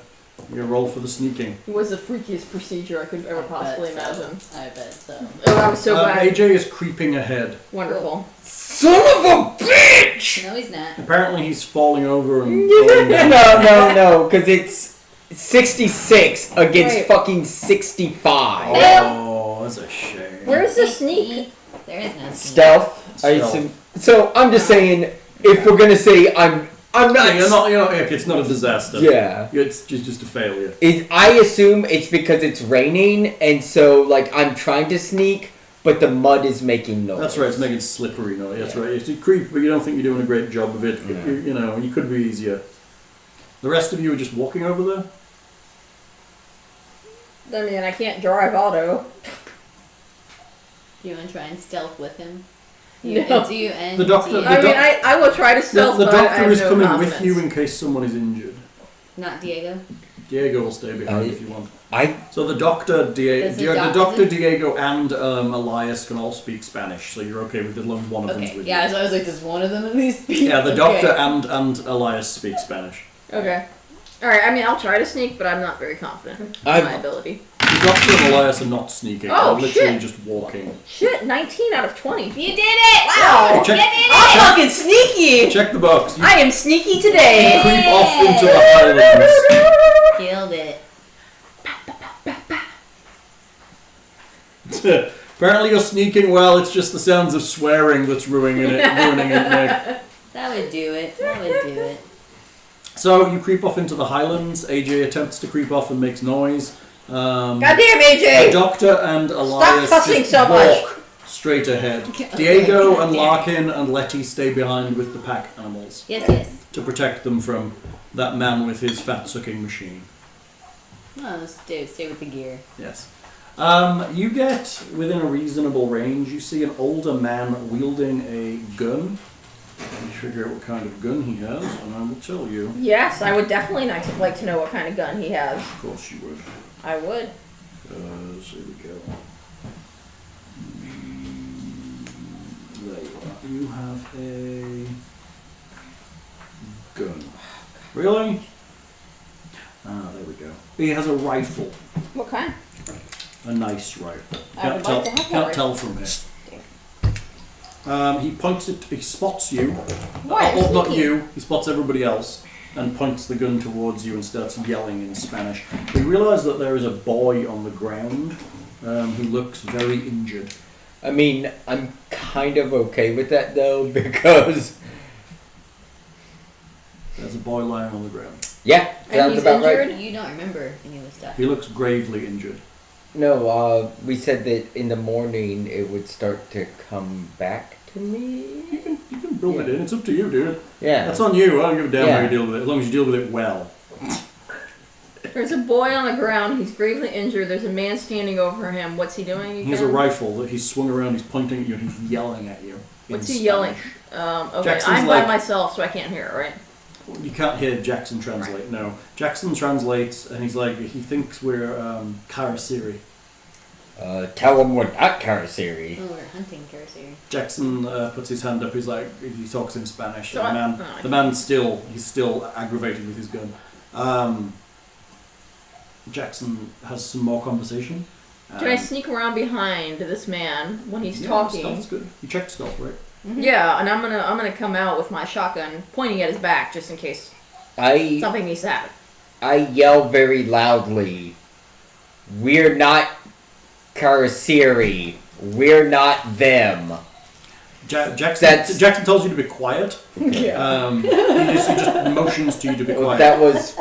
roll for the sneaking.
It was the freakiest procedure I could ever possibly imagine.
I bet so.
Oh, I was so glad.
AJ is creeping ahead.
Wonderful.
Son of a bitch!
No, he's not.
Apparently, he's falling over and falling down.
No, because it's 66 against
Wait.
fucking 65.
Oh, that's a shame.
Where's the sneak?
There is no sneak.
Stealth, I
Stealth.
assume. So I'm just saying, if we're gonna say I'm
Yeah,
not.
you're not. It's not a disaster.
Yeah.
It's just a failure.
I assume it's because it's raining, and so like I'm trying to sneak, but the mud is making noise.
That's right. It's making slippery noise. That's
Yeah.
right. It's a creep, but you don't think you're doing a great job of it.
Yeah.
You could be easier. The rest of you are just walking over there.
I mean, I can't drive auto.
Do you want to try and stealth with him?
No.
Do you and
The doctor-
do you-
the
I mean,
doc-
I will try to stealth,
The
but I
doctor
have
is
no
coming
confidence.
with you in case someone is injured.
not Diego?
Diego will stay behind if you want.
I
So the doctor,
Does the
the
doc-
doctor, Diego, and Elias can all speak Spanish, so you're okay with as long as one of them's
Okay.
with
Yeah,
you.
so I was like, does one of them at least speak?
Yeah, the
Okay.
doctor and Elias speak Spanish.
Okay. Alright, I mean, I'll try to sneak, but I'm not very confident in
I've-
my ability.
The doctor and Elias are not sneaking;
Oh,
they're literally
shit.
just walking.
Shit, 19 out of 20.
You did it!
Wow!
Check,
I'm fucking sneaky!
check the box. You
I am sneaky today!
creep off into the highlands.
Killed it.
Apparently you're sneaking well. It's just the sounds of swearing that's ruining it, Nick.
That would do it. That would do it.
So you creep off into the highlands. AJ attempts to creep off and makes noise.
Goddamn
The
AJ!
Doctor and Elias
fussing
just
so
walk straight ahead.
Okay,
Diego and
goddamn.
Larkin and Letty stay behind with the pack animals
Yes.
to protect them from that man with his fat-sucking machine.
Oh, stay with the gear.
Yes. You get within a reasonable range. You see an older man wielding a gun. Let me figure out what kind of gun he has, and I will tell you.
Yes, I would definitely like to know what kind of gun he has.
Of course you would.
I would.
So here we go. There you are. You have a gun. Really? Ah, there we go. He has a rifle.
What kind?
A nice rifle.
I would like to have that
Can't
rifle.
tell from here. He points it. He spots you.
Why?
Well, not
Sneaky.
you. He spots everybody else and points the gun towards you and starts yelling in Spanish. You realise that there is a boy on the ground who looks very injured.
I mean, I'm kind of okay with that though, because
There's a boy lying on the ground.
yeah,
And
sounds
he's
about right.
injured?
You don't remember any of this stuff.
He looks gravely injured.
No, we said that in the morning it would start to come back to me.
You can build it in. It's up to you, dude.
Yeah.
That's on you. I don't give a damn how
Yeah.
you deal with it, as long as you deal with it well.
There's a boy on the ground. He's gravely injured. There's a man standing over him. What's he doing again?
He has a rifle that he's swung around. He's pointing at you and he's yelling at you.
What's
in
he yelling?
Spanish.
Okay,
Jackson's
I'm
like-
by myself, so I can't hear it, right?
You can't hear Jackson translate. No, Jackson translates, and he's like, he thinks we're Karasiri.
Tell them we're not Karasiri.
Oh, we're hunting Karasiri.
Jackson puts his hand up. He's like, he talks in Spanish.
So
And the man he's still aggravated with his gun. Jackson has some more conversation.
Can I sneak around behind this man when he's talking?
Stealth's good. You checked stealth, right?
Yeah, and I'm gonna come out with my shotgun, pointing at his back, just in case
I
something needs to happen.
yell very loudly, "We're not Karasiri. We're not them."
Jackson tells you to be quiet.
Yeah.
He just motions to you to be quiet.
That was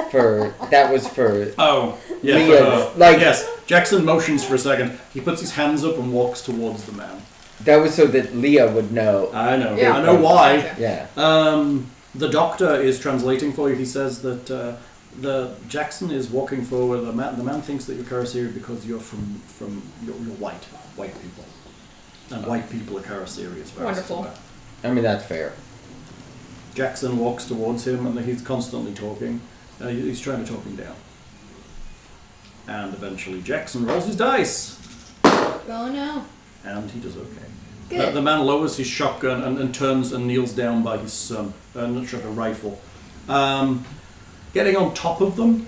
for.
Oh, yeah.
Leah,
Yes, Jackson motions for a second. He puts his hands up and walks towards the man.
That was so that Leah would know.
I know.
Yeah.
I know why.
Gotcha.
Yeah.
The doctor is translating for you. He says that the Jackson is walking forward. The man thinks that you're Karasiri because you're from you're white people, and white people are Karasiri as far as it's
Wonderful.
aware.
I mean, that's fair.
Jackson walks towards him, and he's constantly talking. He's trying to talk him down, and eventually Jackson rolls his dice,
Oh no.
and he does okay.
Good.
The man lowers his shotgun and turns and kneels down by his son. Not sure, a rifle. Getting on top of them,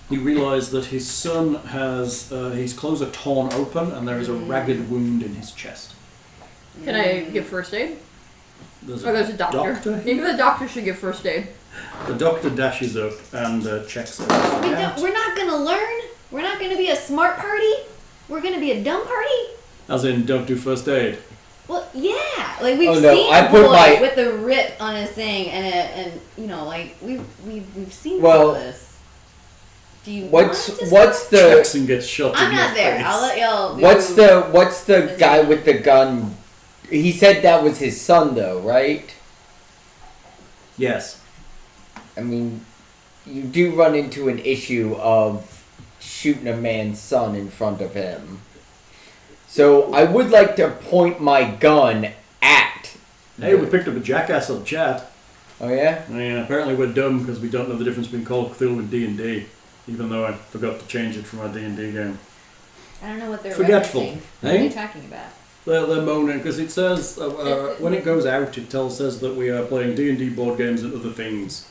you realise that his son has his clothes are torn open and there is a ragged wound in his chest.
Can I give first aid?
There's
Or there's a doctor. Maybe the doctor should give first aid.
The doctor dashes up and checks it out.
We're not gonna learn. We're not gonna be a smart party. We're gonna be a dumb party.
As in, don't do first aid.
Well, yeah, like we've
Oh, no,
seen
I
a
put
boy
my-
with the rip on his thing, and you know, like we've seen
Well,
some of this. Do you
What's
want to
the
Jackson gets shot
I'm
in your
not there.
face.
I'll let y'all. do-
what's the guy with the gun? He said that was his son, though, right?
Yes.
I mean, you do run into an issue of shooting a man's son in front of him. So I would like to point my gun at.
Hey, we picked up a jackass on chat.
Oh yeah.
Yeah, apparently we're dumb because we don't know the difference between Call of Cthulhu and D&D. Even though I forgot to change it from our D&D game.
I don't know what they're
Forgetful,
referencing. What are
eh?
you talking about?
They're moaning because it says when it goes out, it says that we are playing D&D board games and other things,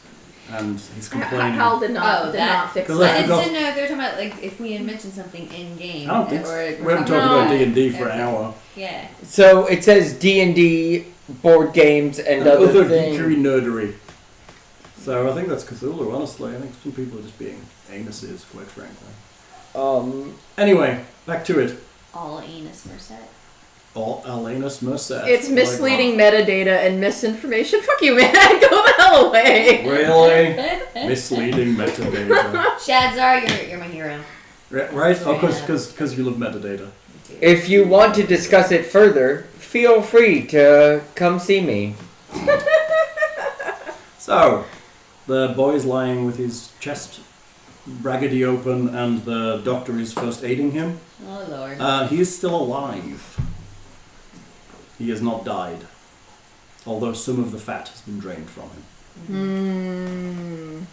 and he's complaining.
Hal did not
Oh,
did
that-
not fix
'Cause
that.
I
forgot-
just didn't know if they were talking about like if we had mentioned something in game.
I don't think so.
or
We haven't talked
No.
about D&D for an hour.
Yeah.
So it says D&D board games and
And
other
other
things.
geekery nerdery. So I think that's Cthulhu. Honestly, I think some people are just being anuses, quite frankly. Anyway, back to it.
All anus merced.
Or Alanus Merced.
It's misleading metadata and misinformation. Fuck you, man. Go the hell away.
Really? Misleading metadata.
Shadzar, you're my hero.
Right? Oh, because you love metadata.
If you want to discuss it further, feel free to come see me.
So, the boy's lying with his chest raggedy open, and the doctor is first aiding him.
Oh, Lord.
He is still alive. He has not died, although some of the fat has been drained from him.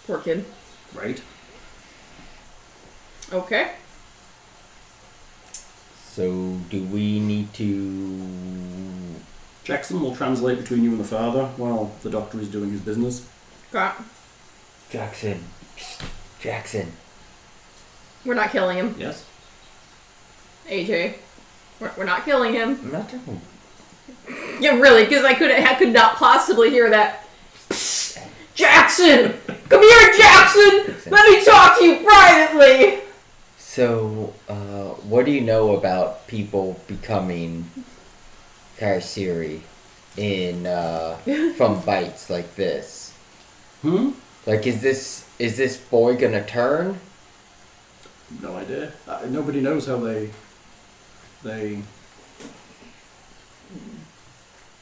Poor kid.
Right?
Okay.
So, do we need to...
Jackson will translate between you and the father while the doctor is doing his business.
Got.
Jackson. Jackson.
We're not killing him.
Yes?
AJ. We're not killing him.
I'm not talking.
Yeah, really, because I could not possibly hear that. Psst, Jackson! Come here, Jackson! Let me talk to you privately!
So, what do you know about people becoming Karisiri from bites like this? Like, is this boy gonna turn?
No idea. Nobody knows how they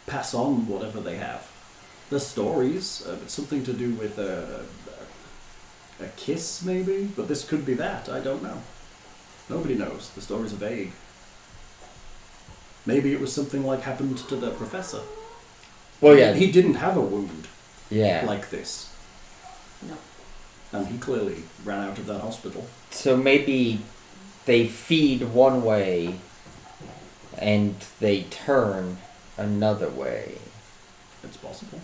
pass on whatever they have. The stories, it's something to do with a kiss, maybe? But this could be that, I don't know. Nobody knows. The stories are vague. Maybe it was something like happened to the professor.
Well, yeah.
He didn't have a wound like this.
No.
And he clearly ran out of that hospital.
So maybe they feed one way and they turn another way.
It's possible.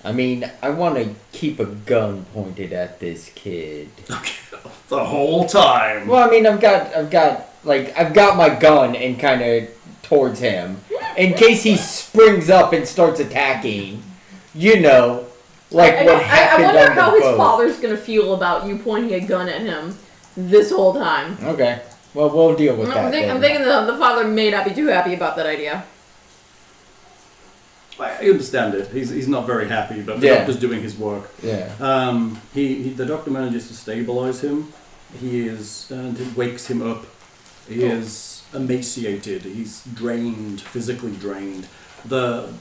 I mean, I want to keep a gun pointed at this kid.
Okay. The whole time.
Well, I mean, I've got my gun and kind of towards him in case he springs up and starts attacking. You know, like what happened
I
on
wonder
the
how
boat.
his father's gonna feel about you pointing a gun at him this whole time.
Okay. Well, we'll deal with that.
I'm thinking the father may not be too happy about that idea.
I understand it. He's not very happy, but the doctor's doing his work.
Yeah.
The doctor manages to stabilize him. He is, and it wakes him up. He is emaciated. He's drained, physically drained. The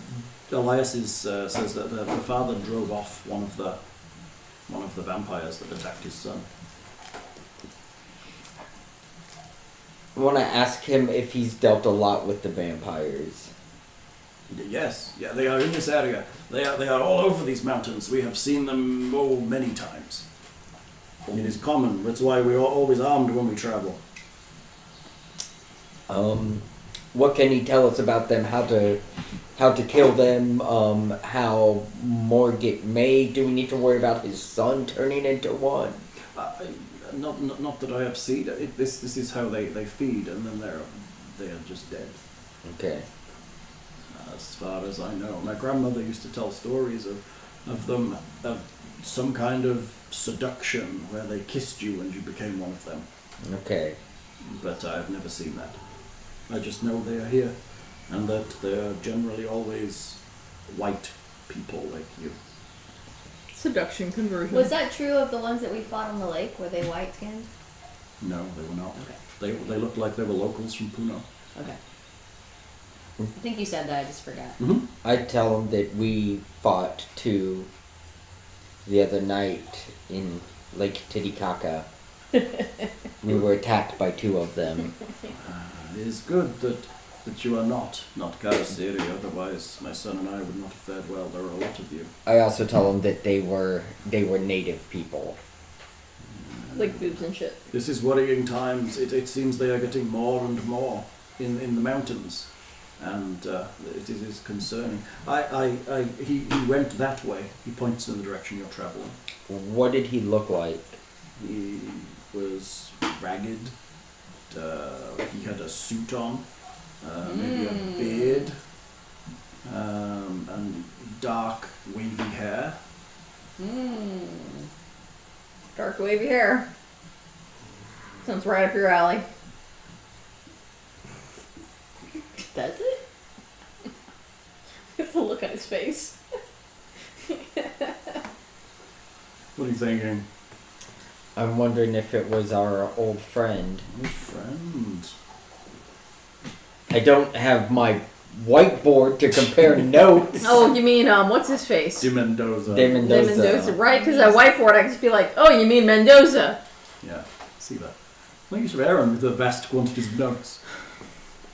Elias says that the father drove off one of the vampires that attacked his son.
I want to ask him if he's dealt a lot with the vampires.
Yes, yeah, they are in this area. They are all over these mountains. We have seen them many times. It is common. That's why we are always armed when we travel.
What can you tell us about them? How to kill them? How more get made? Do we need to worry about his son turning into one?
Not that I have seen. This is how they feed, and then they are just dead.
Okay.
As far as I know, my grandmother used to tell stories of them, of some kind of seduction where they kissed you and you became one of them.
Okay.
But I've never seen that. I just know they are here, and that they are generally always white people like you.
Seduction conversion.
Was that true of the ones that we fought on the lake? Were they white skinned?
No, they were not.
Okay.
They looked like they were locals from Puno.
Okay. I think you said that, I just forgot.
Mm-hmm.
I tell him that we fought two the other night in Lake Titikaka. We were attacked by two of them.
It is good that you are not Karasiri, otherwise my son and I would not have fared well. There are a lot of you.
I also tell him that they were native people.
Like boobs and shit.
This is worrying times. It seems they are getting more and more in the mountains. And it is concerning. He went that way. He points in the direction you're traveling.
What did he look like?
He was ragged. He had a suit on, maybe a beard, and dark wavy hair.
Dark wavy hair. Sounds right up your alley.
Does it?
It's the look on his face.
What are you thinking?
I'm wondering if it was our old friend.
Old friend.
I don't have my whiteboard to compare notes.
Oh, you mean, what's his face?
De Mendoza.
De Mendoza.
Mendoza, right? Because that whiteboard, I can just be like, oh, you mean Mendoza.
Yeah, see that. Thanks for Erin with the vast quantities of notes.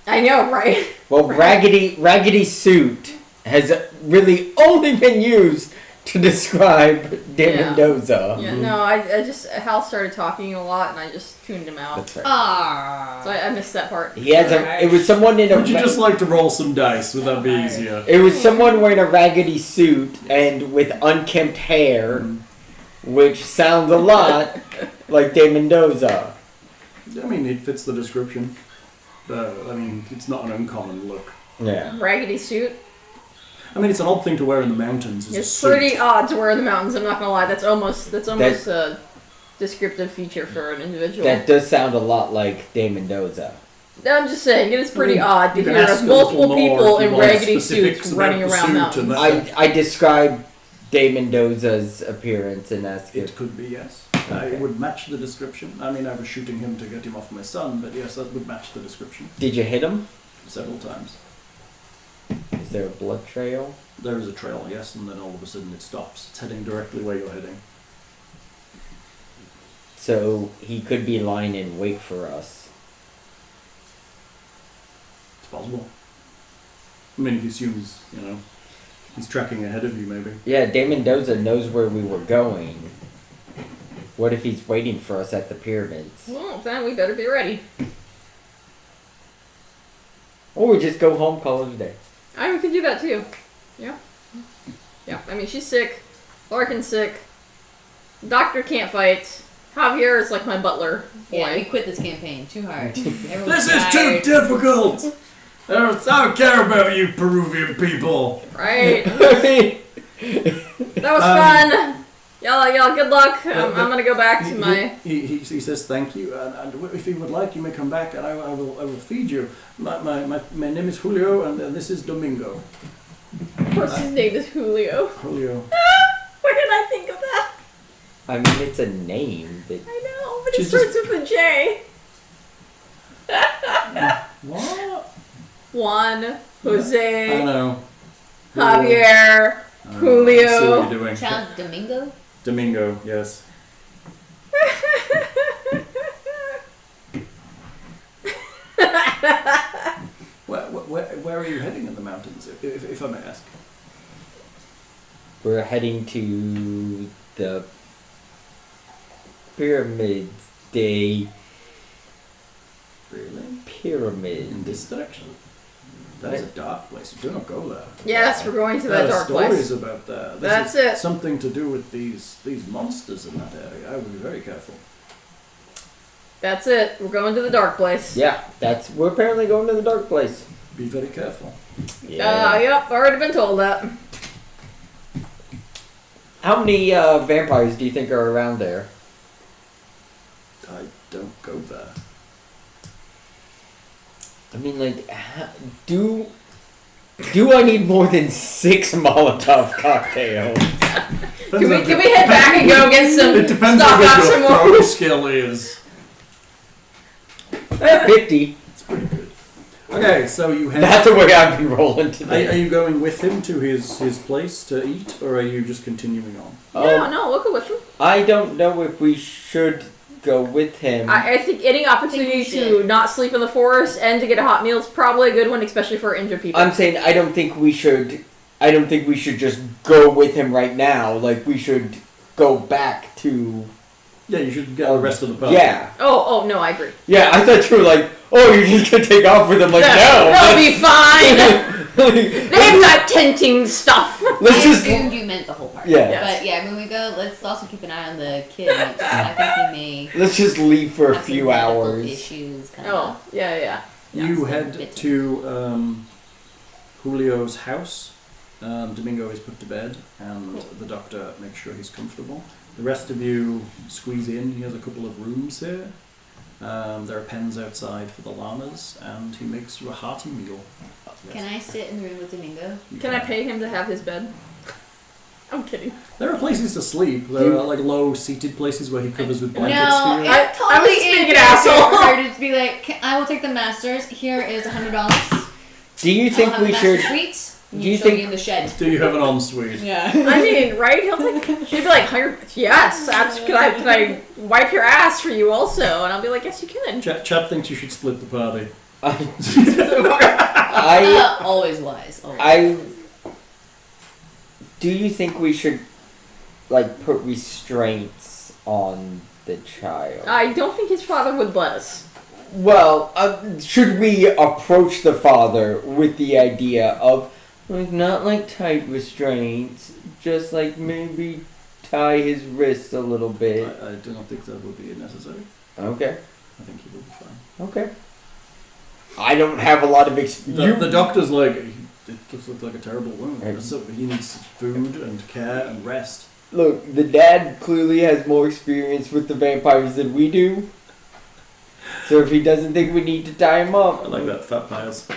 I know, right?
Well, Raggedy Suit has really only been used to describe De
Yeah.
Mendoza.
Yeah, no, I just, Hal started talking a lot and I just tuned him out.
That's right.
Ah.
So I missed that part.
He has it was someone in a
Would you just like to roll some dice? Would that be easier?
It was someone wearing a raggedy suit and with unkempt hair, which sounds a lot like De Mendoza.
I mean, it fits the description. I mean, it's not an uncommon look.
Yeah.
Raggedy suit.
I mean, it's an odd thing to wear in the mountains. Is a
It's
suit.
pretty odd to wear in the mountains, I'm not gonna lie. That's almost a descriptive feature for an individual.
That does sound a lot like De Mendoza.
I'm just saying, it is pretty
I mean,
odd to
you can
hear
ask
of
a little
multiple
more
people
if you
in
want
raggedy
specifics
suits
about
running
the
around
suit
mountains.
and
I described De Mendoza's appearance and asked
It
if
could be, yes.
Okay.
It would match the description. I mean, I was shooting him to get him off my son, but yes, that would match the description
did you hit him?
several times.
Is there a blood trail?
There is a trail, yes, and then all of a sudden it stops. It's heading directly where you're heading.
So he could be lying in wait for us.
It's possible. I mean, if he assumes, he's tracking ahead of you, maybe.
Yeah, De Mendoza knows where we were going. What if he's waiting for us at the pyramids?
Well, then we better be ready.
Or we just go home, call it a day.
We could do that too. Yeah. Yeah, I mean, she's sick. Larkin's sick. Doctor can't fight. Javier is like my butler.
Yeah, we
Boy.
quit this campaign. Too hard.
This
Everyone's
is too
tired.
difficult! I don't care about you Peruvian people!
Right. That was fun. Y'all, good luck. I'm gonna go back to my...
He says thank you, and if you would like, you may come back, and I will feed you. My name is Julio, and this is Domingo.
Of course his name is Julio.
Julio.
Where did I think of that?
I mean, it's a name that...
I know, but it
She's
starts with a J.
What?
Juan, Jose,
I know.
Javier,
I see
Julio.
what you're doing.
Challenge Domingo?
Domingo, yes. Where are you heading in the mountains, if I may ask?
We're heading to the pyramids.
Really? In
Pyramid.
this direction? That is a dark place. Do not go there.
Yes, we're going to
There
that
are
dark
stories
place.
about that.
That's
is
it.
Something to do with these monsters in that area. I would be very careful.
That's it. We're going to the dark place.
Yeah, we're apparently going to the dark place.
Be very careful.
Yep, already been told that.
How many vampires do you think are around there?
I don't go there.
I mean, like, do I need more than 6 Molotov cocktails?
Can we head back and go get some
It depends
stock
on
up
what
some
your
more?
throw skill is.
50.
It's pretty good. Okay, so you head.
That's the way I've been rolling
Are
today.
you going with him to his place to eat, or are you just continuing on?
No, we'll go with him.
I don't know if we should go with him.
I think any opportunity
think we
to
should.
not sleep in the forest and to get a hot meal is probably a good one, especially for injured people.
I'm saying I don't think we should just go with him right now. Like, we should go back to...
Yeah, you should get the rest of the party.
Yeah.
Oh, no, I agree.
Yeah, I thought you were like, oh, you're just gonna take off with him. Like, no.
That'll be fine. They've got tenting stuff.
Let's
I
just...
assumed you meant the whole party.
Yeah.
Yes.
But yeah, when we go, let's also keep an eye on the kid. Like, I think he may
Let's just leave for a
have some
few
medical
hours.
issues. Kind
Oh, yeah.
You
Yeah,
head
bit.
to Julio's house. Domingo is put to bed, and the doctor makes sure he's comfortable. The rest of you squeeze in. He has a couple of rooms here. There are pens outside for the llamas, and he makes you a hearty meal.
Can I sit in the room with Domingo?
Can I pay him to have his bed? I'm kidding.
There are places to sleep. There are like low-seated places where he covers with
No,
blankets for you.
it
I was
totally
just being
is
an
fair
asshole.
for her to be like, I will take the masters. Here is $100.
Do you think we should?
Suites.
Do you
she'll be
think-
in the shed?
Do you have an ensuite?
Yeah.
I mean, right? He'll take. She'd be like, yes. Can I wipe your ass for you also? And I'll be like, yes, you can.
Chad thinks you should split the party.
I
Always wise. Always.
do you think we should like put restraints on the child?
I don't think his father would let us.
Well, should we approach the father with the idea of like not like tight restraints, just like maybe tie his wrists a little bit?
I do not think that would be necessary.
Okay.
I think he will be fine.
Okay. I don't have a lot of
The doctor's like, it just looks like a terrible wound.
Right.
So he needs food and care and rest.
Look, the dad clearly has more experience with the vampires than we do. So if he doesn't think we need to tie him up,
I like that, fat piles.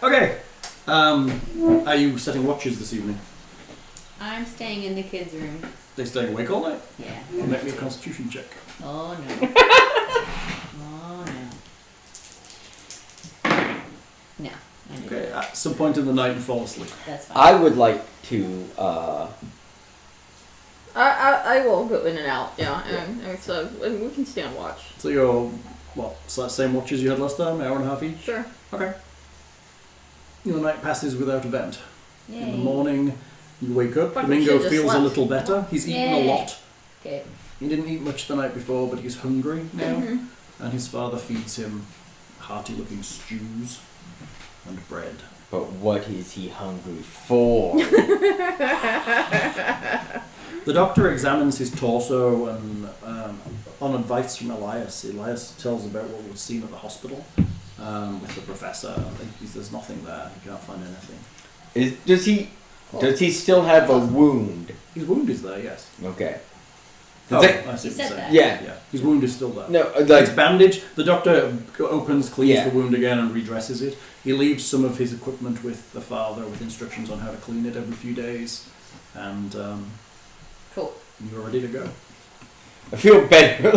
Okay. Are you setting watches this evening?
I'm staying in the kids' room.
They staying awake all night?
Yeah.
Make me a constitution check.
Oh no. Oh no. No. I didn't.
Okay, at some point in the night you fall asleep.
That's fine.
I would like to.
I will go in and out. Yeah. And so we can stay on watch.
So you're, same watch as you had last time? Hour and a half each?
Sure.
Okay. Your night passes without event.
Yay.
In the morning, you wake up.
Fucking
Domingo
shit just
feels a
slept.
little better. He's eaten a
Yay.
lot.
Okay.
He didn't eat much the night before, but he's hungry now.
Mhm.
And his father feeds him hearty-looking stews and bread.
But what is he hungry for?
The doctor examines his torso and, on advice from Elias tells about what was seen at the hospital with the professor. There's nothing there. He can't find anything.
Does he still have a wound?
His wound is there, yes.
Okay.
Oh,
Does it-
I see
He
what you're
said
saying.
that.
Yeah.
His wound is still there.
No,
It's
like
bandaged. The doctor opens, cleans
Yeah.
the wound again, and redresses it. He leaves some of his equipment with the father, with instructions on how to clean it every few days, and
Cool.
you're ready to go.
I feel better.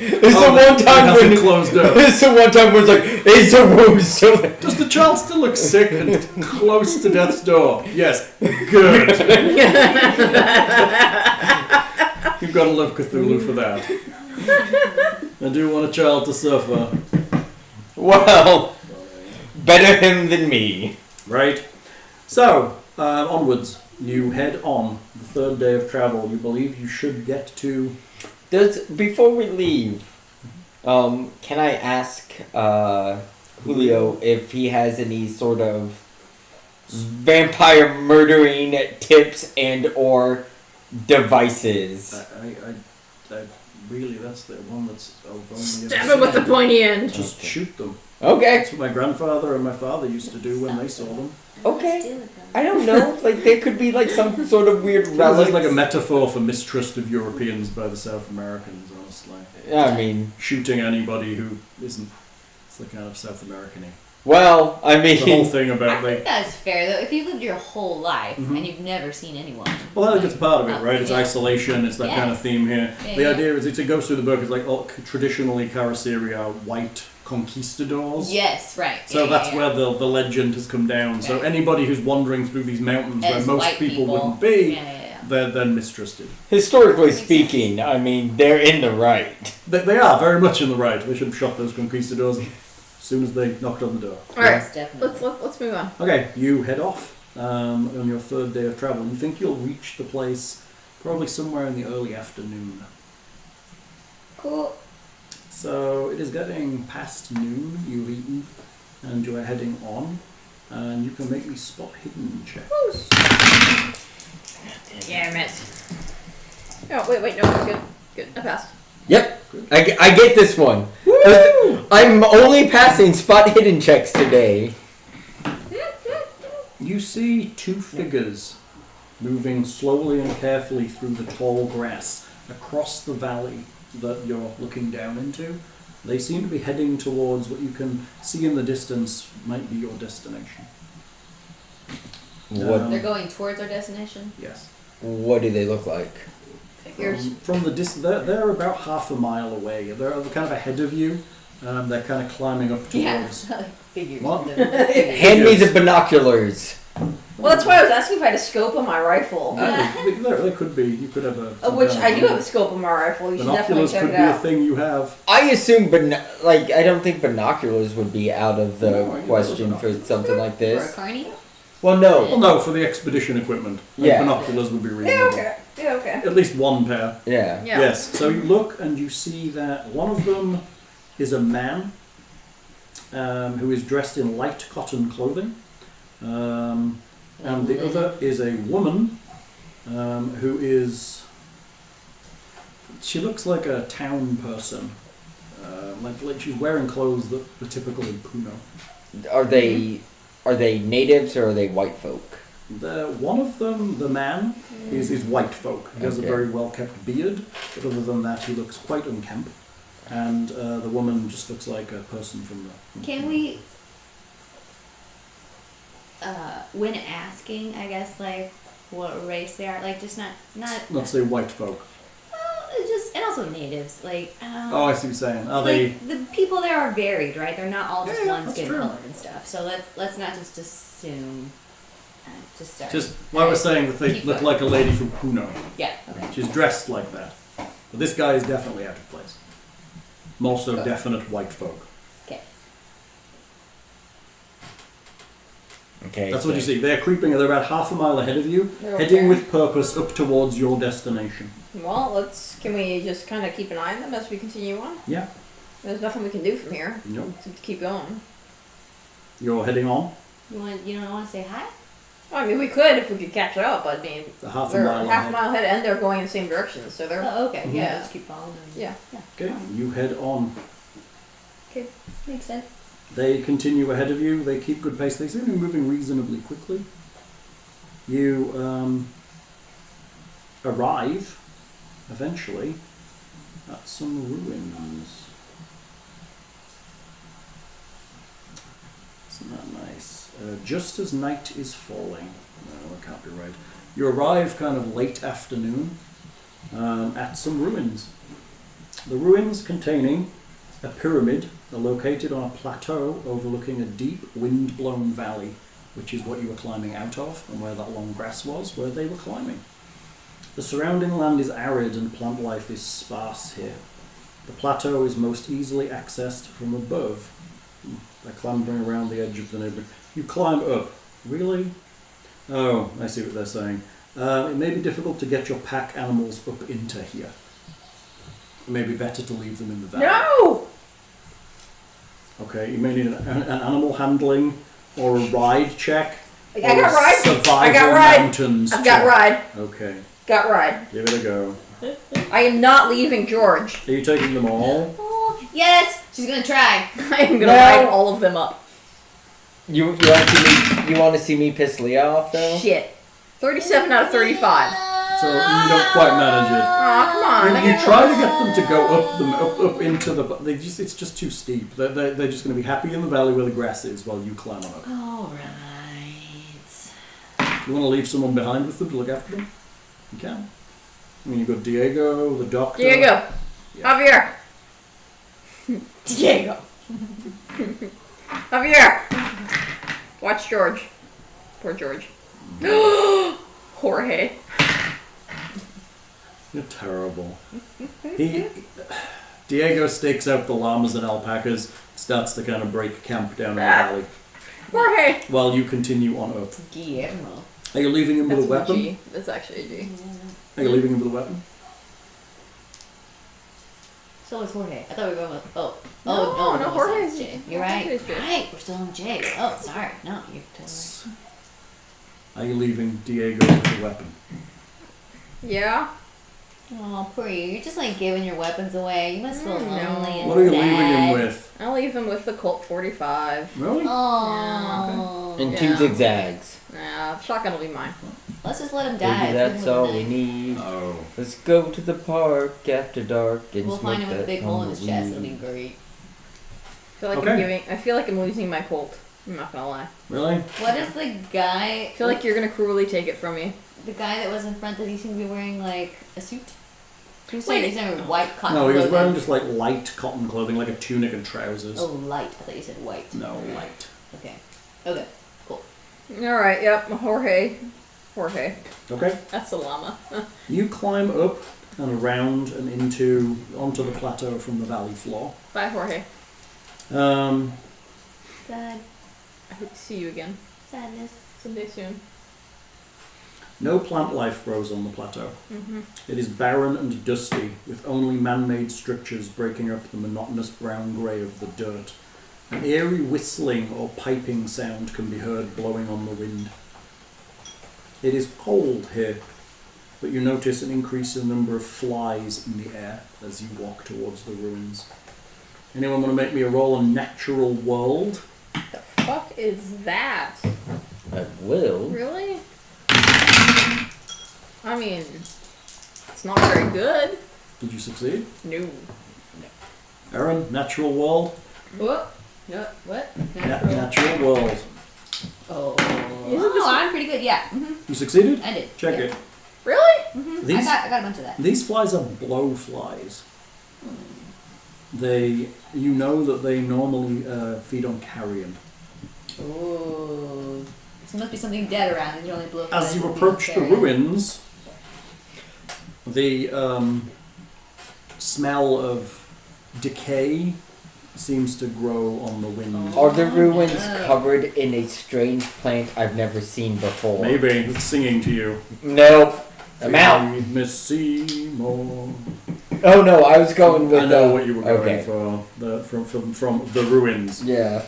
It's the
Oh,
one time
it hasn't
when
closed up.
it's the one time when it's like, is the wound still there?
Does the child still look sick and close to death's door? Yes. Good. You've got to love Cthulhu for that. I do want a child to suffer.
Well, better him than me.
Right. So, onwards. You head on the third day of travel. You believe you should get to...
Before we leave, can I ask Julio if he has any sort of vampire murdering tips and or devices?
I really, that's the one that's... I've only
Stab
ever
him with the
seen.
pointy end.
Just shoot them.
Okay.
That's what my grandfather and my father used to do when they saw them.
Okay. I don't know. Like there could be like some sort of weird
It's
relic.
like a metaphor for mistrust of Europeans by the South Americans, honestly.
I mean,
Shooting anybody who isn't... It's the kind of South American-y.
well, I
The whole
mean,
thing
I
about
think
like...
that's fair though. If you lived your whole life
Mhm.
and you've never seen anyone.
Well, I think it's part of it, right? It's
Yeah.
isolation, it's that
Yeah.
kind of theme here.
Yeah,
The
yeah.
idea is, it goes through the book, it's like traditionally Karasiri are white conquistadors.
Yes, right.
So
yeah,
that's
yeah,
where the legend has come down. So
Right.
anybody who's wandering through these mountains
As
where most
white
people wouldn't be,
Yeah.
they're then mistrusted.
historically speaking, I mean, they're in the right.
They are very much in the right. They should have shot those conquistadors as soon as they knocked on the door.
All right.
Yes, definitely.
Let's move on.
Okay, you head off on your third day of travel. You think you'll reach the place probably somewhere in the early afternoon.
Cool.
So it is getting past noon, you've eaten, and you are heading on. And you can make me spot hidden checks.
Damn it. Oh, wait, no, good. I passed.
Yep, I get this one. I'm only passing spot hidden checks today.
You see two figures moving slowly and carefully through the tall grass across the valley that you're looking down into. They seem to be heading towards what you can see in the distance might be your destination.
What
They're going towards our destination.
Yes.
What do they look like?
Figures.
From the they're about half a mile away. They're kind of ahead of you. They're kind of climbing up
Yeah.
towards.
Figures.
What?
Hand me the binoculars.
Well, that's why I was asking if I had a scope on my rifle.
They could be. You could have a.
Of which I do have a scope on my rifle. You should definitely
Binoculars
check
could
it
be a
out.
thing you have.
I assume, I don't think binoculars would be out of the
No, I
question
know
for something like
For a
this.
carny?
Well, no.
Well, no, for the expedition equipment.
Yeah.
Binoculars would be
Yeah,
reasonable.
okay. Yeah, okay.
At least one pair.
Yeah.
Yeah.
Yes. So you look and you see that one of them is a man who is dressed in light cotton clothing, and the other is a woman who is. She looks like a town person. Like she's wearing clothes that are typical in Puno.
Are they natives or are they white folk?
One of them, the man, is white folk. He has a
Okay.
very well kept beard, but other than that, he looks quite unkempt. And the woman just looks like a person from the.
Can we, when asking, I guess, like, what race they are, like, just not
Let's say white folk.
just, and also natives, like,
Oh, I see what you're saying. Are they?
like, the people there are varied, right? They're not all just
Yeah,
one
that's
skin
true.
color and stuff. So let's not just assume. Just sorry.
Just why we're saying that they
Keep
look
going.
like a lady from Puno.
Yeah. Okay.
She's dressed like that. But this guy is definitely out of place. More so
Okay.
definite white folk.
Okay.
Okay.
That's what you see. They're creeping. They're about half a mile ahead of you,
They're
heading
okay.
with purpose up towards your destination.
Well, can we just kind of keep an eye on them as we continue on?
Yeah.
There's nothing we can do from here.
Nope.
To keep going.
You're heading on.
You don't want to say hi?
I mean, we could if we could catch up. I mean,
The half a
they're
mile
half a
ahead.
mile ahead and they're going in the same direction, so they're.
Oh, okay. Yeah.
Yeah.
Just keep following them.
Yeah.
Okay. You head on.
Okay. Makes sense.
They continue ahead of you. They keep good pace. They seem to be moving reasonably quickly. You arrive eventually at some ruins. Isn't that nice? Just as night is falling. No, that can't be right. You arrive kind of late afternoon at some ruins. The ruins containing a pyramid are located on a plateau overlooking a deep wind-blown valley, which is what you were climbing out of, and where that long grass was, where they were climbing. The surrounding land is arid and plant life is sparse here. The plateau is most easily accessed from above by clambering around the edge of the neighbourhood. You climb up. Really? Oh, I see what they're saying. It may be difficult to get your pack animals up into here. It may be better to leave them in the valley.
No!
Okay, you may need an animal handling or a ride check.
I got ride.
Survival
I got ride.
mountains
I've got
check.
ride.
Okay,
Got ride.
give it a go.
I am not leaving George.
Are you taking them all?
Oh, yes! She's gonna try.
I am gonna
No.
ride all of them up.
You want to see me piss Leah off though?
Shit. 37 out of 35.
So you don't quite manage it.
Aw, come on.
You try to get them to go up into the. It's just too steep. They're just going to be happy in the valley where the grass is while you climb on up.
Alright.
You want to leave someone behind with them to look after them? You can. I mean, you've got Diego, the doctor.
Diego.
Yeah.
Javier. Diego. Javier. Watch George. Poor George. Jorge.
You're terrible. Diego stakes out the llamas and alpacas, starts to kind of break camp down in the valley,
Jorge.
while you continue on up.
Guillermo.
Are you leaving him with a
That's a
weapon?
G. That's actually a G.
Are you leaving him with a weapon?
So is Jorge. I thought we were going with. Oh.
No,
Oh, no.
no, Jorge's
Jay.
Jay.
You're right.
Jorge's Jay.
Right. We're still on Jay. Oh, sorry. No, you're totally
Are you leaving Diego with a weapon?
Yeah.
Oh, poor you. You're just like giving your weapons away. You must feel
No.
lonely and
What are you
sad.
leaving him with?
I'll leave him with the Colt 45.
Really?
Oh.
And
Yeah.
2 zigzags.
Nah, shotgun will be mine.
Let's just let him die.
Maybe
Let's
that's
leave him
all
with a
we
knife.
need.
Oh.
Let's go to the park after dark and
We'll
smoke
find him with a
that
big hole in his chest. It'll be
tumbleweed.
great.
I feel like I'm losing my colt. I'm not gonna lie.
Really?
What is the guy?
I feel like you're gonna cruelly take it from me.
The guy that was in front that he seemed to be wearing like a suit. He was
Wait.
saying he's wearing white cotton.
No, he was
clothing.
wearing just like light cotton clothing, like a tunic and trousers.
Oh, light. I thought you said white.
No, light.
Okay. Okay. Cool.
Alright, yep, Jorge.
Okay.
That's a llama.
You climb up and around and onto the plateau from the valley floor.
Bye, Jorge.
Sad.
I hope to see you again.
Sadness.
Someday soon.
No plant life grows on the plateau.
Mm-hmm.
It is barren and dusty, with only man-made structures breaking up the monotonous brown-grey of the dirt. An eerie whistling or piping sound can be heard blowing on the wind. It is cold here, but you notice an increase in the number of flies in the air as you walk towards the ruins. Anyone want to make me a roll on natural world?
The fuck is that?
I will.
Really? I mean, it's not very good.
Did you succeed?
No.
Erin, natural world?
What? No, what?
Natural world.
Oh.
Isn't this-
I'm pretty good. Yeah. Mm-hmm.
You succeeded?
I did.
Check
yeah.
it.
Really?
Mm-hmm.
These-
I got a bunch of that.
These flies are blowflies. You know that they normally feed on carrion.
Ooh. So there must be something dead around and you only blow
As
flies
you
with
approach the
carrion.
ruins, the smell of decay seems to grow on the wind.
Are the ruins covered in a strange plant I've never seen before?
Maybe it's singing to you.
Nope. I'm out.
Feed me Seymour.
Oh no, I was going with.
I know what you were going
okay.
for. From the ruins.
Yeah.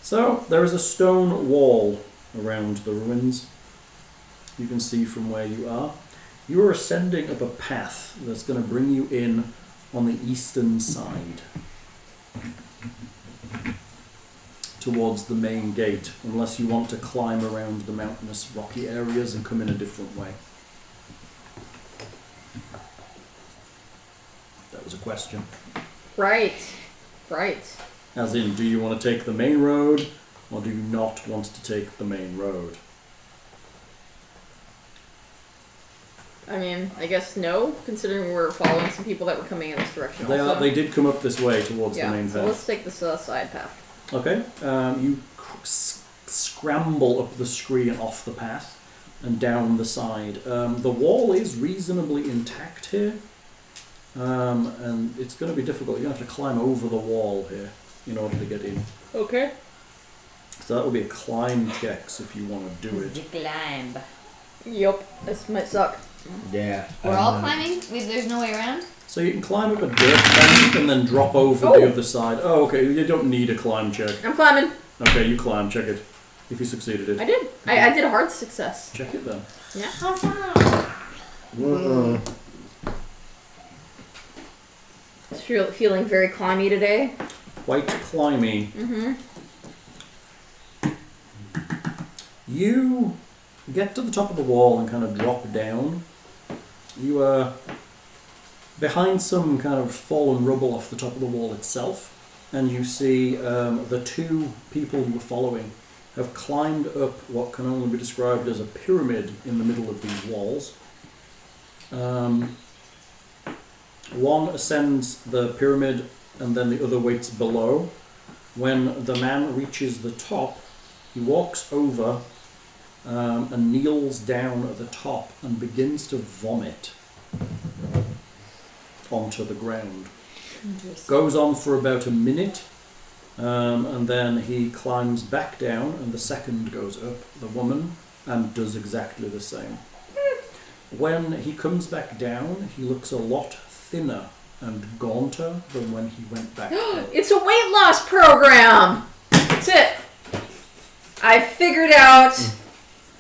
So there is a stone wall around the ruins. You can see from where you are. You are ascending up a path that's going to bring you in on the eastern side towards the main gate, unless you want to climb around the mountainous rocky areas and come in a different way. That was a question.
Right.
As in, do you want to take the main road, or do you not want to take the main road?
I mean, I guess no, considering we're following some people that were coming in this direction also.
They did come up this way towards the main
so
path.
let's take this side path.
Okay, you scramble up the screen off the path and down the side. The wall is reasonably intact here, and it's going to be difficult. You're going to have to climb over the wall here in order to get in.
Okay.
So that will be a climb checks if you want to do it.
The climb.
Yup, this might suck.
Yeah.
We're all climbing? There's no way around?
So you can climb up a dirt bank and then drop over the other side. Oh, okay, you don't need a climb check.
I'm climbing.
Okay, you climb, check it. If you succeeded it.
I did. I did a hard success.
Check it then.
Yeah. Feeling very climby today.
Quite climby.
Mm-hmm.
You get to the top of the wall and kind of drop down. You are behind some kind of fallen rubble off the top of the wall itself, and you see the two people you were following have climbed up what can only be described as a pyramid in the middle of these walls. One ascends the pyramid and then the other waits below. When the man reaches the top, he walks over and kneels down at the top and begins to vomit onto the ground. Goes on for about a minute, and then he climbs back down and the second goes up, the woman, and does exactly the same. When he comes back down, he looks a lot thinner and gaunter than when he went back up.
It's a weight loss program! That's it. I figured out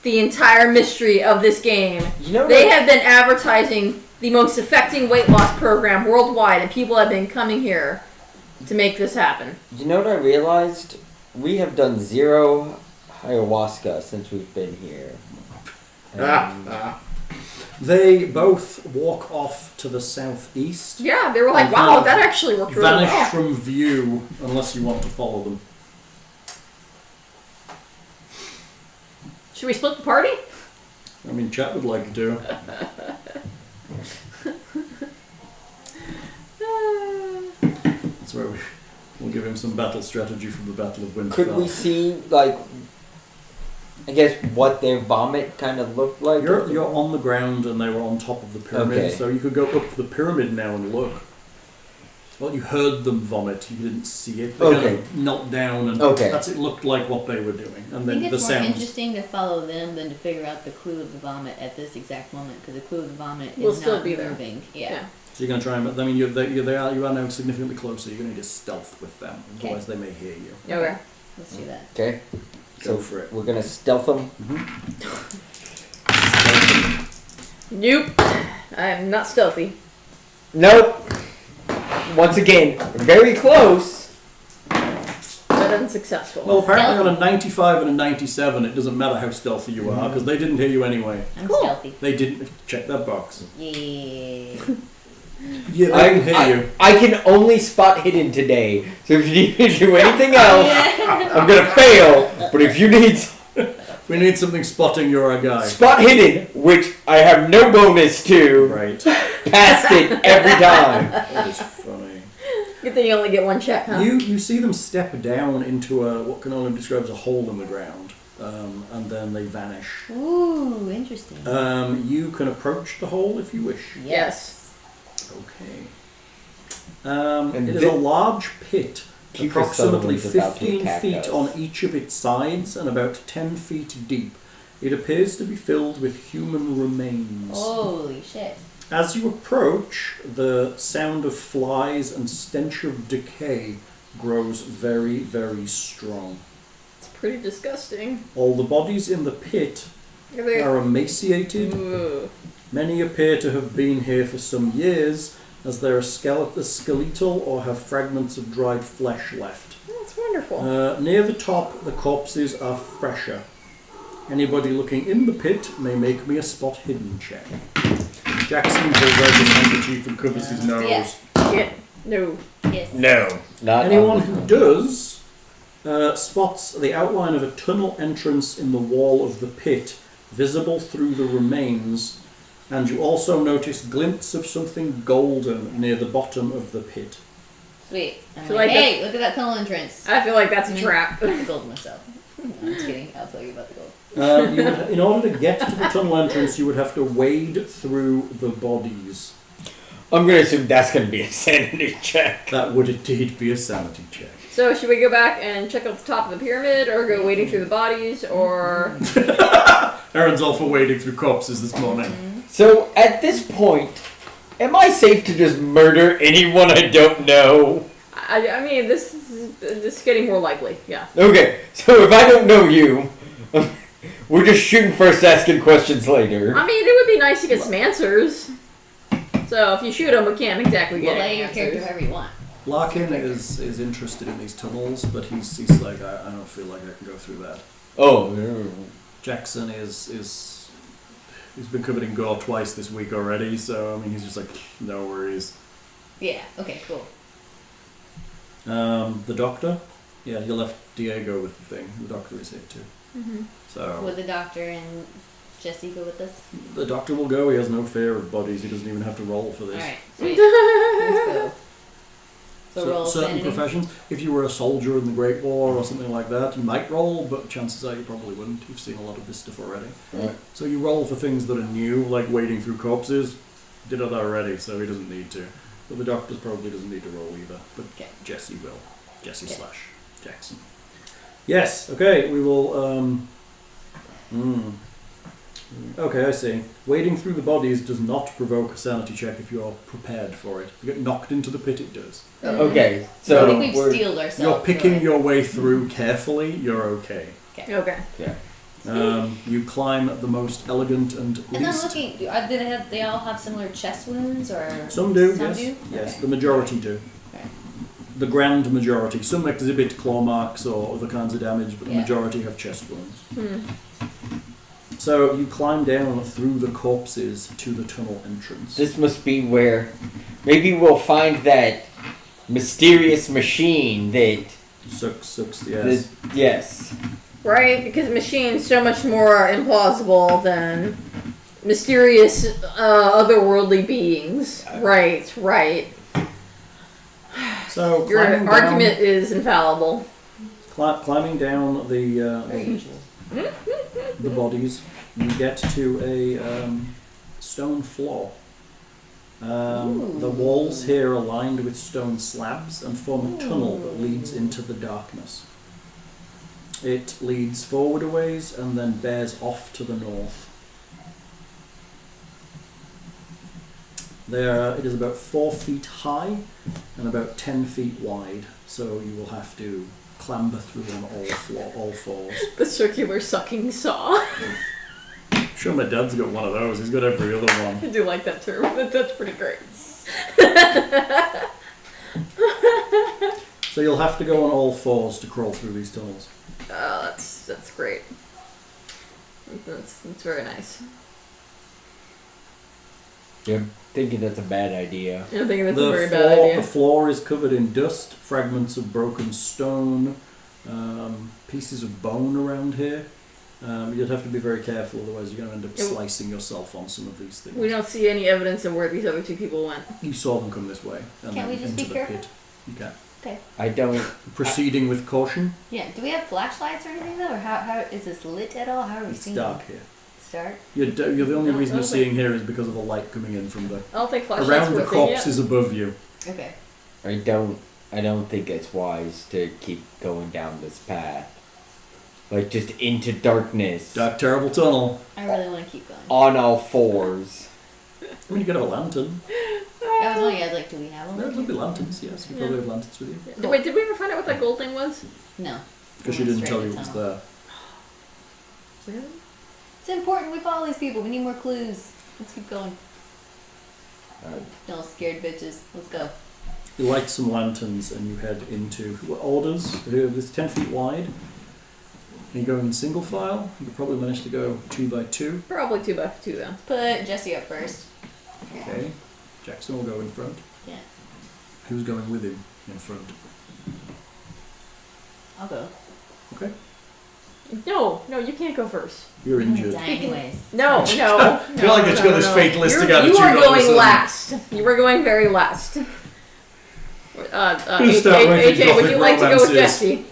the entire mystery of this game.
You know
They have been advertising the most affecting weight loss program worldwide, and people have been coming here to make this happen.
You know what I realized? We have done 0 ayahuasca since we've been here.
They both walk off to the southeast.
Yeah, they were like,
And
wow,
kind of
that actually worked really
Vanish
well.
from view unless you want to follow them.
Should we split the party?
I mean, Chat would like to. That's where we'll give him some battle strategy from the Battle of Winterfell.
Could we see, like, I guess, what their vomit kind of looked like?
You're on the ground and they were on top of the pyramid,
Okay.
so you could go up the pyramid now and look. Well, you heard them vomit, you didn't see it. They
Okay.
kind of knelt down and that's it looked like what they were doing. And
I
then
think
the
it's more
sounds.
interesting to follow them than to figure out the clue of the vomit at this exact moment, because the clue of the vomit
Will
is
still
not
be there.
moving.
Yeah.
Yeah.
So you're going to try and. I mean, you are now significantly closer. You're going to need to stealth with them, otherwise they may hear you.
Okay.
Let's do that.
Okay.
Go
So
for it.
we're gonna stealth them.
Nope. I'm not stealthy.
Nope. Once again, very close.
But unsuccessful.
Well, apparently on a 95 and a 97, it doesn't matter how stealthy you are, because they didn't hear you anyway.
I'm
Cool.
stealthy.
They didn't check that box.
Yeah.
Yeah, they didn't hear you.
I can only spot hidden today, so if you need me to do anything else, I'm gonna fail. But if you need
If we need something spotting, you're a guy.
spot hidden, which I have no bonus to,
Right.
passed it every time.
That is funny.
Good thing you only get one check, huh?
You see them step down into what can only be described as a hole in the ground, and then they vanish.
Ooh, interesting.
You can approach the hole if you wish.
Yes.
Okay.
And
It is a large pit,
Kiefer
approximately
Sutherland's about to
15
attack
feet
us.
on each of its sides and about 10 feet deep. It appears to be filled with human remains.
Holy shit.
As you approach, the sound of flies and stench of decay grows very, very strong.
It's pretty disgusting.
All the bodies in the pit
Are they-
are emaciated.
Ugh.
Many appear to have been here for some years, as they are skeletal or have fragments of dried flesh left.
That's wonderful.
Near the top, the corpses are fresher. Anybody looking in the pit may make me a spot hidden check. Jackson pulls out his handkerchief and covers his nose.
Yeah.
Yeah. No.
Yes.
No. Not
Anyone who does spots the outline of a tunnel entrance in the wall of the pit, visible through the remains, and you also notice glints of something golden near the bottom of the pit.
Sweet. I'm
Feel
like,
like
hey, look at that tunnel entrance.
I feel like that's a trap.
I the gold myself. No, I'm just kidding. I'll tell you about the gold.
In order to get to the tunnel entrance, you would have to wade through the bodies.
I'm gonna assume that's gonna be a sanity check.
That would indeed be a sanity check.
So should we go back and check out the top of the pyramid, or go wading through the bodies, or...
Erin's all for wading through corpses this morning.
So at this point, am I safe to just murder anyone I don't know?
I mean, this is getting more likely, yeah.
Okay, so if I don't know you, we're just shooting first, asking questions later.
I mean, it would be nice to get some answers. So if you shoot them, we can't exactly
We'll
get
lay
any
your character
answers.
however you want.
Larkin is interested in these tunnels, but he's like, I don't feel like I can go through that.
Oh,
Jackson he's been covered in gore twice this week already, so I mean he's just like, no worries.
Yeah, okay, cool.
The doctor? Yeah, you left Diego with the thing. The doctor is here too.
Mm-hmm.
So
Would the doctor and Jesse go with us?
the doctor will go, he has no fear of bodies, he doesn't even have to roll for this.
Alright, sweet. Let's go. So roll
certain
sanity.
professions, if you were a soldier in the Great War or something like that, you might roll, but chances are you probably wouldn't. You've seen a lot of this stuff already.
Right.
So you roll for things that are new, like wading through corpses. Did that already, so he doesn't need to. But the doctor probably doesn't need to roll either. But
Okay.
Jesse will. Jesse
Okay.
slash Jackson. Yes, okay, we will, Okay, I see. Wading through the bodies does not provoke a sanity check if you're prepared for it. If you get knocked into the pit, it does.
Okay,
So I
so
think we've
we're,
steeled ourselves.
You're picking
really.
your way through carefully, you're okay.
Okay.
You climb the most elegant and
And I'm
least...
looking, do they all have similar chest wounds, or?
Some do,
Some
yes.
do?
Yes,
Okay.
the majority do.
Okay.
The grand majority. Some exhibit claw marks or other kinds of damage, but the
Yeah.
majority have chest wounds. So you climb down through the corpses to the tunnel entrance.
This must be where maybe we'll find that mysterious machine that.
Sucks, yes.
Yes.
Right? Because machines so much more implausible than mysterious otherworldly beings. Right.
So
Your
climbing
argument is infallible.
climbing down the
usual.
the bodies, you get to a stone floor. The walls here are lined with stone slabs and form a tunnel that leads into the darkness. It leads forward a ways and then bears off to the north. It is about 4 feet high and about 10 feet wide, so you will have to clamber through on all fours.
The circular sucking saw.
I'm sure my dad's got one of those. He's got every other one.
I do like that term. That's pretty great.
So you'll have to go on all fours to crawl through these tunnels.
Oh, that's great. That's very nice.
Yeah, I'm thinking that's a bad idea.
I think that's a very bad idea.
The floor is covered in dust, fragments of broken stone, pieces of bone around here. You'd have to be very careful, otherwise you're going to end up slicing yourself on some of these things.
We don't see any evidence of where these other two people went.
You saw them come this way. And
Can't
then
we just
into
be
the
careful?
pit. You can.
Okay.
I don't.
Proceeding with caution.
Yeah. Do we have flashlights or anything though, or how is this lit at all? How are we
It's
seeing?
dark here.
It's dark.
You're the only
No,
reason you're
totally.
seeing here is because of the light coming in from the
I don't think flashlights
around
were
the
a thing yet.
corpses above you.
Okay.
I don't think it's wise to keep going down this path. Like just into darkness.
Dark, terrible tunnel.
I really want to keep going.
On all fours.
I mean, you could have a lantern.
I was wondering, like, do we have one?
There'll be lanterns, yes. You probably have lanterns with you.
Wait, did we ever find out what that gold thing was?
No.
Because she
We
didn't
went straight
tell you
in
it
the
was
tunnel.
there.
Really?
It's important we follow these people. We need more clues. Let's keep going. No scared bitches. Let's go.
You light some lanterns and you head into orders. It's 10 feet wide. Are you going in single file? You could probably manage to go 2 by 2.
Probably 2 by 2 then.
Put Jesse up first.
Okay. Jackson will go in front.
Yeah.
Who's going with him in front?
I'll go.
Okay.
No, you can't go first.
You're
I'm gonna
injured.
die anyways.
No.
I feel like that you got this fatalistic
You
attitude
are
all of a
going
sudden.
last. You are going very last.
Who's start writing
AJ, would you like to go with
romances?
Jesse?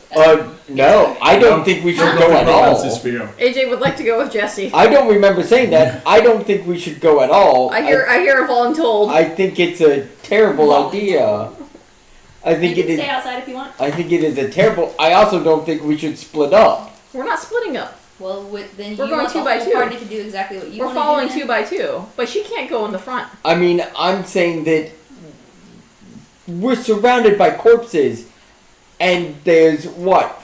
No, I don't think we should go at all.
Romances for you.
AJ would like to go with Jesse.
I don't remember saying that. I don't think we should go at all.
I hear voluntold.
I think it's a terrible idea. I think
You
it
can
is.
stay outside if you want.
I think it is a terrible. I also don't think we should split up.
We're not splitting up.
Well, then
We're
you
going
want
2
the
by
whole
2.
party to do exactly what you
We're
want
following
to do.
2 by 2, but she can't go in the front.
I mean, I'm saying that we're surrounded by corpses, and there's what,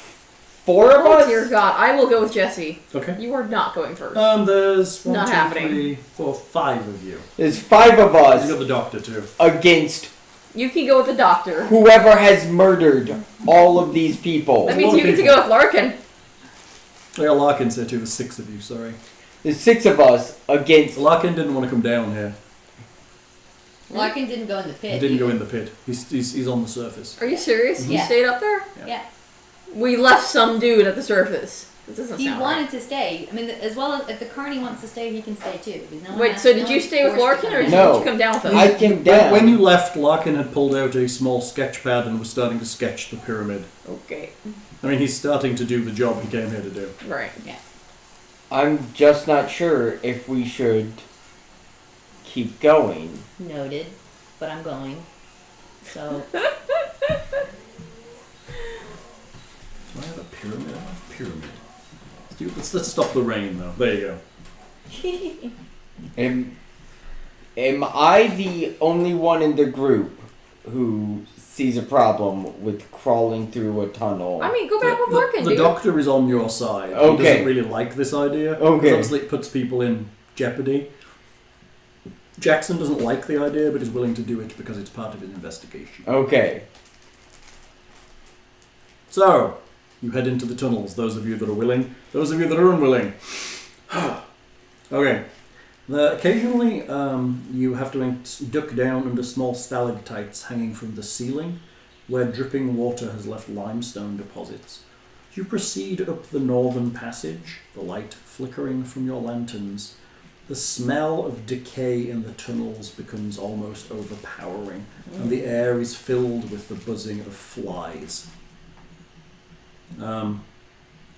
4 of
Oh
us?
dear God, I will go with Jesse.
Okay.
You are not going first.
There's 1,
Not
2,
happening.
3, 4, 5 of you.
There's 5 of
You got
us
the doctor too.
against
You can go with the doctor.
whoever has murdered all of these people.
That means you get to go with Larkin.
Oh, yeah, Larkin said too. There's 6 of you. Sorry.
There's 6 of us against.
Larkin didn't want to come down here.
Larkin didn't go in the pit.
He didn't go in the pit. He's on the surface.
Are you serious? He
Yeah.
stayed up there?
Yeah.
We left some dude at the surface. That doesn't
He
sound
wanted to stay. I mean, as well as if the carny wants to stay, he can stay too. No one
Wait,
has-
so
no
did you
one's
stay with
forced to
Larkin,
come
or did
down.
No.
you come down with us?
I came down.
When you left, Larkin had pulled out a small sketch pad and was starting to sketch the pyramid.
Okay,
I mean, he's starting to do the job he came here to do.
right.
I'm just not sure if we should keep going.
Noted, but I'm going. So
Do I have a pyramid? I have a pyramid. Let's stop the rain, though. There you go.
Am I the only one in the group who sees a problem with crawling through a tunnel?
I mean, go back with Larkin,
The
dude.
doctor is on your side. He
Okay.
doesn't really like this idea.
Okay.
Because obviously it puts people in jeopardy. Jackson doesn't like the idea, but is willing to do it because it's part of his investigation.
Okay.
So, you head into the tunnels, those of you that are willing. Those of you that are unwilling, Okay. Occasionally, you have to duck down under small stalactites hanging from the ceiling, where dripping water has left limestone deposits. You proceed up the northern passage, the light flickering from your lanterns. The smell of decay in the tunnels becomes almost overpowering, and the air is filled with the buzzing of flies.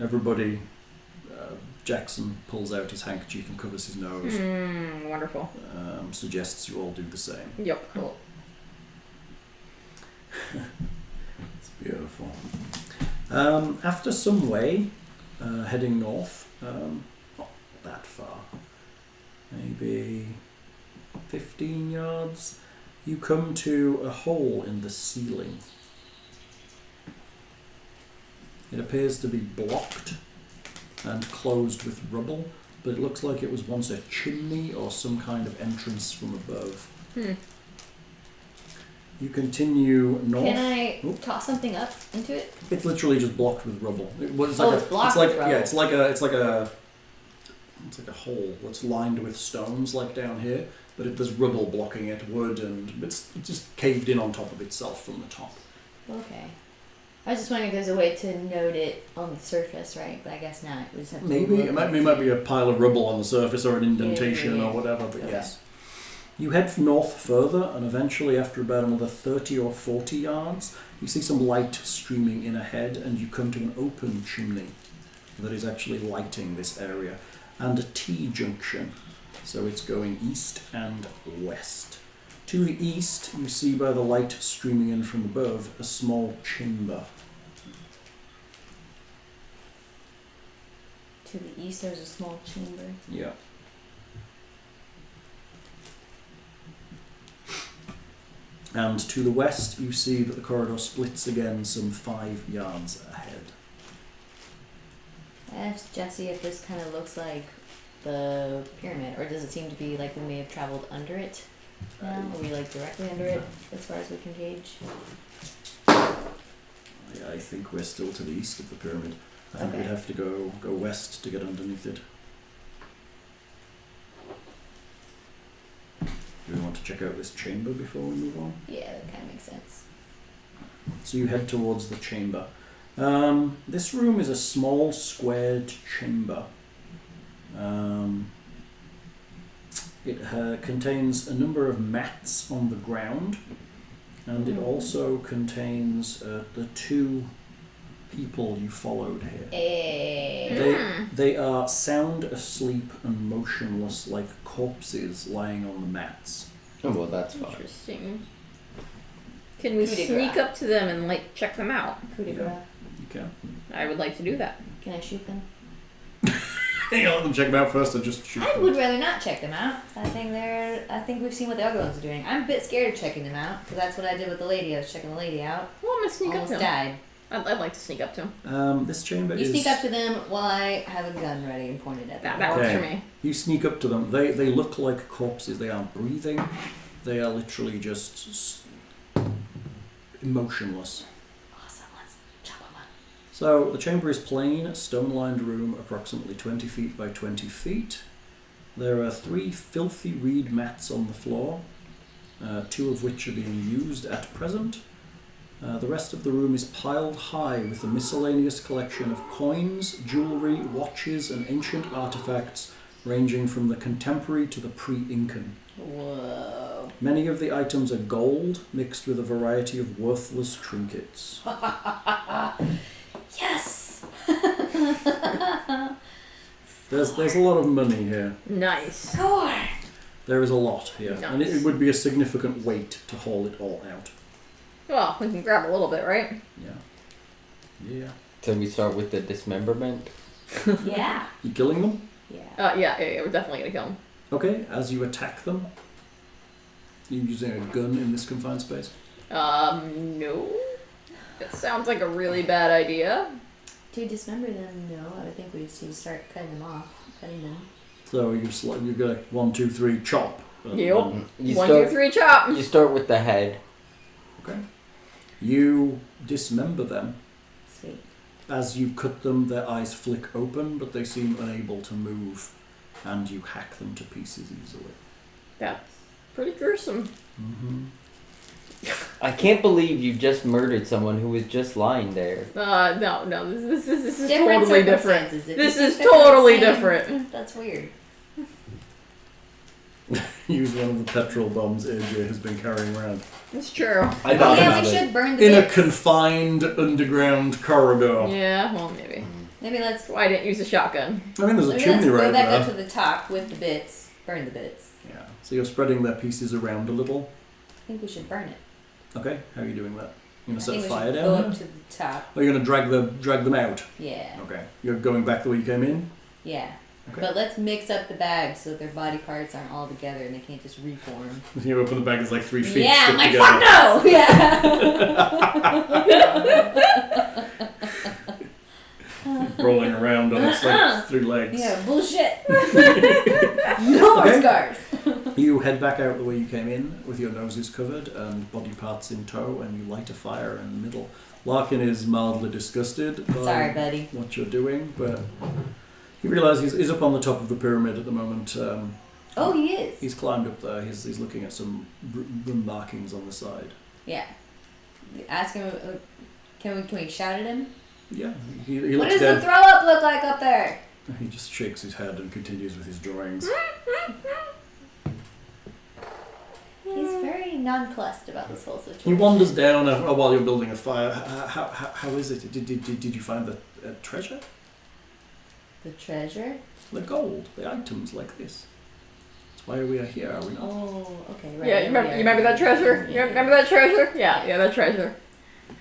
Everybody, Jackson pulls out his handkerchief and covers his nose.
Wonderful.
Suggests you all do the same.
Yep. Cool.
It's beautiful. After some way, heading north, not that far, maybe 15 yards, you come to a hole in the ceiling. It appears to be blocked and closed with rubble, but it looks like it was once a chimney or some kind of entrance from above. You continue north.
Can I toss something up into it?
It's literally just blocked with rubble. It's
blocked with rubble.
Yeah, it's like a hole that's lined with stones, like down here. But there's rubble blocking it, wood, and it's just caved in on top of itself from the top.
Okay. I was just wondering if there's a way to note it on the surface, right? But I guess not. We just have to
Maybe
look
it
and
might
see.
be a pile of rubble on the surface or an indentation
Yeah.
or whatever. But
Okay.
yes, you head north further, and eventually, after about another 30 or 40 yards, you see some light streaming in ahead, and you come to an open chimney that is actually lighting this area, and a T-junction. So it's going east and west. To the east, you see by the light streaming in from above a small chamber.
To the east, there's a small chamber.
Yeah. And to the west, you see that the corridor splits again some 5 yards ahead.
I asked Jesse if this kind of looks like the pyramid, or does it seem to be like we may have traveled under it now? Are we like directly under it as far as we can gauge?
I think we're still to the east of the pyramid. I think we'd have to go west to get underneath it. Do we want to check out this chamber before we move on?
Yeah, that kind of makes sense.
So you head towards the chamber. This room is a small squared chamber. It contains a number of mats on the ground, and it also contains the 2 people you followed here. They are sound asleep and motionless like corpses lying on the mats.
Oh, well, that's fine.
Interesting. Can we
Coup de
sneak
grace.
up to them and like check them out?
Coup de grace.
Okay.
I would like to do that.
Can I shoot them?
You let them check them out first, or just shoot
I
them?
would rather not check them out. I think we've seen what the other ones are doing. I'm a bit scared of checking them out because that's what I did with the lady. I was checking the lady out.
Well, I'm gonna sneak
Almost
up to them.
died.
I'd like to sneak up to them.
This chamber
You
is...
sneak up to them while I have a gun ready and pointed at them.
That works
Okay.
for me.
You sneak up to them. They look like corpses. They aren't breathing. They are literally just emotionless.
Awesome. Let's chop them up.
So the chamber is plain, stone-lined room, approximately 20 feet by 20 feet. There are 3 filthy reed mats on the floor, 2 of which are being used at present. The rest of the room is piled high with a miscellaneous collection of coins, jewellery, watches, and ancient artifacts ranging from the contemporary to the pre-Incan.
Whoa.
Many of the items are gold, mixed with a variety of worthless trinkets.
Yes.
There's a lot of money here.
Nice.
Score.
There is a lot here, and it
Nice.
would be a significant weight to haul it all out.
Well, we can grab a little bit, right?
Yeah.
So we start with the dismemberment.
Yeah.
You killing them?
Yeah.
Yeah, we're definitely gonna kill them.
Okay, as you attack them, you're using a gun in this confined space.
No. That sounds like a really bad idea.
To dismember them, no. I would think we'd start cutting them off. Cutting them.
So you go like 1, 2, 3, chop.
Yep.
then-
You
1,
start,
2, 3, chop.
You start with the head.
Okay. You dismember them.
Sweet.
As you cut them, their eyes flick open, but they seem unable to move. and you hack them to pieces easily.
That's pretty gruesome.
Mm-hmm.
I can't believe you just murdered someone who was just lying there.
No, this is
Different
totally different.
circumstances. If
This
you
is
think they're the
totally
same,
different.
That's weird.
Use one of the petrol bombs AJ has been carrying around.
It's true.
I
Oh,
don't
yeah,
have
we
it.
should burn the
In a
bits.
confined underground corridor.
Yeah, well, maybe.
Maybe let's
Why I didn't use a shotgun?
I mean, there's a
maybe
chimney
let's
right
go back
there.
up to the top with the bits. Burn the bits.
Yeah. So you're spreading their pieces around a little.
I think we should burn it.
Okay. How are you doing that? You're
I
gonna set
think
a
we
fire
should
down
go
here?
up to the top.
Or you're gonna drag them out?
Yeah.
Okay. You're going back the way you came in?
Yeah.
Okay.
But let's mix up the bags so their body parts aren't all together and they can't just reform.
You open the bag, it's like 3 feet
Yeah, I'm
stick
like,
together.
fuck no! Yeah.
Rolling around on its like 3 legs.
Yeah, bullshit. No more
Okay.
scars.
You head back out the way you came in with your noses covered and body parts in tow, and you light a fire in the middle. Larkin is mildly disgusted by
Sorry, buddy.
what you're doing, but you realise he's up on the top of the pyramid at the moment.
Oh, he is.
He's climbed up there. He's looking at some rune markings on the side.
Yeah. Ask him. Can we shout at him?
Yeah, he
What
looks
does
down.
the throw up look like up there?
He just shakes his head and continues with his drawings.
He's very nonplussed about this whole
He
situation.
wanders down while you're building a fire. How is it? Did you find the treasure?
The treasure?
The gold, the items like this. That's why we are here, are we not?
Oh, okay, right.
Yeah, you remember that treasure? You remember that treasure? Yeah, that treasure.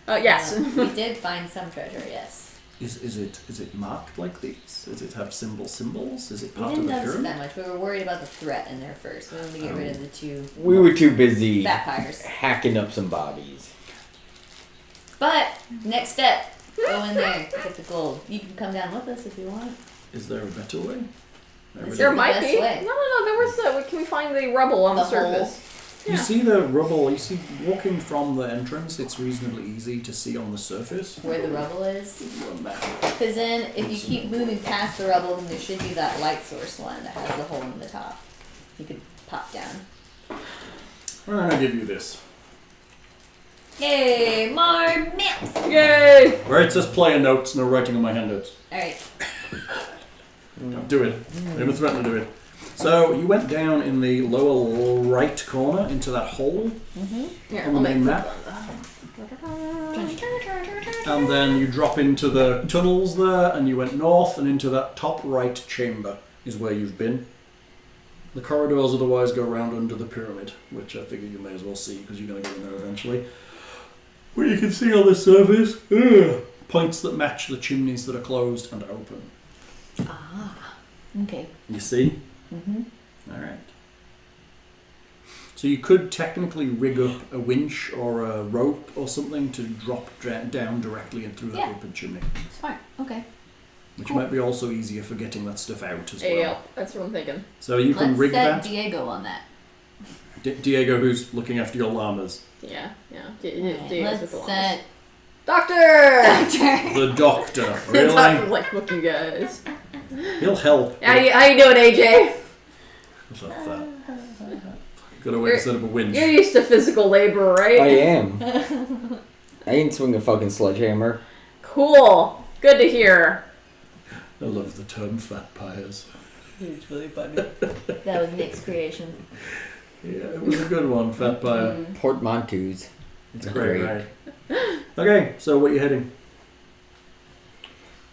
Yes.
We did find some treasure, yes.
Is it marked like these? Does it have symbols? Is it
We
part of
didn't
the
notice it
pyramid?
that much. We were worried about the threat in there first. We wanted to get rid of the two
We were too busy
vampires.
hacking up some bodies.
But, next step. Go in there, get the gold. You can come down with us if you want.
Is there a better way?
Is
There
the
might
best
be.
way.
No. There was. Can we find the rubble on the,
The hole.
surface?
You see the rubble. You see walking from the entrance. It's reasonably easy to see on the surface.
Where the rubble is.
Your map.
Because then, if you keep moving past the rubble, then there should be that light source one that has the hole in the top. You could pop down.
I'm gonna give you this.
Yay! More maps!
Yay!
Where it says player notes, no writing on my handouts.
Alright.
Don't do it. I'm gonna threaten to do it. So you went down in the lower right corner into that hole
Here,
on the
I'll
main
make-
map, and then you drop into the tunnels there, and you went north and into that top right chamber is where you've been. The corridors otherwise go around under the pyramid, which I figure you may as well see because you're going to go in there eventually. Where you can see on the surface points that match the chimneys that are closed and open.
Ah. Okay.
You see?
Mm-hmm.
Alright. So you could technically rig up a winch or a rope or something to drop down directly and through the
Yeah.
open chimney.
Smart. Okay.
Which might be also easier for getting that stuff out as well.
Yeah, that's what I'm thinking.
So you can
Let's
rig
set
that.
Diego on that.
Diego, who's looking after your llamas.
Yeah.
Let's set
Doctor!
The doctor,
Doctor,
really?
like, look, you guys.
He'll help.
How you doing, AJ?
What's up with that? Got a way to set up a winch.
You're used to physical labor, right?
I am. I ain't swing a fucking sledgehammer.
Cool. Good to hear.
I love the term fat pyres.
It's really funny. That was Nick's creation.
Yeah, it was a good one, fat pyre.
Portmanteaus.
It's great, right? Okay, so where you heading?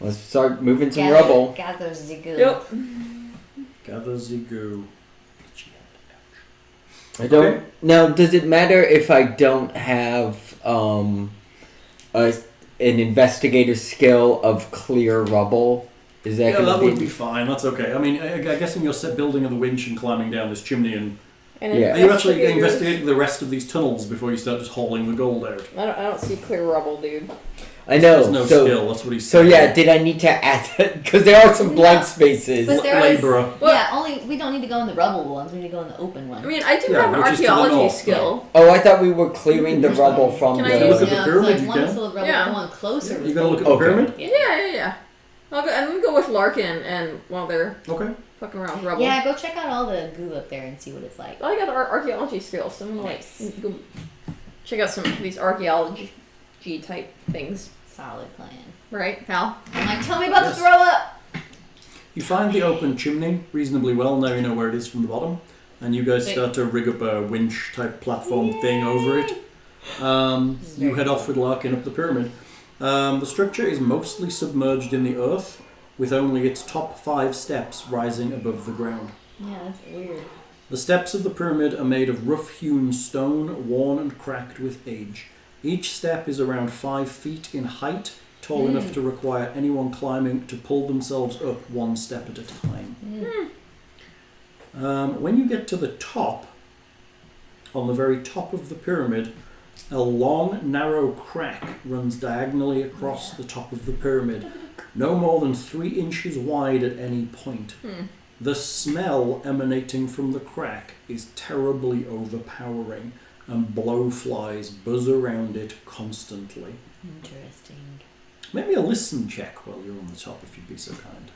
Let's start moving some rubble.
Gather the good.
Yep.
Gather the goo.
I don't.
Okay.
Now, does it matter if I don't have an investigator skill of clear rubble? Is that
Yeah,
going
that
to
would be fine. That's okay. I mean, I guessing you're building of the winch and climbing down this chimney, and
Yeah.
are you actually investigating the rest of these tunnels before you start just hauling the gold out?
I don't see clear rubble, dude.
I know.
There's no
so,
skill. That's what he's
so
saying.
yeah, did I need to add that? Because there are some blank spaces.
But there is-
Labourer.
Yeah, only we don't need to go in the rubble ones. We need to go in the open one.
I mean, I do
Yeah,
have an
which is to the
archaeology
north,
skill.
Oh, I thought we were clearing the rubble from
Can
the.
I use
Look at the
it's
pyramid,
like
you
one's
can.
full of rubble,
Yeah.
and one closer.
Yeah,
was
you gonna look at
gold.
the pyramid?
Yeah. I'm gonna go with Larkin, and while they're
Okay.
fucking around with rubble.
Yeah, go check out all the goo up there and see what it's like.
I got archaeology skills, so I'm gonna like go check out some of these archaeology type things.
Solid plan.
Right, Hal?
I'm like, tell me about
Yes.
the throw up!
You find the open chimney reasonably well. Now you know where it is from the bottom. And you guys start to rig up a winch type platform thing over it. You head off with Larkin up the pyramid. The structure is mostly submerged in the earth, with only its top 5 steps rising above the ground.
Yeah, that's weird.
The steps of the pyramid are made of rough-hewn stone, worn and cracked with age. Each step is around 5 feet in height, tall enough to require anyone climbing to pull themselves up one step at a time. When you get to the top, on the very top of the pyramid, a long, narrow crack runs diagonally across the top of the pyramid, no more than 3 inches wide at any point. The smell emanating from the crack is terribly overpowering, and blowflies buzz around it constantly.
Interesting.
Maybe a listen check while you're on the top, if you'd be so kind.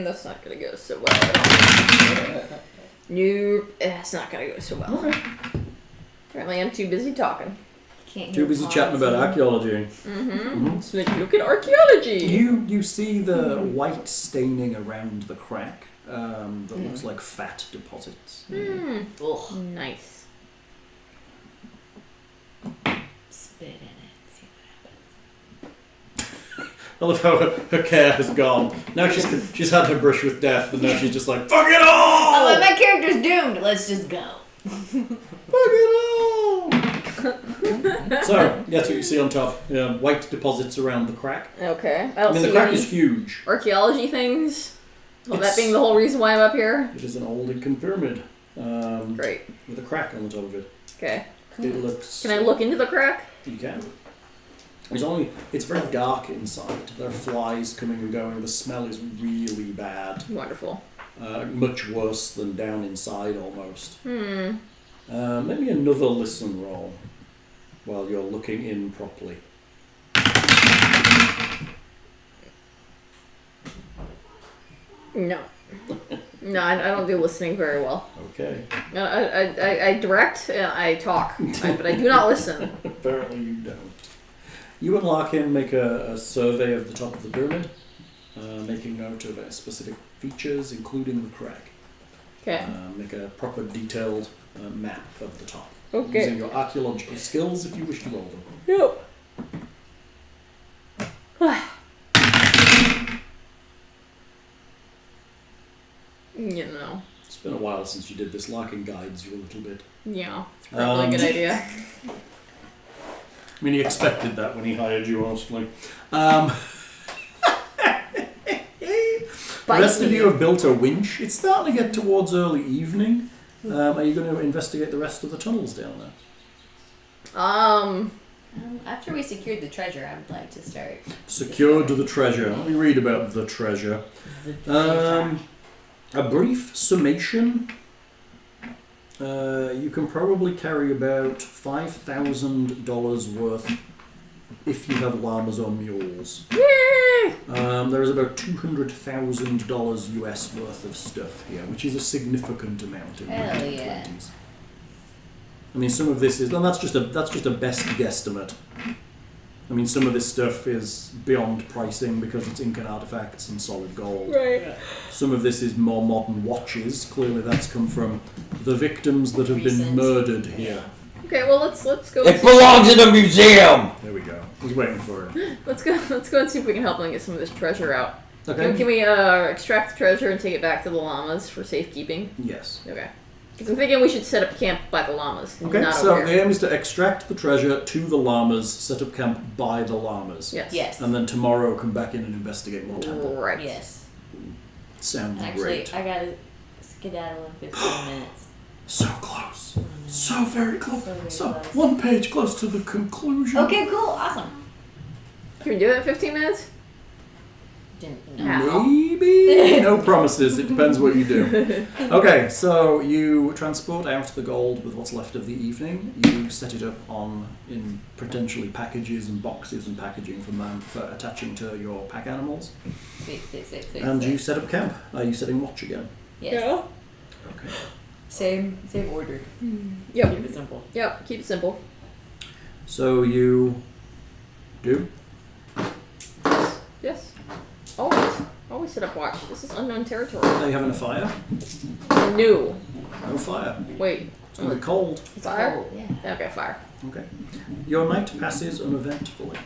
That's not gonna go so well. Nope, it's not gonna go so well.
Okay.
Apparently I'm too busy talking.
Can't
Too busy chatting about archaeology.
So like, look at archaeology!
You see the white staining around the crack that looks like fat deposits.
Ugh.
Nice.
Spit in it. See what happens.
I love how her care has gone. Now she's had her brush with death, and now she's just like, fuck it all!
Oh, and my character's doomed. Let's just go.
Fuck it all! So, that's what you see on top. White deposits around the crack.
Okay. I
I
don't
mean,
see
the crack
any
is huge.
archaeology things. Well, that
It's-
being the whole reason why I'm up here.
It is an old Incan pyramid.
Great.
With a crack on the top of it.
Okay.
It looks...
Can I look into the crack?
You can. It's very dark inside. There are flies coming and going. The smell is really bad.
Wonderful.
Much worse than down inside almost. Maybe another listen roll while you're looking in properly.
No. No, I don't do listening very well.
Okay.
I direct and I talk, but I do not listen.
Apparently you don't. You and Larkin make a survey of the top of the pyramid, making note of specific features, including the crack.
Okay.
Make a proper detailed map of the top.
Okay.
Using your archaeological skills if you wish to roll them.
Yep. You know.
It's been a while since you did this. Larkin guides you a little bit.
Yeah. Probably a good idea.
I mean, he expected that when he hired you, honestly. The rest of you have built a winch. It's starting to get towards early evening. Are you going to investigate the rest of the tunnels down there?
After we secured the treasure, I would like to start.
Secured the treasure. Let me read about the treasure. A brief summation. You can probably carry about $5,000 worth if you have llamas or mules.
Yay!
There is about $200,000 US worth of stuff here, which is a significant amount in the
Hell
1920s.
yeah.
I mean, some of this is, and that's just a best guesstimate. I mean, some of this stuff is beyond pricing because it's Incan artifacts and solid gold.
Right.
Some of this is more modern watches. Clearly, that's come from the victims that have been
Recent.
murdered here.
Okay, well let's go.
It belongs in a museum!
There we go. I was waiting for it.
Let's go and see if we can help them get some of this treasure out.
Okay.
Can we extract the treasure and take it back to the llamas for safekeeping?
Yes.
Okay. Because I'm thinking we should set up camp by the llamas.
Okay,
not
so
over
the
here.
aim is to extract the treasure to the llamas, set up camp by the llamas.
Yes.
Yes.
And then tomorrow come back in and investigate more temple.
Right.
Yes.
Sounds
Actually,
great.
I gotta skedaddle in 15 minutes.
So close. So very close.
So very
So,
close.
one page close to the conclusion.
Okay, cool, awesome.
Can we do it in 15 minutes?
Didn't know.
How?
Maybe? No promises. It depends what you do. Okay, so you transport out the gold with what's left of the evening. You set it up in potentially packages and boxes and packaging for attaching to your pack animals.
Sweet.
And you set up camp. Are you setting watch again?
Yes.
Okay.
Same order.
Yep.
Keep it simple.
Yep. Keep it simple.
So you do?
Yes. Always set up watch. This is unknown territory.
Are you having a fire?
No.
No fire.
Wait.
It's going to be cold.
It's
Fire?
cold, yeah.
Okay, fire.
Okay. Your night passes uneventfully.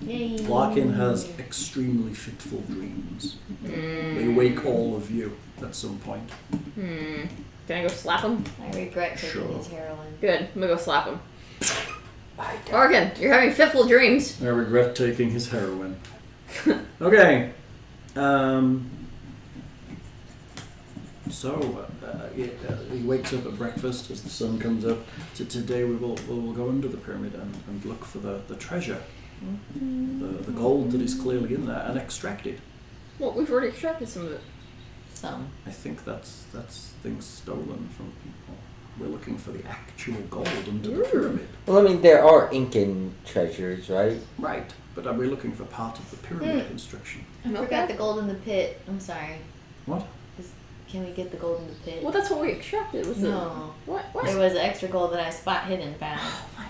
Yay.
Larkin has extremely fitful dreams. They wake all of you at some point.
Can I go slap him?
I regret taking
Sure.
his heroin.
Good. I'm gonna go slap him. Larkin, you're having fitful dreams.
I regret taking his heroin. Okay. He wakes up at breakfast as the sun comes up. So today we will go under the pyramid and look for the treasure. The gold that is clearly in there and extract it.
Well, we've already extracted some of it.
Some.
I think that's things stolen from people. We're looking for the actual gold under the pyramid.
Well, I mean, there are Incan treasures, right?
Right, but are we looking for part of the pyramid construction?
I forgot the gold in the pit. I'm sorry.
What?
Can we get the gold in the pit?
Well, that's what we extracted. Was
No.
What?
There was extra gold that I spot hidden found.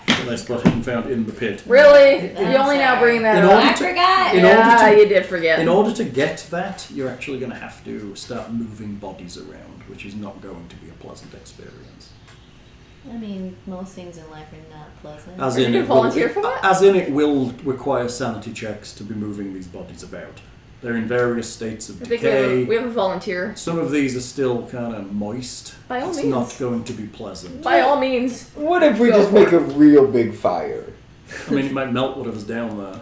That I spotted and found in the pit.
Really?
I'm
You only now
sorry.
bring that
In
up.
order
I
to-
forgot.
in order
Yeah,
to-
you did forget.
In order to get that, you're actually going to have to start moving bodies around, which is not going to be a pleasant experience.
I mean, most things in life are not pleasant.
As
Are you
in,
gonna
it will,
volunteer for that?
as in, it will require sanity checks to be moving these bodies about. They're in various states of
I think
decay.
we have a volunteer.
Some of these are still kind of moist.
By all
It's
means.
not going to be pleasant.
By all means.
What if we
Go
just
for
make
it.
a real big fire?
I mean, it might melt whatever's down there.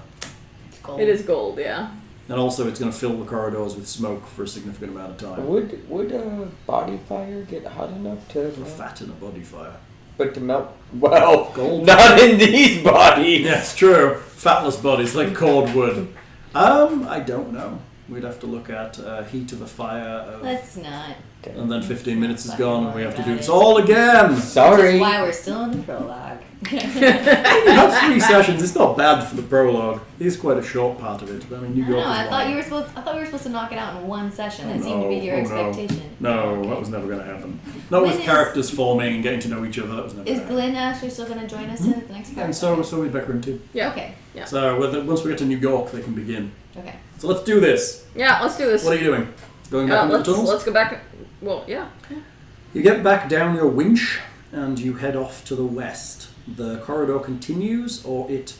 It's gold.
It is gold, yeah.
And also, it's going to fill the corridors with smoke for a significant amount of time.
Would a body fire get hot enough to
Put fat in a body fire.
but to melt? Well,
Gold.
not in these bodies.
Yeah, it's true. Fatless bodies, like cordwood. I don't know. We'd have to look at heat of a fire,
Let's not.
and then 15 minutes is gone, and we have to do
About
this
it.
all again.
Sorry.
That's why we're still in the prologue.
You have 3 sessions. It's not bad for the prologue. It is quite a short part of it. I mean, New
I don't
York.
know.
is
I thought
long.
we were supposed to knock it out in one session. That
Oh,
seemed to be your
no. Oh, no.
expectation.
No,
Okay.
that was never going to happen. Not
When
with
is-
characters forming and getting to know each other. That was never
Is
going to happen.
Glenn actually still going to join us in the next part?
And so is Beckerin too.
Yeah.
Okay.
Yeah.
So once we get to New York, they can begin.
Okay.
So let's do this.
Yeah, let's do this.
What are you doing? Going back into the tunnels?
Let's go back. Well, yeah.
You get back down your winch and you head off to the west. The corridor continues, or it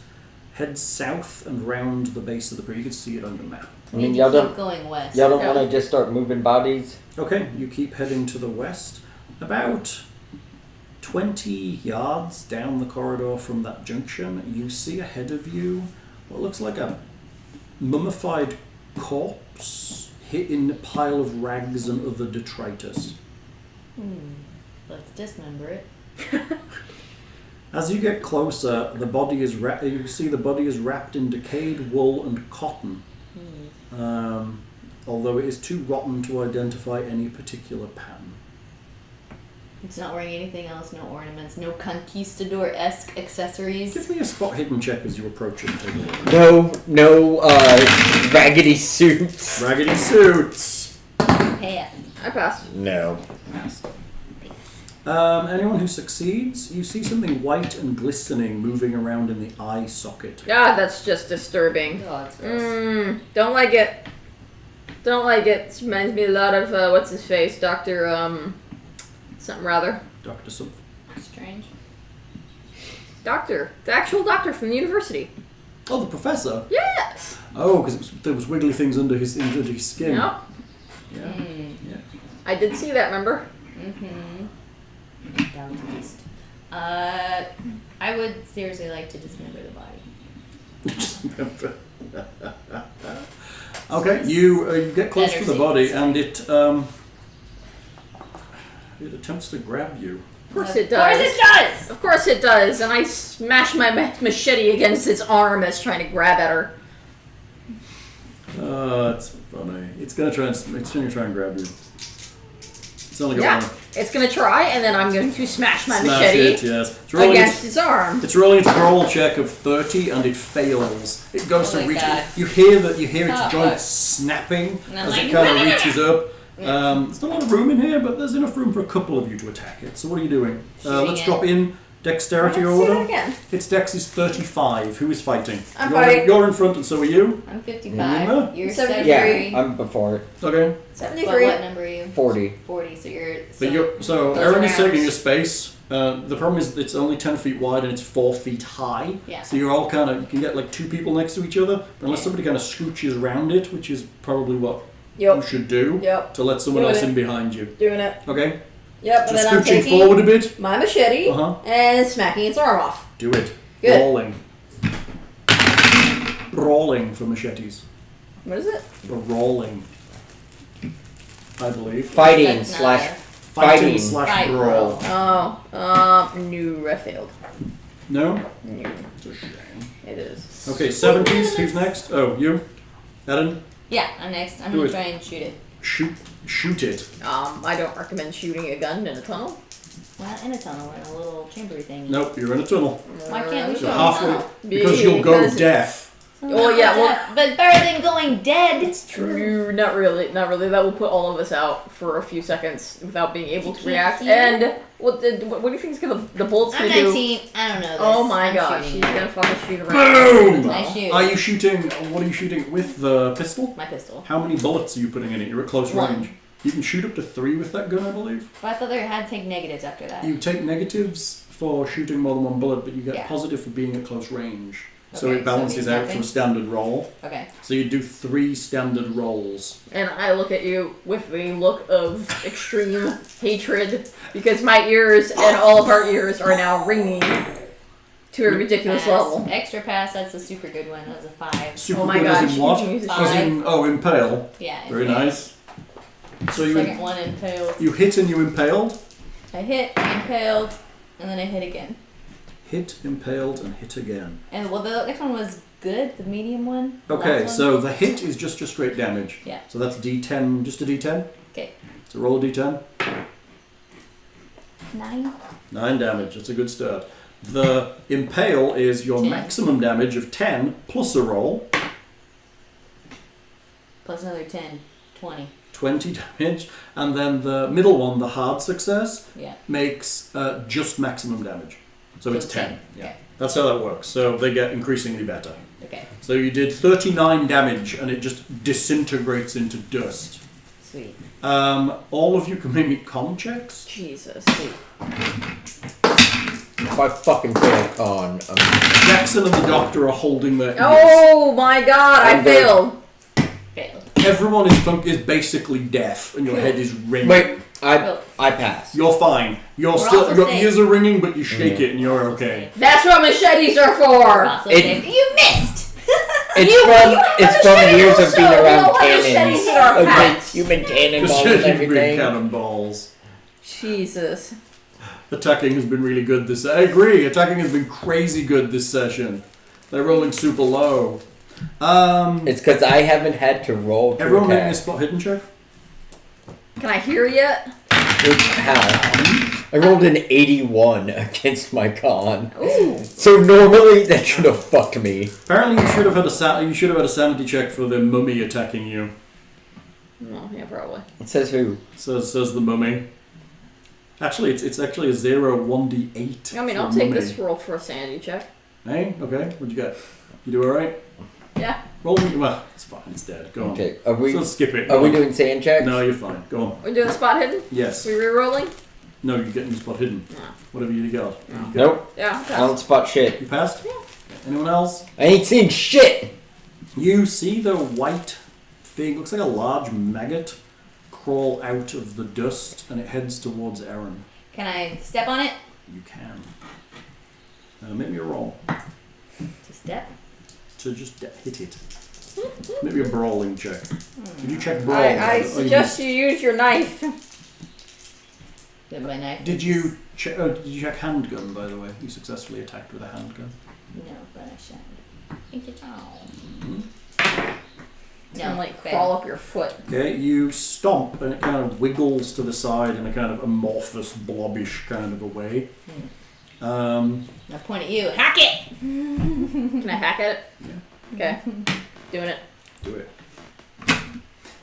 heads south and round the base of the pyramid. You can see it on the map.
I
We
mean,
need
y'all
to keep
don't
going west.
y'all don't
Yeah.
want to just start moving bodies?
Okay, you keep heading to the west. About 20 yards down the corridor from that junction, you see ahead of you what looks like a mummified corpse hit in a pile of rags and other detritus.
Let's dismember it.
As you get closer, the body is you see the body is wrapped in decayed wool and cotton. Although it is too rotten to identify any particular pattern.
It's not wearing anything else. No ornaments. No conquistador-esque accessories.
Give me a spot hidden check as you approach it and take a look.
No, raggedy suits.
Raggedy suits.
Pass.
I passed.
No.
Anyone who succeeds, you see something white and glistening moving around in the eye socket.
God, that's just disturbing.
Oh, it's gross.
Don't like it. Don't like it. It reminds me a lot of what's his face, Doctor something rather.
Dr. Something.
Strange.
Doctor, the actual doctor from the university.
Oh, the professor.
Yes.
Oh, because there was wiggly things under his skin.
Yep.
Yeah. Yeah.
I did see that. Remember?
Down east. I would seriously like to dismember the body.
Okay, you get close
Better
to the
see.
body, and it attempts to grab you.
Of course it
Of course
does.
it does!
Of course it does. And I smash my machete against its arm as trying to grab at her.
Oh, it's funny. It's gonna try and grab you. It's only got
Yeah,
one.
it's gonna try, and then I'm going to smash my
Smash
machete
it, yes. It's rolling
against its arm.
It's rolling its brawl check of 30 and it fails. It goes
Oh
to
my
reach.
God.
You hear its
Oh,
joints
fuck.
snapping
And I'm
as it
like,
kind of reaches up. There's not a lot of room in here, but there's enough room for a couple of you to attack it. So what are you doing?
Shooting
Let's
it.
drop in dexterity
Let's see
order.
that again.
Its dex is 35. Who is fighting?
I'm
you're,
fighting.
You're in front, and so are you.
I'm
Yeah.
55. You're
73.
73.
Yeah, I'm before it.
Okay.
But
73.
what number are you?
40.
40. So you're.
So
those
Erin is
rounds.
taking a space. The problem is it's only 10 feet wide and it's 4 feet high.
Yeah.
So you're all kind of, you can get like 2 people next to each other, unless
Yeah.
somebody kind of scooches around it, which is probably what you
Yep.
should do
Yep.
to let someone
Doing
else
it.
in behind you.
Doing it.
Okay?
Yep, and
Just
then I'm
scooching
taking
forward a bit.
my machete
Uh-huh.
and smacking its arm off.
Do it.
Good.
Brawling. Brawling for machetes.
What is it?
Brawling. I believe.
Fighting
That's
slash
not
fighting.
slash
Fight
brawl.
Oh, no, I failed.
No?
No,
It's a shame.
it is.
Okay, 70s. Who's next? Oh, you? Erin?
Yeah, I'm next. I'm
Do
gonna
it.
try and shoot it.
Shoot it.
I don't recommend shooting a gun in a tunnel.
Well, in a tunnel, in a little chambery thing.
Nope, you're in a tunnel.
Why can't we shoot
You're
a
halfway.
tunnel?
Because you'll go
Because-
deaf.
Oh, yeah, well-
But better than going dead.
True, not really, not really. That will put all of us out for a few seconds without being able to
can't
react.
hear?
And what do you think is the bullets
I'm
gonna do?
19. I don't know this.
Oh my
I'm
gosh, she's
shooting.
gonna fucking shoot around.
Boom!
I shoot.
Are you shooting? What are you shooting with the pistol?
My pistol.
How many bullets are you putting in it? You're at close
One.
range. You can shoot up to 3 with that gun, I believe.
But I thought they had to take negatives after that.
You take negatives for shooting more than one bullet, but you get
Yeah.
positive for being at close range. So
Okay,
it balances
so it
out
means
to a
nothing?
standard roll.
Okay.
So you do 3 standard rolls.
And I look at you with the look of extreme hatred because my ears and all of our ears are now ringing to a ridiculous
Pass.
level.
Extra pass. That's a super good one. That was a 5.
Super
Oh my
good
gosh,
as in what?
you can use it.
As in, impale.
Yeah.
Very
okay.
nice. So
Second one impaled.
you hit and you impaled.
I hit, impaled, and then I hit again.
Hit, impaled, and hit again.
And well, the next one was good. The medium one. the
Okay,
last one.
so the hit is just your straight damage.
Yeah.
So that's D10, just a D10.
Okay.
So roll a D10.
9.
9 damage, that's a good start. The impale is your
10.
maximum damage of 10 plus a roll.
Plus another 10. 20.
20 damage. And then the middle one, the hard success,
Yeah.
makes just maximum damage. So it's 10. Yeah.
Okay.
That's how that works. So they get increasingly better.
Okay.
So you did 39 damage and it just disintegrates into dust.
Sweet.
All of you can make me con checks.
Jesus.
If I fucking fail con,
Jackson and the doctor are holding their ears.
Oh my god, I
I'm good.
failed.
Failed.
Everyone is basically deaf and your head is ringing.
wait, I pass.
You're fine. You're
We're
still
also
your
safe.
ears are ringing, but you shake it and you're okay.
That's what machetes are for.
Also
It-
safe. You missed!
It's
You
from
have
years of
also.
being
We
around
don't have machetes
cannons.
in our
Okay,
packs.
human cannonballs
Just
and
big
everything.
cannonballs.
Jesus.
Attacking has been really good this. I agree. Attacking has been crazy good this session. They're rolling super low.
It's because I haven't had to roll to
Everyone make me a
attack.
spot hidden check.
Can I hear yet?
How? I rolled an 81 against my con.
Ooh.
So normally that should have fucked me.
Apparently, you should have had a sanity check for the mummy attacking you.
No, yeah, probably.
It says who?
Says the mummy. Actually, it's actually a 1d8.
I mean,
for
I'll take
mummy.
this roll for a sanity check.
Hey, okay. What'd you get? You do all right.
Yeah.
Roll. Well, it's fine. It's dead. Go on.
Okay, are we
So let's skip it.
are
Go
we
on.
doing sand checks?
No, you're fine. Go on.
We're doing spot hidden?
Yes.
We re-rolling?
No, you're getting your spot hidden.
No.
Whatever you got.
Nope.
Yeah,
I don't spot shit.
You passed? Yeah. Anyone else?
I ain't seen shit.
You see the white thing, looks like a large maggot, crawl out of the dust and it heads towards Erin.
Can I step on it?
You can. Make me a roll
To step?
to just hit it. Maybe a brawling check. Did you check brawling?
I
Oh,
suggest you use your knife.
With my knife.
Did you check? Oh, did you check handgun? By the way, you successfully attacked with a handgun.
No, but I should. Thank you. Oh.
and like
fail.
crawl up your foot.
Okay, you stomp and it kind of wiggles to the side in a kind of amorphous, blobbish kind of a way.
I point at you. Hack it!
Can I hack at it?
Yeah.
Okay. Doing it.
Do it.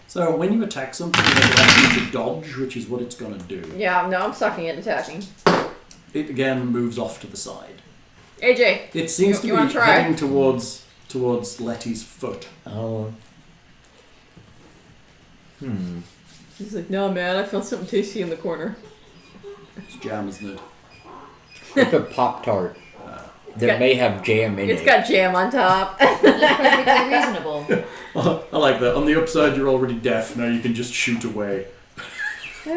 So when you attack something, it allows you to dodge, which is what it's going to do.
Yeah, no, I'm sucking at attacking.
It again moves off to the side.
AJ.
It seems
You
to
wanna
be
try?
heading towards Letty's foot.
Oh.
He's like, no, man, I found something tasty in the corner.
It's jam, isn't it?
It's a Pop-Tart that
got-
may have jam in
It's
it.
got jam on top.
That's perfectly reasonable.
I like that. On the upside, you're already deaf. Now you can just shoot away. Bah,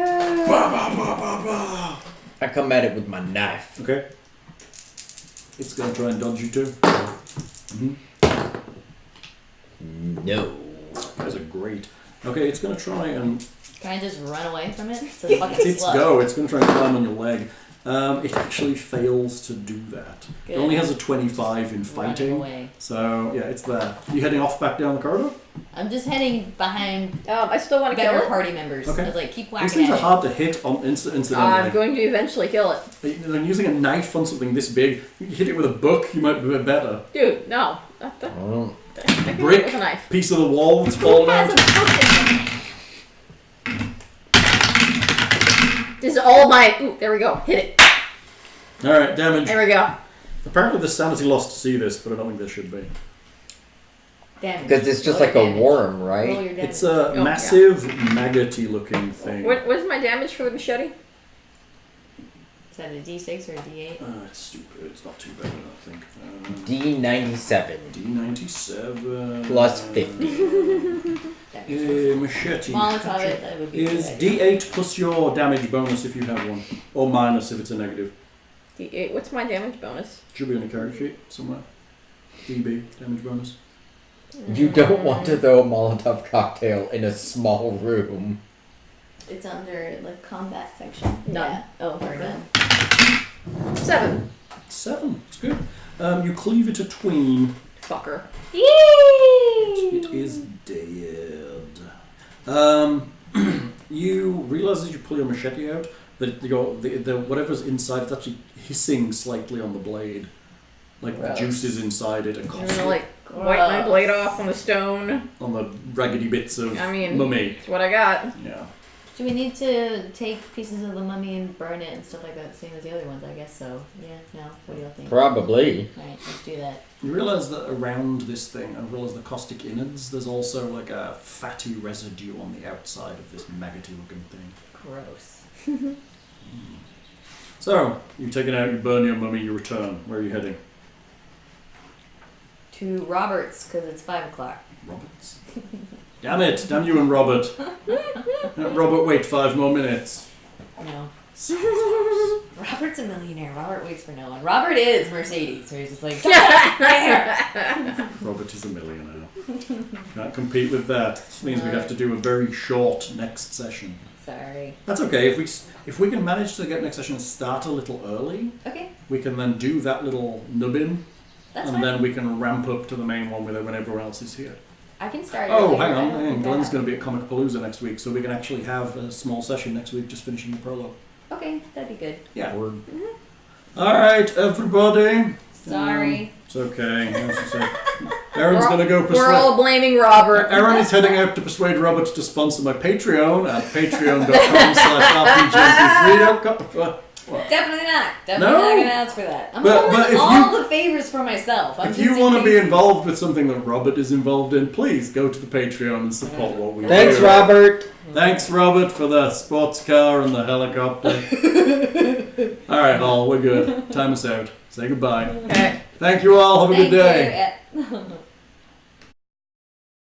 bah, bah, bah, bah.
I come at it with my knife.
Okay. It's going to try and dodge you too.
No.
Those are great. Okay, it's going to try and...
Can I just run away from it? It's a fucking
It's
slug.
go. It's going to try and climb on your leg. It actually fails to do that.
Good.
It only has a 25 in
Running
fighting.
away.
So, yeah, it's there. You heading off back down the corridor?
I'm just heading behind
I still want to kill
better
it.
party members.
Okay.
I was like, keep
These
whacking
things
at
are
it.
hard to hit on incidentally.
I'm going to eventually kill it.
When using a knife on something this big, you hit it with a book, you might be a bit better.
Dude, no. I can
Oh.
hit it
Brick,
with a knife.
piece of the wall that's
Who
fallen
has
out.
a book in them?
This is all my... Ooh, there we go. Hit it.
Alright, damage.
There we go.
Apparently there's sanity lost to see this, but I don't think there should be.
Damage.
Because it's just
Roll
like
your
a
damage.
worm,
Roll
right?
your damage.
It's a
yeah.
massive, maggoty looking thing.
What is my damage for the machete?
Is that a D6 or a D8?
It's stupid. It's not too bad, I don't think.
D97
D97.
plus 50.
Machete.
Molotov it, that would be
Is
a good idea.
D8 plus your damage bonus if you have one. Or minus if it's a negative.
D8. What's my damage bonus?
Should be on a character sheet somewhere. DB, damage bonus.
You don't want to throw a Molotov cocktail in a small room.
It's under like combat section.
None.
Yeah. Oh, we're done.
7.
7. It's good. You cleave it a tween.
Fucker.
It is dead. You realize as you pull your machete out that the whatever's inside it's actually hissing slightly on the blade. Like
Gross.
the juices inside it are
I'm
constantly
gonna like wipe my blade off on the stone.
on the raggedy bits of
I mean,
mummy.
It's what I got.
Yeah.
Do we need to take pieces of the mummy and burn it and stuff like that, same as the other ones? I guess so. Yeah, no. What do y'all think?
Probably.
Alright, let's do that.
You realise that around this thing, as well as the caustic innards, there's also like a fatty residue on the outside of this maggoty looking thing.
Gross.
So, you take it out, you burn your mummy, you return. Where are you heading?
To Roberts, because it's 5 o'clock.
Roberts. Damn it! Damn you and Robert. Robert, wait 5 more minutes.
No. Robert's a millionaire. Robert waits for no one. Robert is Mercedes. So he's just like, shut up, right here.
Robert is a millionaire. Can't compete with that. This means we have to do a very short next session.
Sorry.
That's okay. If we can manage to get next session and start a little early,
Okay,
we can then do that little nubbin,
that's
and
fine.
then we can ramp up to the main one when everyone else is here.
I can start.
Oh,
earlier.
hang
I
on.
don't think
Glenn's
that-
going to be at Comic Palooza next week, so we can actually have a small session next week just finishing the prologue.
Okay, that'd be good.
Yeah. Alright, everybody.
Sorry.
It's okay. Erin's going to go persuade...
We're all blaming Robert.
Erin is heading out to persuade Robert to sponsor my Patreon at patreon.com/rpgmp3.com.
Definitely not. Definitely
No.
not gonna ask for that. I'm
But
holding
if
all the favors for myself. I'm
If
just
you
in
want to be
case-
involved with something that Robert is involved in, please go to the Patreon and support what we
Thanks,
do.
Robert.
Thanks, Robert, for the sports car and the helicopter. Alright, all, we're good. Time us out. Say goodbye.
Okay.
Thank you all. Have a
Thank
good day.
you.